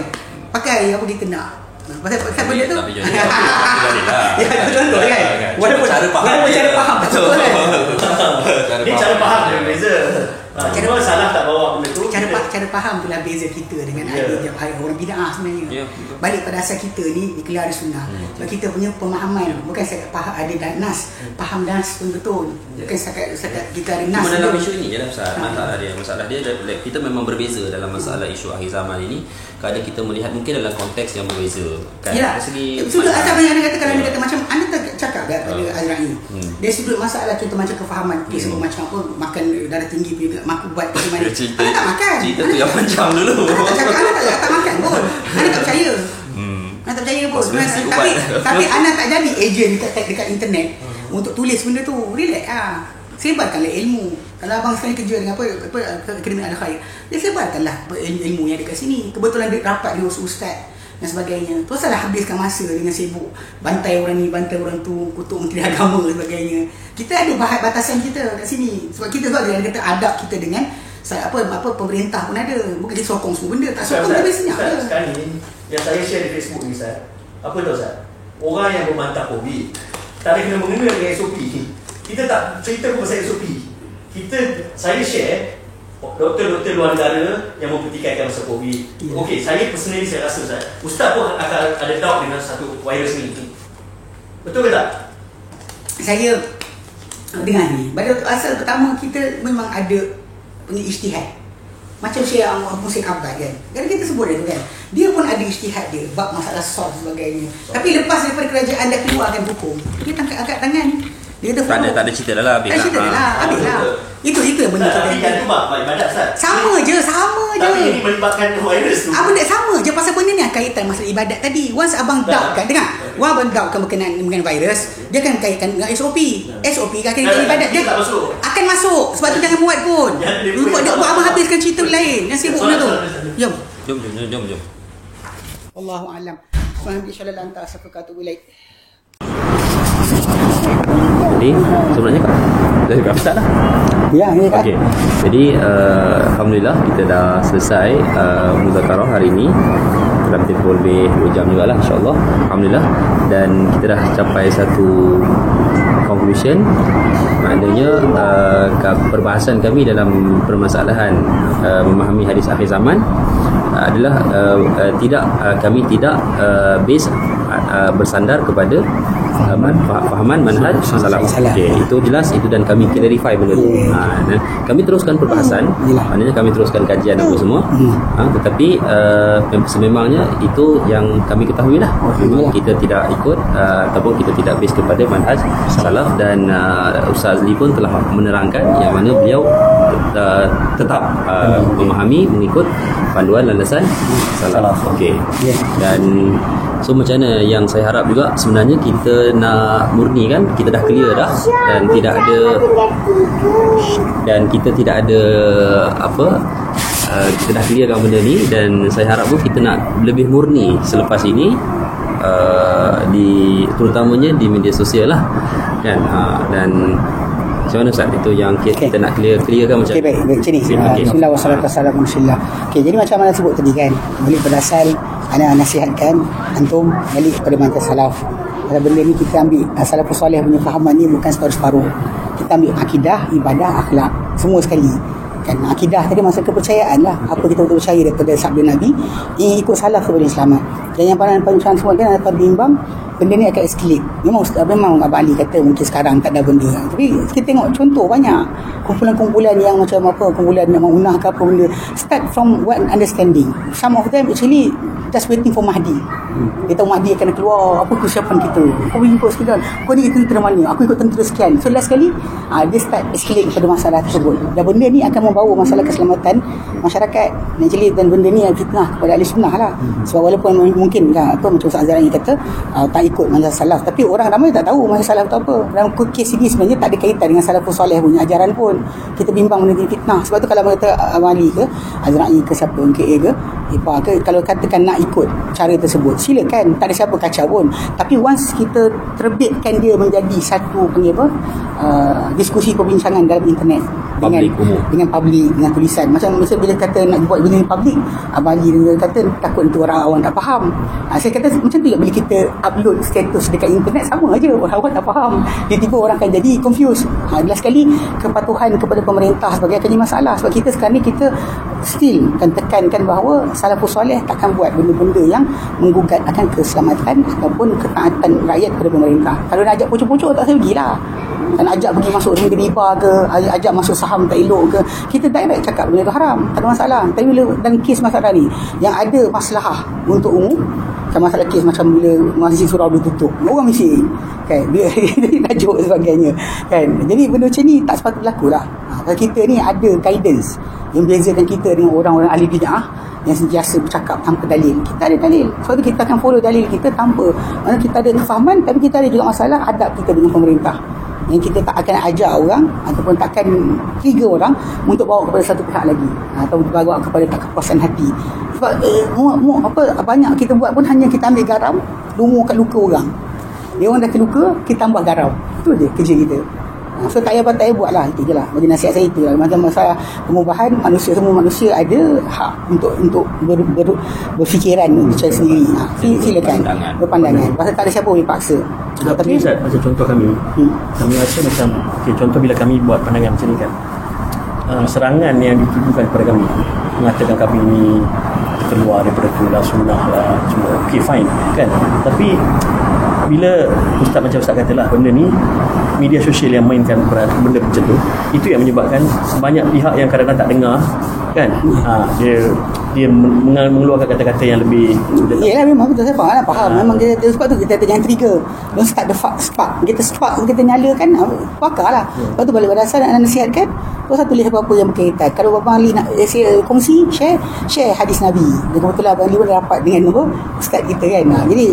Pakai apa kita nak. Pasal benda tu. Tapi jadi lah. Ya, betul kan. Walaupun cara faham betul kan. Ni cara faham dia beza. Cuma salah tak bawa benda tu. Cara faham itulah beza kita dengan orang bid'ah sebenarnya. Balik pada asal kita ni keluar dari sunnah. Sebab kita punya pemahaman bukan saya faham ada nas, faham nas pun betul. Bukan setakat kita ada nas. Cuma dalam isu ini je lah masalah dia kita memang berbeza dalam masalah isu akhir zaman ini. Kadang kita melihat mungkin dalam konteks yang berbeza kan. Dari segi sudut asal yang anda kata kalau anda kata macam anda tak cakap kan pada Azra'i. Dari sudut masalah contoh macam kefahaman kes macam apa makan darah tinggi pergi makubat bagaimana. Anda tak makan. Cerita tu yang panjang dulu. Anda tak makan pun. Anda tak percaya. Anda tak percaya pun. Tapi anda tak jadi ejen dekat internet untuk tulis benda tu. Relax lah. Sebarkanlah ilmu. Kalau abang sekarang kerja dengan apa Akademi Al-Khair, dia sebarkanlah ilmu yang ada kat sini. Kebetulan dia rapat dengan ustaz dan sebagainya. Terus salah habiskan masa dengan sibuk bantai orang ni, bantai orang tu, kutuk menteri agama dan sebagainya. Kita ada batasan kita kat sini. Sebab kita dia kata adab kita dengan pemerintah pun ada. Bukan kita sokong semua benda, tak sokong kita senyap je. Sekarang ni yang saya share di Facebook ni Ustaz, apa tahu Ustaz? Orang yang membantah COVID tak ada kena-mengena dengan SOP. Kita tak cerita pun pasal SOP. Saya share doktor-doktor luar negara yang mempertikaikan masa COVID. Okey, saya personally saya rasa Ustaz pun akan ada doubt dengan satu virus ni. Betul ke tak? Saya dengar ni, pada asal pertama kita memang ada punya ijtihad. Macam Syekh Muhsin Abbas kan, kita sebut dia tu kan, dia pun ada ijtihad dia bab masalah SARS dan sebagainya. Tapi lepas daripada kerajaan dah keluarkan hukum, dia angkat tangan. Dia tak ada cerita dah lah. Tak ada cerita dah lah, habis lah. Itu yang benda kita. Tapi yang tu bab ibadat Ustaz. Sama je. Tapi ini melibatkan virus tu. Benda sama je, pasal benda ni kaitan masalah ibadat tadi. Once abang doubt kan, dengar. Abang doubt kan berkenaan dengan virus, dia akan kaitkan dengan SOP. SOP kan akan dengan ibadat. Dia akan masuk. Sebab tu jangan buat pun. Dia buat abang habiskan cerita lain. Yang sibuk benda tu. Jom. Allahu a'lam. Alhamdulillah anta astaghfiruka wa ilaik. Jadi sebenarnya dah start lah. Ya, kan. Okey. Jadi alhamdulillah kita dah selesai muzakarah hari ini. Dalam tempoh lebih 2 jam jugalah insya-Allah. Alhamdulillah, dan kita dah capai satu conclusion. Maknanya perbahasan kami dalam permasalahan memahami hadis akhir zaman adalah kami tidak base bersandar kepada fahaman manhaj salaf. Okey, itu jelas, itu dan kami clarify benda tu. Kami teruskan perbahasan, maknanya kami teruskan kajian apa semua. Tetapi sememangnya itu yang kami ketahui lah. Memang kita tidak ikut ataupun kita tidak base kepada manhaj salaf, dan Ustaz Ali pun telah menerangkan yang mana beliau tetap memahami mengikut panduan landasan salaf. Okey. Dan so macam mana yang saya harap juga, sebenarnya kita nak murni kan, kita dah clear dah, dan kita tidak ada kita dah clearkan benda ni, dan saya harap pun kita nak lebih murni selepas ini, terutamanya di media sosial lah kan. Dan macam mana Ustaz, itu yang kita nak clearkan macam baik macam ni. Bismillah wassalatu wassalamu ala rasulillah. Jadi macam mana sebut tadi kan, balik berdasar ana nasihatkan antum balik kepada manhaj salaf. Kalau benda ni kita ambil salafus soleh punya fahaman ni bukan separuh-separuh. Kita ambil akidah, ibadah, akhlak, semua sekali. Kan akidah tadi masa kepercayaan lah, apa kita betul percaya daripada sabda Nabi, ini ikut salaf kepada selamat. Dan yang paling semua kan apa bimbang, benda ni akan escalate. Memang Abang Ali kata mungkin sekarang tak ada benda, tapi kita tengok contoh banyak kumpulan-kumpulan yang macam kumpulan yang mengunah ke apa benda, start from one understanding. Some of them actually just waiting for Mahdi. Dia tahu Mahdi akan keluar, apa kesiapan kita, kau ikut sekian, kau ni tentera mana, aku ikut tentera sekian. So last sekali dia start escalate pada masalah tersebut, dan benda ni akan membawa masalah keselamatan masyarakat actually, dan benda ni fitnah kepada ahli sunnah lah. Sebab walaupun mungkin macam Ustaz Azhar ni kata tak ikut manhaj salaf, tapi orang ramai tak tahu manhaj salaf tu apa. Dalam kes ini sebenarnya tak ada kaitan dengan salafus soleh punya ajaran pun. Kita bimbang benda ni fitnah. Sebab tu kalau kata Wali ke Azra'i ke siapa MKA ke Ipa ke, kalau katakan nak ikut cara tersebut silakan, tak ada siapa kacau pun. Tapi once kita terbitkan dia menjadi satu diskusi perbincangan dalam internet dengan publik, dengan tulisan, macam bila kata nak buat benda ni publik, Abang Ali dia kata takut nanti orang awam tak faham. Saya kata macam tu juga bila kita upload status dekat internet, sama aja, orang awam tak faham, tiba-tiba orang akan jadi confused. Jelas sekali kepatuhan kepada pemerintah sebagai akan jadi masalah. Sebab kita sekarang ni kita still akan tekankan bahawa salafus soleh takkan buat benda-benda yang menggugat akan keselamatan ataupun ketaatan rakyat kepada pemerintah. Kalau nak ajak pucuk-pucuk tak saya pergilah, dan ajak pergi masuk riba ke, ajak masuk saham tak elok ke, kita direct cakap benda tu haram, tak ada masalah. Tapi bila dalam kes masalah ni yang ada maslahah untuk umum, macam masalah kes macam bila masjid surau ditutup, orang mesti kan dia tajuk sebagainya kan. Jadi benda macam ni tak sepatutnya berlaku lah. Kita ni ada guidance yang membezakan kita dengan orang-orang ahli bid'ah yang sentiasa bercakap tanpa dalil. Kita ada dalil, sebab tu kita akan follow dalil kita tanpa, mana kita ada kefahaman, tapi kita ada juga masalah adab kita dengan pemerintah, yang kita tak akan ajak orang ataupun takkan trigger orang untuk bawa kepada satu pihak lagi, atau bawa kepada tak kepuasan hati. Sebab banyak kita buat pun hanya kita ambil garam, lumur kat luka orang. Dia orang dah terluka, kita tambah garam. Itu je kerja kita. So tak payah buat lah. Itu je lah bagi nasihat saya, itu lah. Macam masalah pengubahan, semua manusia ada hak untuk berfikiran secara sendiri. Silakan berpandangan. Pasal tak ada siapa boleh paksa. Tapi Ustaz, macam contoh kami rasa macam contoh bila kami buat pandangan macam ni kan, serangan yang ditujukan kepada kami mengatakan kami ni keluar daripada tulah sunnah lah, semua fine kan. Tapi bila Ustaz macam Ustaz katalah, benda ni media sosial yang mainkan peran benda macam tu, itu yang menyebabkan banyak pihak yang kadang-kadang tak dengar kan. Dia mengeluarkan kata-kata yang lebih. Yalah, memang betul, saya faham. Memang dia sebab tu kita jangan trigger. Don't start the spark. Kita nyalakan, bakar lah. Lepas tu balik pada asal nak nasihatkan, terus tulis apa-apa yang berkaitan. Kalau Abang Ali nak kongsi, share hadis Nabi. Dan kebetulan Abang Ali pun rapat dengan ustaz kita kan. Jadi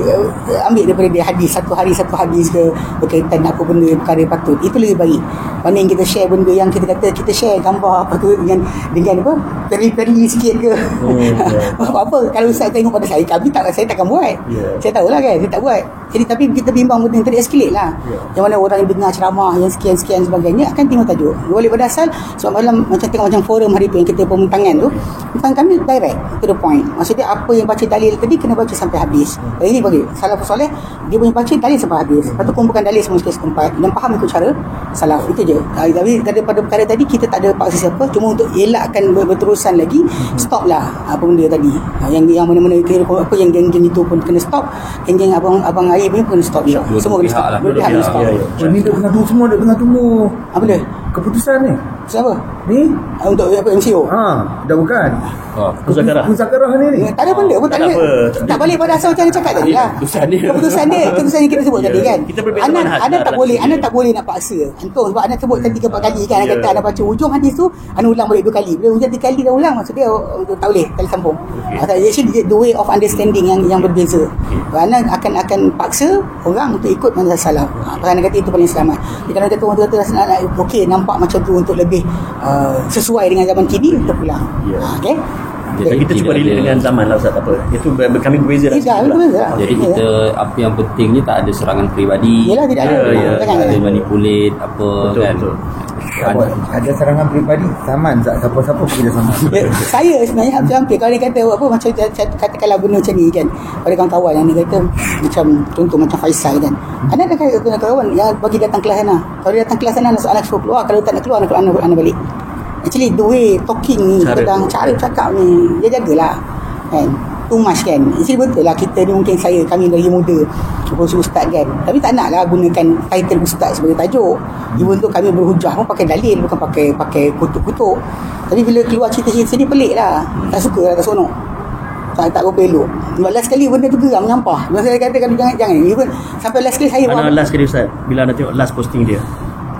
ambil daripada dia hadis, satu hari satu hadis ke berkaitan apa benda, perkara patut. Itu lebih baik banding kita share benda yang kita kata kita share gambar apa tu dengan apa peri-peri sikit ke. Apa kalau ustaz tengok pada saya, saya takkan buat. Saya tahulah kan, saya tak buat. Jadi tapi kita bimbang benda yang tadi escalate lah. Yang mana orang yang dengar ceramah yang sekian-sekian sebagainya akan tengok tajuk. Balik pada asal sebab malam macam tengok macam forum hari tu yang kita pembentangan tu, kami direct to the point. Maksudnya apa yang baca dalil tadi kena baca sampai habis. Ini bagi salafus soleh, dia punya baca dalil sampai habis. Lepas tu kumpulkan dalil semua setempat dan faham ikut cara salaf. Itu je. Tapi daripada perkara tadi kita tak ada paksa siapa, cuma untuk elakkan berterusan lagi, stop lah apa benda tadi. Yang mana-mana apa yang geng-geng itu pun kena stop. Geng-geng abang Air pun kena stop. Semua kena stop. Dua pihak kena stop. Ini dia tengah tunggu, semua dia tengah tunggu. Apa dia? Keputusan ni. Siapa? Ni untuk apa, MCO? Dah bukan. Muzakarah ni. Tak ada benda pun, tak ada. Tak balik pada asal macam yang cakap tadi lah. Keputusan yang kita sebut tadi kan. Anda tak boleh nak paksa. Antum sebab anda sebut tadi 3-4 kali kan, anda kata anda baca ujung hadis tu, anda ulang balik 2 kali. Bila hujung 3 kali dah ulang, maksud dia tak boleh kali sambung. Actually the way of understanding yang berbeza. Anda akan paksa orang untuk ikut manhaj salaf. Pasal anda kata itu paling selamat. Kalau kata orang kata okey nampak macam tu untuk lebih sesuai dengan zaman kini, kita pulang. Okey. Jadi kita cuba relate dengan zaman lah Ustaz, apa. Itu kami berbeza lah. Jadi kita apa yang pentingnya tak ada serangan peribadi. Yalah, tidak ada. Tak ada manipulate apa. Betul, kan. Betul. Ada serangan peribadi, saman siapa-siapa pun kita sama. Saya sebenarnya hampir kalau dia kata apa macam katakanlah benda macam ni kan, pada kawan-kawan yang dia kata macam contoh macam Faisal kan, ada kawan yang bagi datang kelas sana. Kalau dia datang kelas sana soalan suruh keluar, kalau tak nak keluar anak balik. Actually the way talking ni, cara cakap ni, dia jagalah kan, too much kan. Actually betul lah, kita ni mungkin kami lagi muda kursi ustaz kan, tapi tak nak lah gunakan title ustaz sebagai tajuk. Even tu kami berhujah pun pakai dalil, bukan pakai kutuk-kutuk. Tapi bila keluar cerita-cerita ni pelik lah, tak suka lah, tak seronok, tak berapa elok. Last kali benda tu geram, menyampah. Masa saya kata kalau jangan even sampai last kali saya last kali Ustaz, bila anda tengok last posting dia,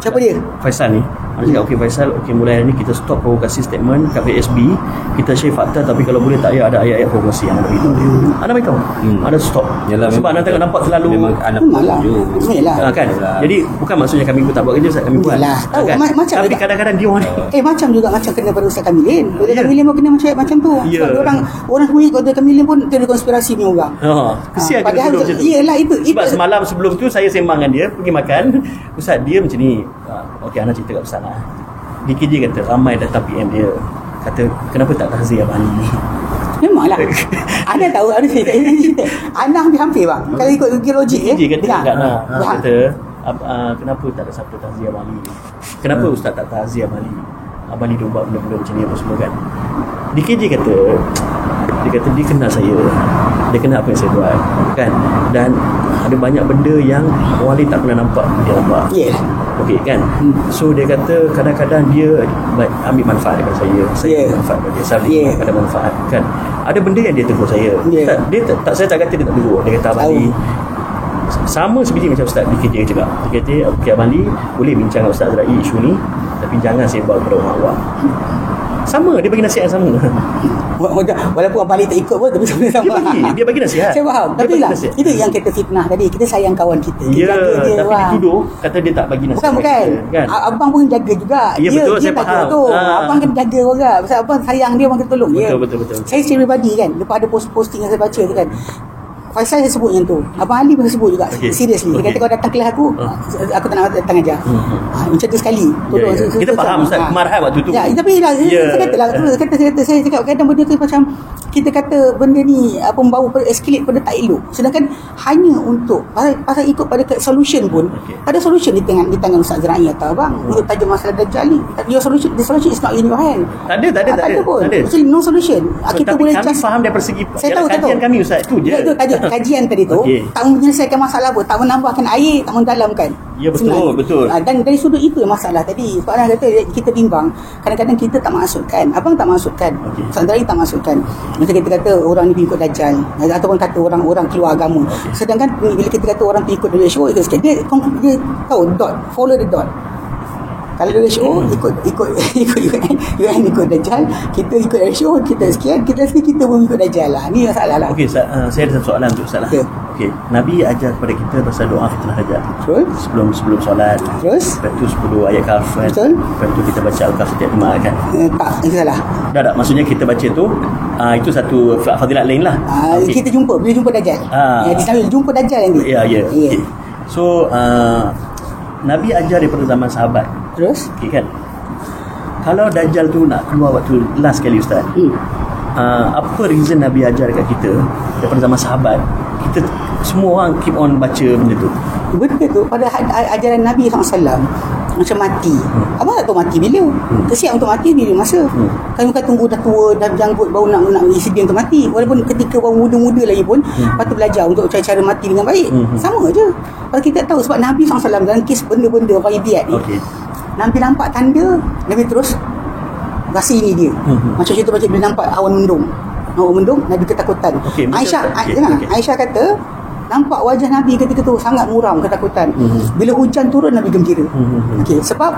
siapa dia? Faisal ni. Dia cakap okey Faisal, mulai hari ni kita stop provokasi statement kat FSB. Kita share fakta, tapi kalau boleh tak payah ada ayat-ayat provokasi yang anda beritahu. Anda beritahu. Anda stop. Yalah, sebab anda tengok nampak terlalu memang anda Yalah. kan. Jadi bukan maksudnya kami tak buat kerja Ustaz, kami buat. Tahu kan? macam tapi kadang-kadang dia orang macam juga macam kena pada Ustaz Kamilin. Ustaz Kamilin pun kena macam tu. Sebab orang semua ikut Ustaz Kamilin pun ada konspirasi punya orang. Kesian padahal macam tu. Iyalah itu. Sebab semalam sebelum tu saya sembang dengan dia pergi makan. Ustaz dia macam ni. Okey anda cerita kat Ustaz lah. DKJ kata ramai datang PM dia, kata kenapa tak tahziah Abang Ali. Memanglah. Anda tahu ada cerita. Anda hampir bang. Kalau ikut logik DKJ kata tak nak. Kata kenapa tak ada siapa tahziah Abang Ali. Kenapa Ustaz tak tahziah Abang Ali. Abang Ali dia buat benda-benda macam ni apa semua kan. DKJ kata dia kenal saya, dia kenal apa yang saya buat kan, dan ada banyak benda yang orang lain tak pernah nampak, dia nampak. Okey kan. So dia kata kadang-kadang dia ambil manfaat daripada saya ambil manfaat daripada dia, saya ada manfaat kan. Ada benda yang dia tegur saya. Saya tak kata dia tak tegur. Dia kata Abang Ali sama sebiji macam Ustaz DKJ cakap. Dia kata okey Abang Ali boleh bincang dengan Ustaz Azra'i isu ni, tapi jangan sebab kepada orang awam. Sama, dia bagi nasihat yang sama. Walaupun Abang Ali tak ikut pun, tapi sebenarnya sama. Dia bagi nasihat. Saya faham. Tapi lah, itu yang kita fitnah tadi. Kita sayang kawan kita. Ya, tapi dituduh kata dia tak bagi nasihat. Bukan. Kan? Abang pun jaga juga. Ya, betul, saya faham. Abang kena jaga orang. Sebab abang sayang dia, abang kena tolong dia. Betul. Saya secara pribadi kan, lepas ada posting yang saya baca tu kan, Faisal saya sebut yang tu. Abang Ali pun sebut juga. Seriously. Dia kata kau datang kelas aku tak nak datang aja. Macam tu sekali. Tolong. Kita faham Ustaz Marhab waktu tu. Ya, tapi saya kata lah, saya cakap kadang benda tu macam kita kata benda ni membawa pada escalate pada tak elok. Sedangkan hanya untuk pasal ikut pada solution pun, ada solution di tangan Ustaz Azra'i atau abang untuk tajuk masalah Dajjal ni. Your solution, the solution is not in your hand. Tak ada pun. Actually no solution. Kita tapi boleh kami faham dari persegi kajian kami Ustaz tu je. Itu tajuk kajian tadi tu tak menyelesaikan masalah apa, tak menambahkan air, tak mendalamkan. Ya betul. Dan dari sudut itu yang masalah tadi. Soalan kata kita bimbang. Kadang-kadang kita tak maksudkan. Abang tak maksudkan. Ustaz Azra'i tak maksudkan. Macam kita kata orang ni pengikut Dajjal ataupun kata orang keluar agama. Sedangkan bila kita kata orang pengikut WHO itu sikit dia tahu dot, follow the dot. Kalau WHO ikut UN ikut Dajjal, kita ikut WHO, kita sekian, kita pun ikut Dajjal lah. Ni masalah lah. Okey, saya ada satu soalan untuk Ustaz lah. Okey, Nabi ajar kepada kita pasal doa fitnah Dajjal. Betul. Sebelum solat. Terus? Lepas tu 10 ayat Kahf kan. Betul. Lepas tu kita baca Al-Kahf setiap Jumaat kan. Tak, itu salah. Tak, maksudnya kita baca tu itu satu fadilat lain lah. Kita bila jumpa Dajjal. Di sana jumpa Dajjal nanti. Ya. Okay. So Nabi ajar daripada zaman sahabat. Terus? Okay kan. Kalau Dajjal tu nak keluar waktu last kali Ustaz. Apa reason Nabi ajar dekat kita daripada zaman sahabat? Kita semua orang keep on baca benda tu. Benda tu pada ajaran Nabi SAW macam mati. Abang tak tahu mati bila. Kesiap untuk mati bila masa. Kan bukan tunggu dah tua, dah janggut baru nak isi dia untuk mati. Walaupun ketika baru muda-muda lagi pun patut belajar untuk cara mati dengan baik. Sama je. Kalau kita tahu sebab Nabi SAW dalam kes benda-benda ghaibiat ni. Nabi nampak tanda, Nabi terus rasa ini dia. Macam contoh macam bila nampak awan mendung, Nabi ketakutan. Aisyah kata nampak wajah Nabi ketika tu sangat muram ketakutan. Bila hujan turun Nabi gembira. Sebab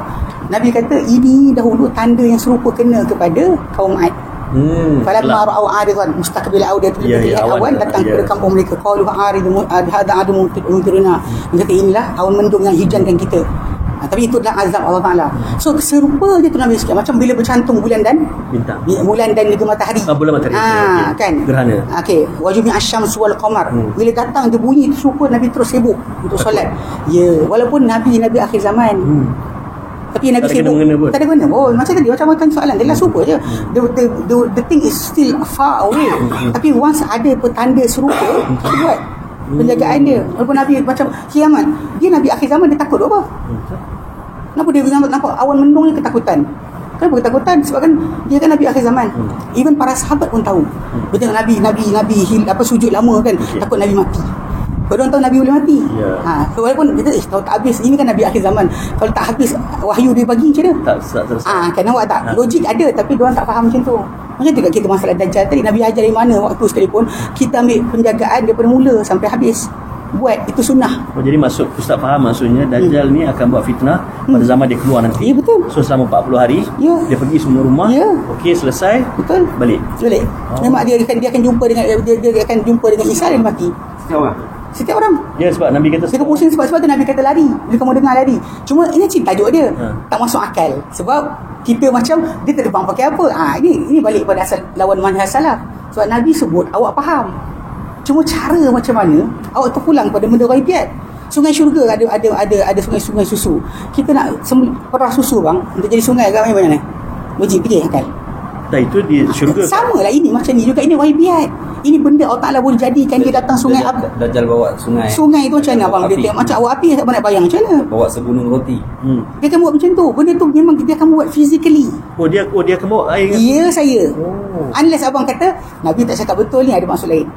Nabi kata ini dahulu tanda yang serupa kena kepada kaum Ad. Falamma ra'au 'aridan mustaqbil audati awan datang kepada kampung mereka, qalu aridun hadha adu mumtiruna. Dia kata inilah awan mendung yang hujankan kita. Tapi itu adalah azab Allah Ta'ala. So serupa je tu Nabi sikit. Macam bila bercantum bulan dan bintang, bulan dan juga matahari. Bulan matahari. Kan? Gerhana. Wajumi asyamsu wal qamar. Bila datang dia bunyi tu serupa, Nabi terus sibuk untuk solat. Walaupun Nabi akhir zaman. Tapi Nabi sibuk. Tak ada guna pun. Macam tadi macam soalan dia lah serupa je. The thing is still far away. Tapi once ada petanda serupa, kita buat penjagaan dia. Walaupun Nabi macam kiamat, dia Nabi akhir zaman, dia takut apa? Kenapa dia nampak awan mendung ni ketakutan? Kenapa ketakutan? Sebab kan dia kan Nabi akhir zaman. Even para sahabat pun tahu. Betul Nabi sujud lama kan, takut Nabi mati. Orang tahu Nabi boleh mati. Walaupun kita tahu tak habis, ini kan Nabi akhir zaman. Kalau tak habis wahyu dia bagi macam mana? Tak kan awak tak. Logik ada tapi diorang tak faham macam tu. Macam tu kita masalah Dajjal tadi, Nabi ajar dari mana waktu sekalipun, kita ambil penjagaan daripada mula sampai habis. Buat itu sunnah. Jadi Ustaz faham maksudnya Dajjal ni akan buat fitnah pada zaman dia keluar nanti. Ya betul. So selama 40 hari dia pergi semua rumah. Okey, selesai. Betul. Balik. Memang dia akan jumpa dengan dia akan jumpa dengan Isa dan mati. Setiap orang. Ya, sebab Nabi kata dia pusing sebab tu Nabi kata lari. Bila kamu dengar lari. Cuma ini tajuk dia. Tak masuk akal. Sebab kita macam dia terbang pakai apa? Ini balik pada asal lawan manhaj salaf. Sebab Nabi sebut awak faham. Cuma cara macam mana awak terpulang pada benda ghaibiat. Sungai syurga ada sungai susu. Kita nak perah susu bang untuk jadi sungai agak macam mana? Logik fikir akal. Dah itu di syurga. Sama lah ini macam ni juga, ini ghaibiat. Ini benda Allah Ta'ala boleh jadikan dia datang sungai apa? Dajjal bawa sungai. Sungai tu macam mana abang? Dia macam awak api tak nak bayang macam mana? Bawa segunung roti. Dia akan buat macam tu. Benda tu memang dia akan buat physically. Dia akan bawa air. Ya saya. Unless abang kata Nabi tak cakap betul ni, ada maksud lain.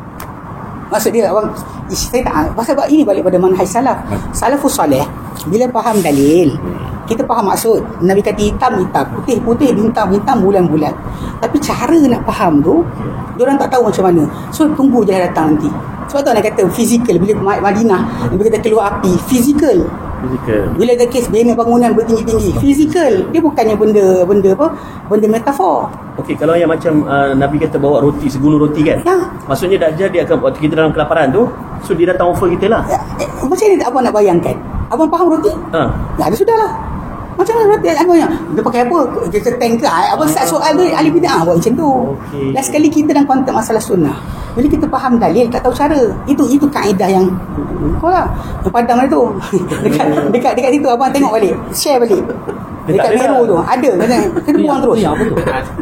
Maksud dia abang saya tak pasal ini balik pada manhaj salaf. Salafus soleh bila faham dalil, kita faham maksud. Nabi kata hitam, putih, bintang, bulan. Tapi cara nak faham tu diorang tak tahu macam mana. So tunggu je datang nanti. Sebab tu nak kata fizikal. Bila Madinah Nabi kata keluar api, fizikal. Bila ada kes bina bangunan bertinggi-tinggi, fizikal. Dia bukannya benda metafor. Okey, kalau yang macam Nabi kata bawa roti, segunung roti kan? Maksudnya Dajjal dia akan, waktu kita dalam kelaparan tu, so dia datang offer kita lah. Macam ni abang nak bayangkan. Abang faham roti? Ada sudahlah. Macam mana dia pakai apa? Dia tank ke? Apa soal tu ahli bidah buat macam tu. Last sekali kita dalam konteks masalah sunnah. Jadi kita faham dalil, tak tahu cara. Itu kaedah yang lah. Yang padang mana tu. dekat situ abang tengok balik. Share balik. Dekat Mero tu ada kena buang terus.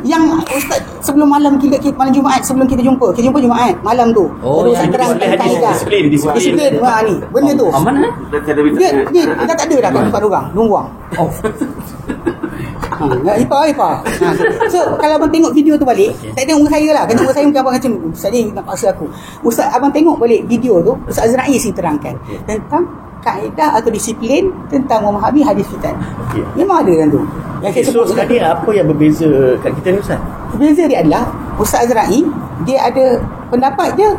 Yang ustaz sebelum malam malam Jumaat sebelum kita jumpa Jumaat malam tu. Terus terangkan kaedah. Disiplin ni. Benda tu. Mana? Dia dah tak ada dah kat orang. Buang. Oh. Ipar. So kalau abang tengok video tu balik, tak tengok muka saya lah. Kan muka saya mungkin abang kata Ustaz ni nak paksa aku. Ustaz abang tengok balik video tu, Ustaz Azra'i terangkan tentang kaedah atau disiplin tentang memahami hadis fitan. Memang ada kan tu. Yang saya sebut sekali apa yang berbeza kat kita ni Ustaz? Berbeza dia adalah Ustaz Azra'i dia ada pendapat dia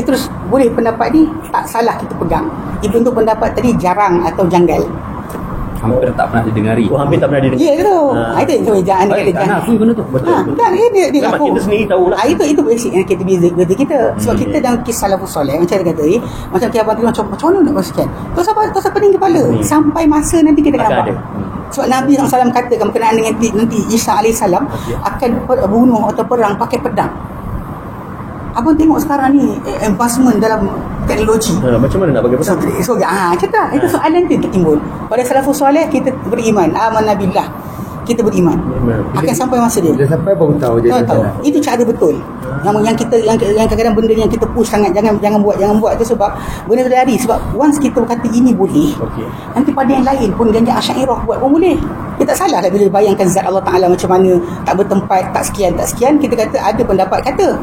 terus boleh pendapat ni tak salah kita pegang. Even tu pendapat tadi jarang atau janggal. Hampir tak pernah didengari. Hampir tak pernah didengari. Ya tu. Itu kebejaan dia kata jangan. Aku benda tu. Betul. Dan dia aku. Kita sendiri tahulah. Itu basic yang kita beza kita. Sebab kita dalam kisah salafus soleh macam dia kata macam kita abang tengok macam mana nak konsisten. Terus apa pening kepala sampai masa nanti kita akan nampak. Sebab Nabi SAW katakan berkenaan dengan nanti Isa AS akan bunuh atau perang pakai pedang. Abang tengok sekarang ni advancement dalam teknologi. Macam mana nak bagi pesan? So cakap itu soalan tu tertimbul. Pada salafus soleh kita beriman, amanna billah. Kita beriman. Akan sampai masa dia. Dah sampai baru tahu je. Tahu. Itu cara betul. Yang kita yang kadang-kadang benda yang kita push sangat jangan buat tu sebab benda tu dah hari sebab once kita berkata ini boleh. Nanti pada yang lain pun ganja Asy'ariyah buat pun boleh. Kita tak salah dah bila bayangkan zat Allah Taala macam mana tak bertempat, tak sekian kita kata ada pendapat kata.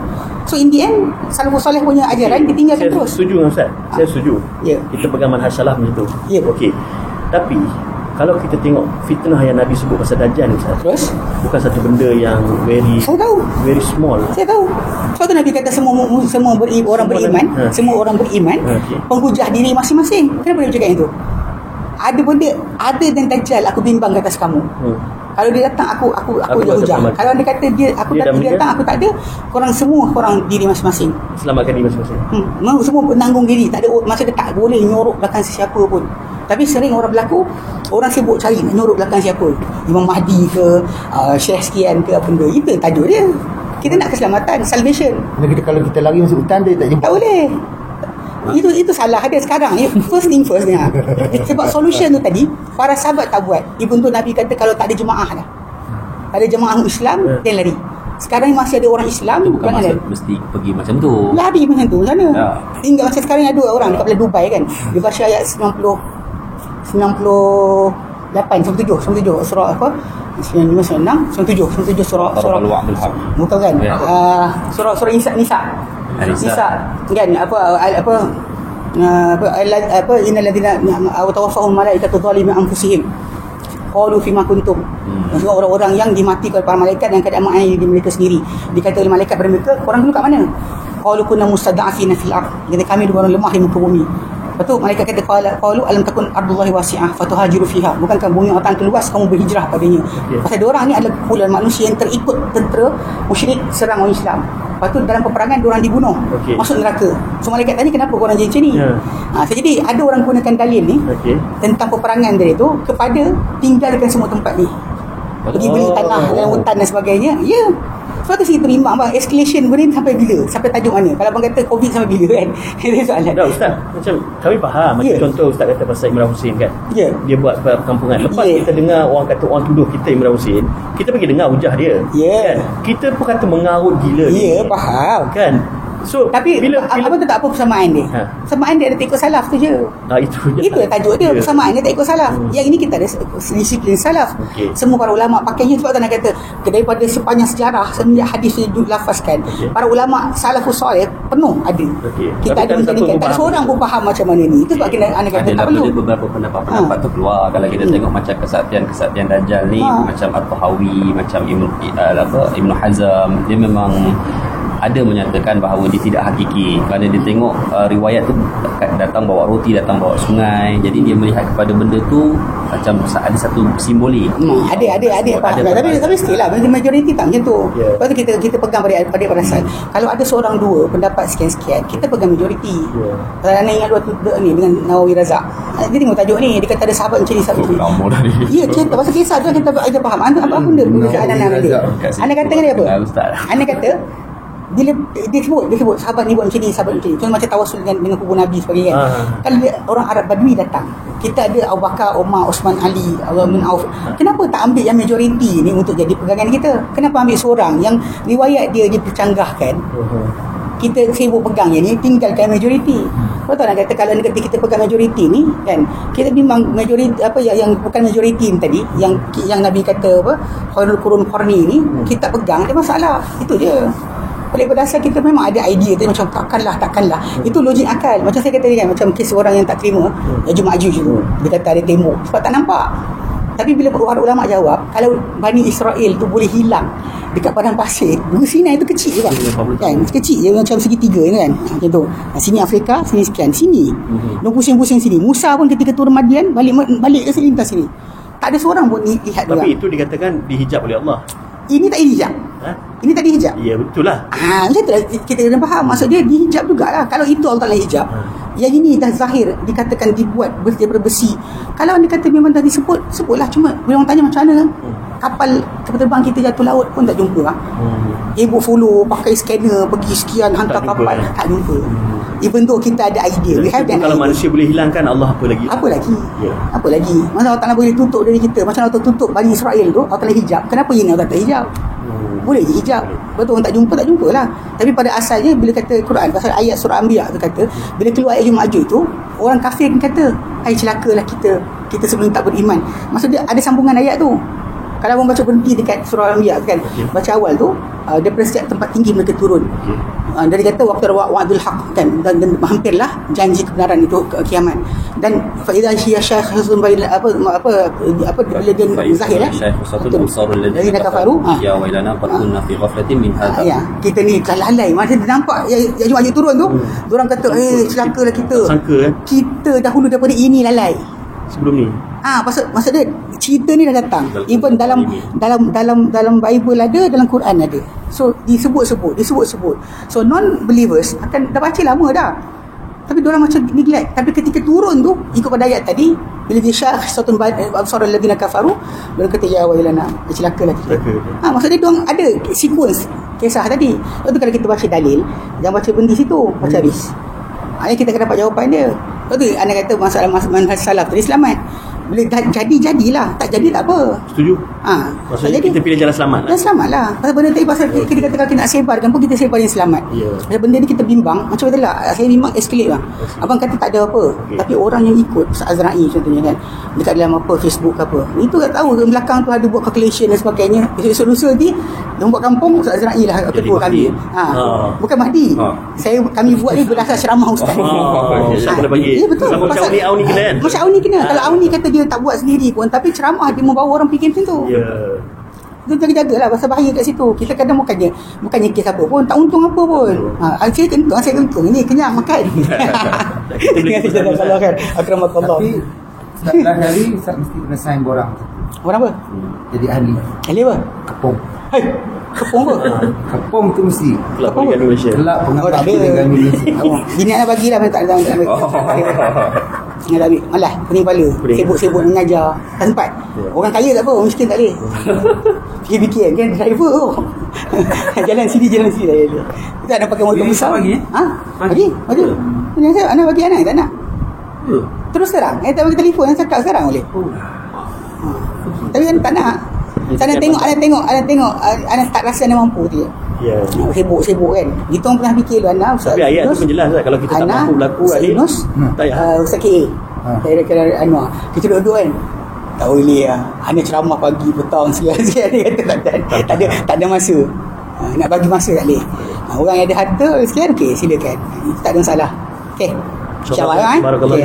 So in the end salafus soleh punya ajaran ditinggalkan terus. Setuju dengan Ustaz. Saya setuju. Kita pegang manhaj salaf macam tu. Okey. Tapi kalau kita tengok fitnah yang Nabi sebut pasal Dajjal ni Ustaz, terus bukan satu benda yang very small. Saya tahu. Sebab tu Nabi kata semua orang beriman, semua orang beriman penghujah diri masing-masing. Kenapa dia cakap itu? Ada benda, ada dan Dajjal aku bimbang ke atas kamu. Kalau dia datang aku hujah. Kalau dia kata dia datang aku tak ada, korang diri masing-masing. Selamatkan diri masing-masing. Semua penanggung diri. Tak ada masa dia tak boleh nyorok belakang sesiapa pun. Tapi sering orang berlaku, orang sibuk cari nak nyorok belakang siapa. Imam Mahdi ke, Syekh sekian ke apa benda. Itu tajuk dia. Kita nak keselamatan, salvation. Kalau kita lari masuk hutan dia tak jumpa. Tak boleh. Itu salah dia sekarang ni. First thing first ni. Sebab solution tu tadi para sahabat tak buat. Even tu Nabi kata kalau tak ada jemaah dah. Tak ada jemaah Islam dia lari. Sekarang masih ada orang Islam bukan mesti pergi macam tu. Lari macam tu macam mana? Tinggal macam sekarang ada orang dekat Dubai kan. Dia baca ayat 98 97 surah apa? 95 96 97 surah bukan kan? Surah Nisa kan apa innal ladzina tawaffahum malaikatu zalimi anfusihim qalu fima kuntum. Maksudnya orang-orang yang dimati oleh para malaikat dan keadaan menganiaya diri mereka sendiri. Dikata oleh malaikat kepada mereka, korang dulu kat mana? Qalu kunna mustada'afina fil ard. Jadi kami dulu orang lemah di muka bumi. Lepas tu malaikat kata qalu alam takun ardullahi wasi'ah fatuhajiru fiha. Bukankah bumi Allah Taala luas kamu berhijrah padanya. Pasal dia orang ni adalah kumpulan manusia yang terikut tentera musyrik serang orang Islam. Lepas tu dalam peperangan diorang dibunuh, masuk neraka. So malaikat tanya kenapa korang jadi macam ni? So jadi ada orang gunakan dalil ni tentang peperangan dia tu kepada tinggalkan semua tempat ni. Pergi beli tanah dalam hutan dan sebagainya. Sebab tu saya terimbang bang, escalation benda ni sampai bila? Sampai tajuk mana? Kalau abang kata COVID sampai bila kan? Itu soalan. Tak Ustaz, macam kami faham. Macam contoh Ustaz kata pasal Imran Hussein kan? Dia buat perkampungan. Lepas kita dengar orang kata orang tuduh kita Imran Hussein, kita pergi dengar hujah dia. Kan? Kita pun kata mengarut gila dia. Faham. Kan? So, tapi bila apa tu tak apa persamaan dia. Persamaan dia ikut salaf tu je. Itu tajuk dia. Persamaan dia tak ikut salaf. Yang ini kita ada disiplin salaf. Semua para ulama pakainya sebab nak kata daripada sepanjang sejarah semenjak hadis dilafazkan. Para ulama salafus soleh penuh ada. Kita ada menjadikan tak seorang pun faham macam mana ni. Itu sebab kita anak kata tak perlu. Ada beberapa pendapat tu keluar. Kalau kita tengok macam kesatian Dajjal ni macam At-Tahawi, macam Ibnu Hazm, dia memang ada menyatakan bahawa dia tidak hakiki kerana dia tengok riwayat tu datang bawa roti, datang bawa sungai, jadi dia melihat kepada benda tu macam ada satu simbolik. Tapi still lah majoriti tak macam tu. Lepas tu kita pegang pada perasaan. Kalau ada seorang dua pendapat sekian-sekian, kita pegang majoriti. Kalau anda ingat dua ni dengan Nawawi Razak, dia tengok tajuk ni, dia kata ada sahabat macam ni, sahabat macam ni. Ya, kita pasal kisah tu kita faham. Anda apa benda perbezaan anda kata kan dia apa? Anda kata bila dia sebut sahabat ni buat macam ni, sahabat macam ni. Contoh macam tawasul dengan kubur Nabi sebagainya kan. Kalau orang Arab Badui datang, kita ada Abu Bakar, Umar, Osman, Ali, Abdurrahman Auf. Kenapa tak ambil yang majoriti ni untuk jadi pegangan kita? Kenapa ambil seorang yang riwayat dia dipercanggahkan? Kita sibuk pegang yang ni, tinggalkan majoriti. Kau tahu nak kata kalau kita pegang majoriti ni kan, kita bimbang majoriti apa yang bukan majoriti ni tadi, yang Nabi kata apa, khairul qurun qarni ni, kita pegang, ada masalah. Itu je. Oleh berdasar kita memang ada idea tu, macam takkanlah. Itu logik akal. Macam saya kata kan, macam kes orang yang tak terima Ya'juj Ma'juj tu, dia kata ada tembok sebab tak nampak. Tapi bila ulama jawab, kalau Bani Israel tu boleh hilang dekat padang pasir, Sinai tu kecil je bang, kan? Kecil je macam segitiga kan, macam tu. Sini Afrika, sini sekian, sini dia pusing-pusing sini. Musa pun ketika turun Madian, balik ke sini, lintas sini, tak ada seorang pun lihat dia. Tapi itu dikatakan dihijab oleh Allah. Ini tak dihijab. Ini tak dihijab. Ya, betul lah. Macam tu lah kita kena faham. Maksud dia dihijab jugalah. Kalau itu Allah Ta'ala hijab, yang ini dah zahir, dikatakan dibuat daripada besi. Kalau anda kata memang dah disebut, sebutlah. Cuma bila orang tanya macam mana, kapal terbang kita jatuh laut pun tak jumpa. Ibu follow, pakai scanner, pergi sekian, hantar kapal, tak jumpa. Even though kita ada idea, we have kalau manusia boleh hilangkan, Allah apa lagi? Apa lagi? Masa Allah Ta'ala boleh tutup dari kita, macam Allah tutup Bani Israel tu, Allah Ta'ala hijab. Kenapa ini Allah tak hijab? Boleh je hijab. Betul, orang tak jumpa lah. Tapi pada asalnya bila kata Quran pasal ayat surah Anbiya tu kata, bila keluar Ya'juj Ma'juj tu, orang kafir kata, hai celakalah kita sebelum tak beriman. Maksud dia ada sambungan ayat tu. Kalau orang baca berhenti dekat surah Anbiya kan, baca awal tu, daripada setiap tempat tinggi mereka turun. Dan dia kata waktu wa'dul haq kan, dan hampirlah janji kebenaran itu kiamat. Dan fa idza hiya syakhsun bain apa bila dia zahir dari kafaru ya wailana qad kunna fi ghaflatin min hadha. Ya, kita ni lalai. Masa dia nampak Ya'juj Ma'juj turun tu, diorang kata celakalah kita. Kita dahulu daripada ini lalai. Sebelum ni. Maksud dia cerita ni dah datang. Even dalam Bible ada, dalam Quran ada. So disebut-sebut. So non-believers akan dah baca lama dah, tapi diorang macam neglect. Tapi ketika turun tu, ikut pada ayat tadi, bila dia syakhsatun absarul ladina kafaru, diorang kata ya wailana, celakalah kita. Maksud dia diorang ada sequence kisah tadi. Lepas tu kalau kita baca dalil, jangan baca benda situ, baca habis. Kita akan dapat jawapan dia. Lepas tu anda kata masalah manhaj salaf tadi selamat. Bila jadilah, tak jadi tak apa. Setuju. Maksudnya kita pilih jalan selamat lah. Jalan selamat lah. Pasal benda tadi, pasal kita kata kalau kita nak sebarkan pun, kita sebar yang selamat. Pasal benda ni kita bimbang. Macam betul lah, saya bimbang escalate lah. Abang kata tak ada apa, tapi orang yang ikut Ustaz Azra'i contohnya kan, dekat dalam apa Facebook apa, itu tak tahu ke belakang tu ada buat calculation dan sebagainya. Esok lusa nanti dia buat kampung, Ustaz Azra'i lah ketua kami. Bukan Mahdi. Kami buat ni berdasar ceramah Ustaz. Ya betul. Macam Auni kena kan? Macam Auni kena. Kalau Auni kata dia tak buat sendiri pun, tapi ceramah dia membawa orang fikir macam tu. Itu jaga-jagalah, pasal bahaya kat situ. Kita kadang bukannya kes apa pun, tak untung apa pun. Saya kentung ini kenyang makan. Dengan sejadah Allah kan. Akramakallah. Tapi setelah hari Ustaz mesti kena sign borang. Borang apa? Jadi ahli. Ahli apa? Kepung. Kepung apa? Kepung tu mesti Kelab Poligan Malaysia. Kelab Pengabat Poligan Malaysia. Bini nak bagilah, tak ada. Nak ambil malah pening kepala, sibuk-sibuk mengajar, tak sempat. Orang kaya tak apa, orang miskin tak boleh. Fikir-fikir kan, driver tu jalan sini dah dia. Kita nak pakai motor besar. Bagi? Anak bagi anak tak nak? Terus terang, tak bagi telefon, yang cakap sekarang boleh. Tapi kan tak nak. Anak tengok anak tak rasa anak mampu dia. Sibuk kan. Kita orang pernah fikir dulu anak Ustaz. Tapi ayat tu pun jelas lah, kalau kita tak mampu berlaku Ustaz Yunus, Ustaz K.A. Saya dekat Anwar. Kita duduk kan, tak boleh lah. Anak ceramah pagi, petang, siang. Dia kata tak ada masa. Nak bagi masa tak boleh. Orang yang ada harta sekian, okey silakan. Tak ada masalah. Okey. InsyaAllah kan. Barakallahu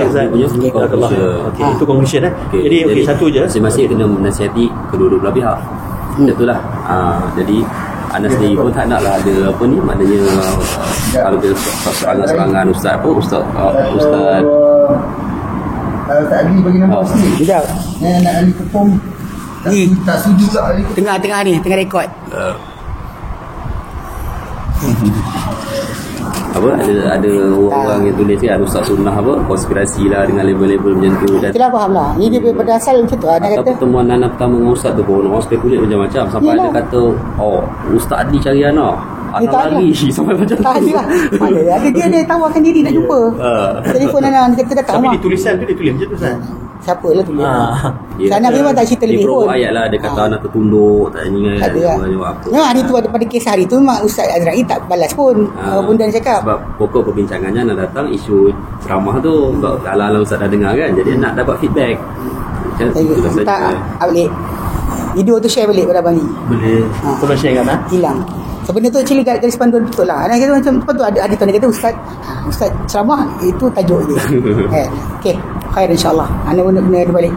fiik. Okey, itu conclusion Jadi satu je. Masing-masing kena menasihati kedua-dua belah pihak. Itulah. Jadi Anas sendiri pun tak nak lah ada apa ni, maknanya kalau dia serangan-serangan ustaz apa, ustaz Ustaz Ali bagi nombor sikit. Sekejap. Nak Ali Kepong tak sudi pula Ali Kepong. Tengah-tengah ni, tengah rekod. Apa ada orang yang tulis kan ustaz sunnah apa konspirasi lah dengan label-label macam tu, dan Itulah faham lah. Ini dia pada asal macam tu lah. Dia atau kata pertemuan Nana pertama dengan ustaz tu pun orang spekulat macam-macam sampai Yelah. ada kata ustaz Adi cari anak tak ada. lari sampai macam tak tu. ada lah. Ada dia tawarkan diri nak jumpa. Telefon Nana dia kata datang Tapi rumah. di tulisan tu dia tulis macam tu Ustaz. Siapa lah tulis. Ya, Sana memang tak cerita lebih dia pun. promo ayat lah, dia kata anak tertunduk tak ingat Tak ada lah. apa. Ya, hari tu pada kes hari tu memang Ustaz Azra'i tak balas pun. Bunda dia cakap. Sebab pokok perbincangannya nak datang isu ceramah tu, sebab ala-ala ustaz dah dengar kan, jadi nak dapat feedback. Macam tu lah Tak saja. balik. Video tu share balik pada abang ni. Boleh. Tolong share kan Hilang. Sebenarnya tu actually garis panduan betul lah. Dia kata macam lepas tu ada tuan dia kata Ustaz ceramah itu tajuk dia. Okey, khair insya-Allah. Ana guna dia balik.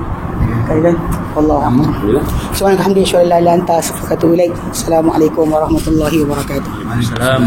Kan Allah. Alhamdulillah. Subhanallah, alhamdulillah, la ilaha illa anta, astaghfiruka wa atubu ilaik. Assalamualaikum warahmatullahi wabarakatuh. Waalaikumsalam.